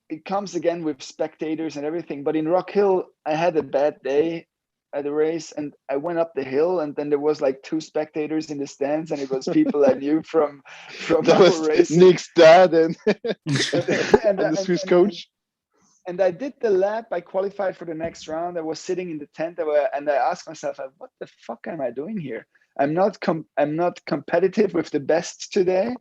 it comes again with spectators and everything. But in Rock Hill, I had a bad day at the race, and I went up the hill, and then there was like 2 spectators in the stands, and it was people I knew from that was racing. Nic's dad and the Swiss coach. And I did the lap. I qualified for the next round. I was sitting in the tent, and I asked myself, what the fuck am I doing here? I'm not competitive with the best today,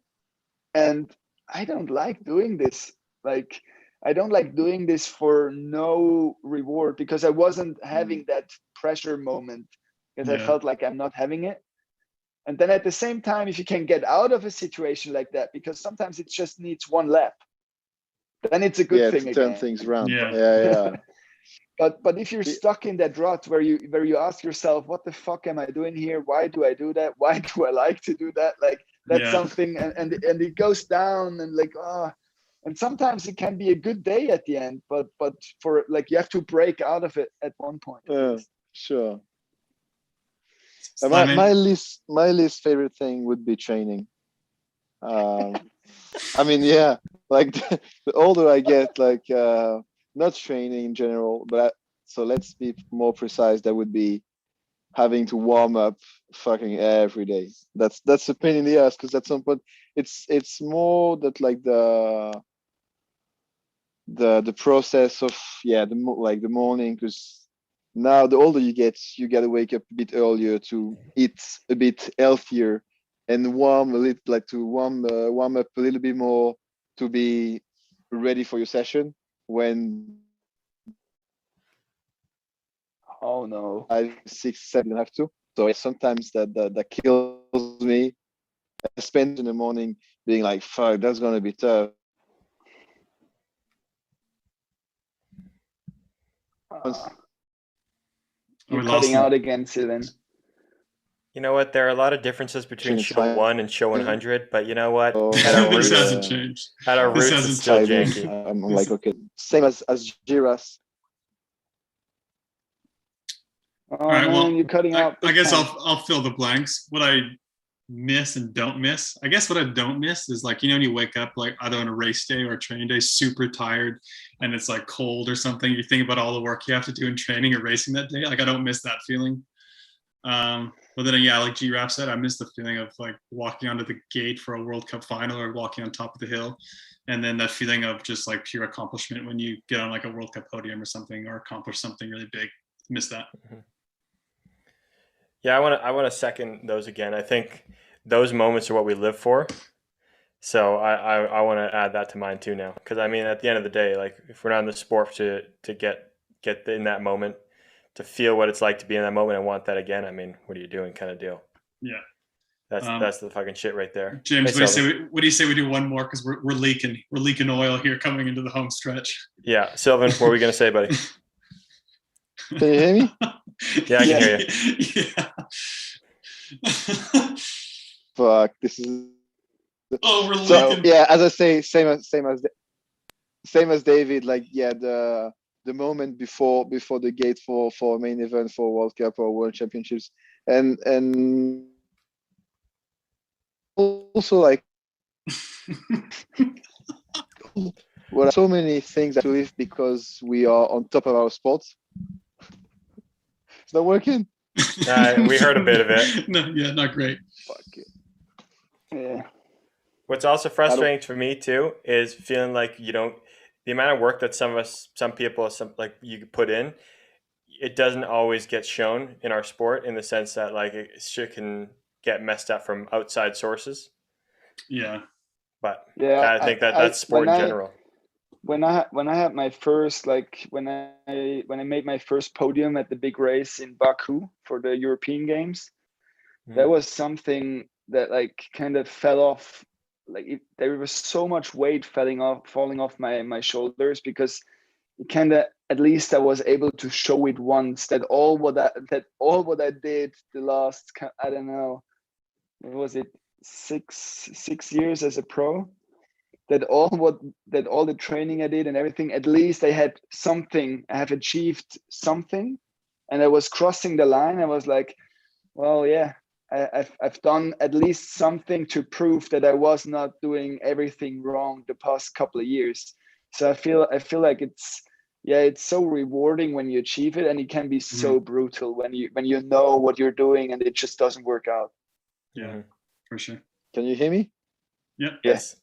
and I don't like doing this. Like, I don't like doing this for no reward, because I wasn't having that pressure moment, because I felt like I'm not having it. And then at the same time, if you can get out of a situation like that, because sometimes it just needs 1 lap, then it's a good thing to again. turn things around. Yeah. But if you're stuck in that rut where you ask yourself, what the fuck am I doing here? Why do I do that? Why do I like to do that? Like, that's something, and it goes down, and like, and sometimes it can be a good day at the end, but for like, you have to break out of it at one point. Sure. My least favorite thing would be training. I mean, yeah, like the older I get, like not training in general, but so let's be more precise. That would be having to warm up fucking every day. That's a pain in the ass, because at some point it's more that like the process of the morning, because now the older you get, you gotta wake up a bit earlier to eat a bit healthier and warm up a little bit more to be ready for your session when oh no 5, 6, 7 you have to. So sometimes that kills me. I spend in the morning being like, fuck, that's gonna be tough. You're we lost cutting him. out again, Sylvain. You know what? There are a lot of differences between It's show fine. 1 and show 100, but you know what? Oh, At our This roots, hasn't changed. at our This roots, hasn't it's still Timing. janky. I'm like, okay, same as Giras. Oh All right, man, well, you're cutting out. I big guess time. I'll fill the blanks. What I miss and don't miss. I guess what I don't miss is like, when you wake up like either on a race day or a training day, super tired and it's like cold or something. You think about all the work you have to do in training or racing that day. Like I don't miss that feeling. But then yeah, like Graf said, I miss the feeling of like walking onto the gate for a World Cup final or walking on top of the hill. And then that feeling of just like pure accomplishment when you get on like a World Cup podium or something or accomplish something really big. Miss that. Yeah, I want to second those again. I think those moments are what we live for. So I want to add that to mine too now, because I mean, at the end of the day, like if we're not in the sport to get in that moment, to feel what it's like to be in that moment and want that again, I mean, what are you doing, kind of deal. Yeah. That's the fucking shit right there. James, Hey, what do you say we do one more, because we're leaking oil here coming into the home stretch. Yeah, Sylvain, what are we gonna say, buddy? Can you hear me? Yeah, I can hear you. Yeah. Fuck, this is. Oh, we're So leaking. yeah, as I say, same as David. Like yeah, the moment before the gate for a main event for World Cup or World Championships, and also like well, so many things to live because we are on top of our sports. It's not working. We heard a bit of it. No, yeah, not great. Fuck it. Yeah. What's also frustrating for me too is feeling like you don't, the amount of work that some people like you put in, it doesn't always get shown in our sport, in the sense that like shit can get messed up from outside sources. Yeah. But Yeah, I think that's sport in general. When I had my first, like when I made my first podium at the big race in Baku for the European Games, that was something that like kind of fell off. Like there was so much weight falling off my shoulders, because it kind of, at least I was able to show it once, that all what I did the last, I don't know, was it 6 years as a pro, that all the training I did and everything, at least I had something, I have achieved something, and I was crossing the line. I was like, well, yeah, I've done at least something to prove that I was not doing everything wrong the past couple of years. So I feel like it's so rewarding when you achieve it, and it can be so brutal when you know what you're doing and it just doesn't work out. Yeah, for sure. Can you hear me? Yeah. Yes.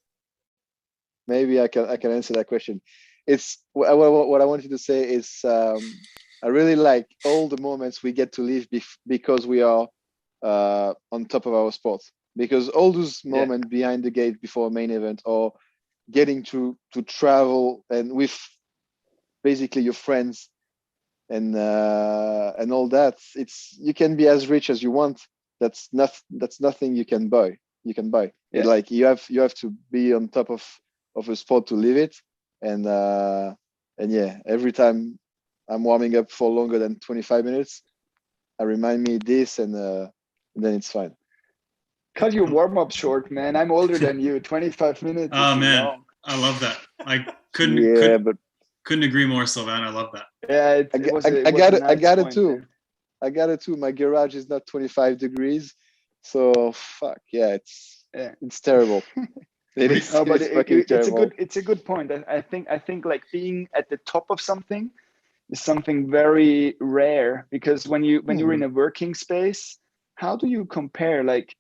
Maybe I can answer that question. It's what I wanted to say is I really like all the moments we get to live because we are on top of our sport, because all those moments behind the gate before a main event, or getting to travel and with basically your friends and all that, it's, you can be as rich as you want. That's nothing you can buy. Yeah. Like you have to be on top of a sport to live it. And yeah, every time I'm warming up for longer than 25 minutes, I remind me this, and then it's fine. Cut your warm-up short, man. I'm older than you. 25 minutes. Oh is man, long. I love that. I couldn't agree more, Sylvain. I love that. Yeah, I got it too. I got it too. My garage is not 25 degrees, so fuck yeah, it's terrible. It's a good point. I think like being at the top of something is something very rare, because when you're in a working space, how do you compare? Like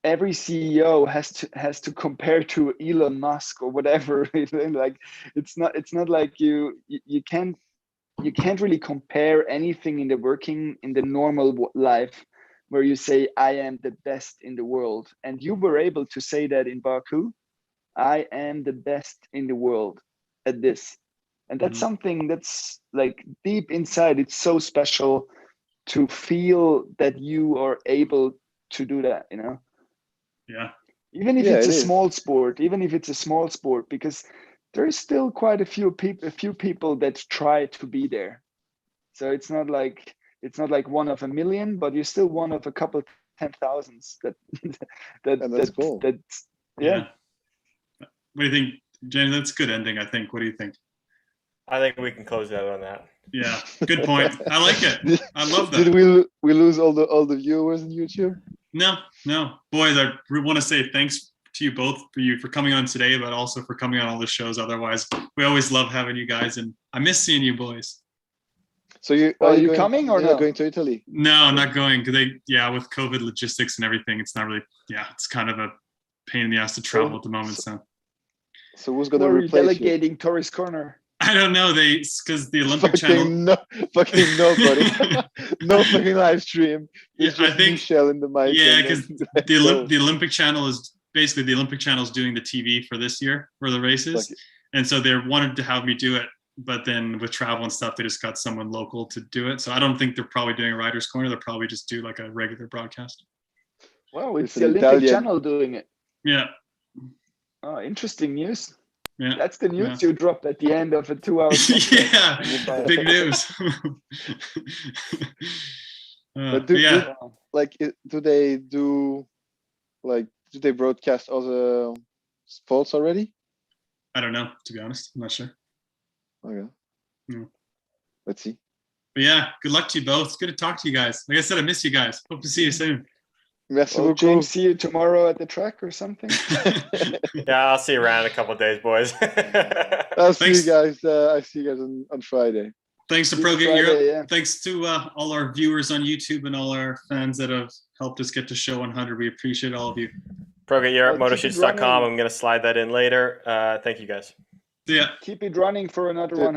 every CEO has to compare to Elon Musk or whatever. Like it's not like you can't really compare anything in the normal life, where you say, I am the best in the world. And you were able to say that in Baku, I am the best in the world at this. And that's something that's like deep inside. It's so special to feel that you are able to do that, you know? Yeah. Even if it's a small sport, because there is still quite a few people that try to be there. So it's not like one of a million, but you're still one of a couple 10,000s that's cool. Yeah. What do you think, Jenny? That's a good ending, I think. What do you think? I think we can close out on that. Yeah, good point. I like it. I love that. Did we lose all the viewers on YouTube? No, boys. I want to say thanks to you both for coming on today, but also for coming on all the shows. Otherwise, we always love having you guys, and I miss seeing you boys. So are you coming or not going to Italy? No, I'm not going because with COVID logistics and everything, it's not really. Yeah, it's kind of a pain in the ass to travel at the moment. So who's going to replace delegating Tourist Corner? I don't know. Because the Olympic channel. Fucking nobody. No fucking live stream. It's I think Michelle in the mic. Yeah, because the Olympic channel is basically the Olympic channel is doing the TV for this year for the races, and so they wanted to have me do it, but then with travel and stuff, they just got someone local to do it. So I don't think they're probably doing a Riders Corner. They'll probably just do like a regular broadcast. Well, it's the Olympic channel doing it. Yeah. Oh, interesting news. Yeah. That's the news you dropped at the end of a 2 hour Yeah, big news. But do they broadcast other sports already? I don't know, to be honest. I'm not sure. Okay. Yeah. Let's see. But yeah, good luck to you both. It's good to talk to you guys. Like I said, I miss you guys. Hope to see you soon. Merci beaucoup. James, see you tomorrow at the track or something? Yeah, I'll see you around in a couple of days, boys. I'll see you guys. I see you guys on Friday. Thanks to ProGate Europe. Yeah. Thanks to all our viewers on YouTube and all our fans that have helped us get to show 100. We appreciate all of you. ProGate Europe, motorshoots.com. I'm going to slide that in later. Thank you, guys. Yeah. Keep it running for another 100.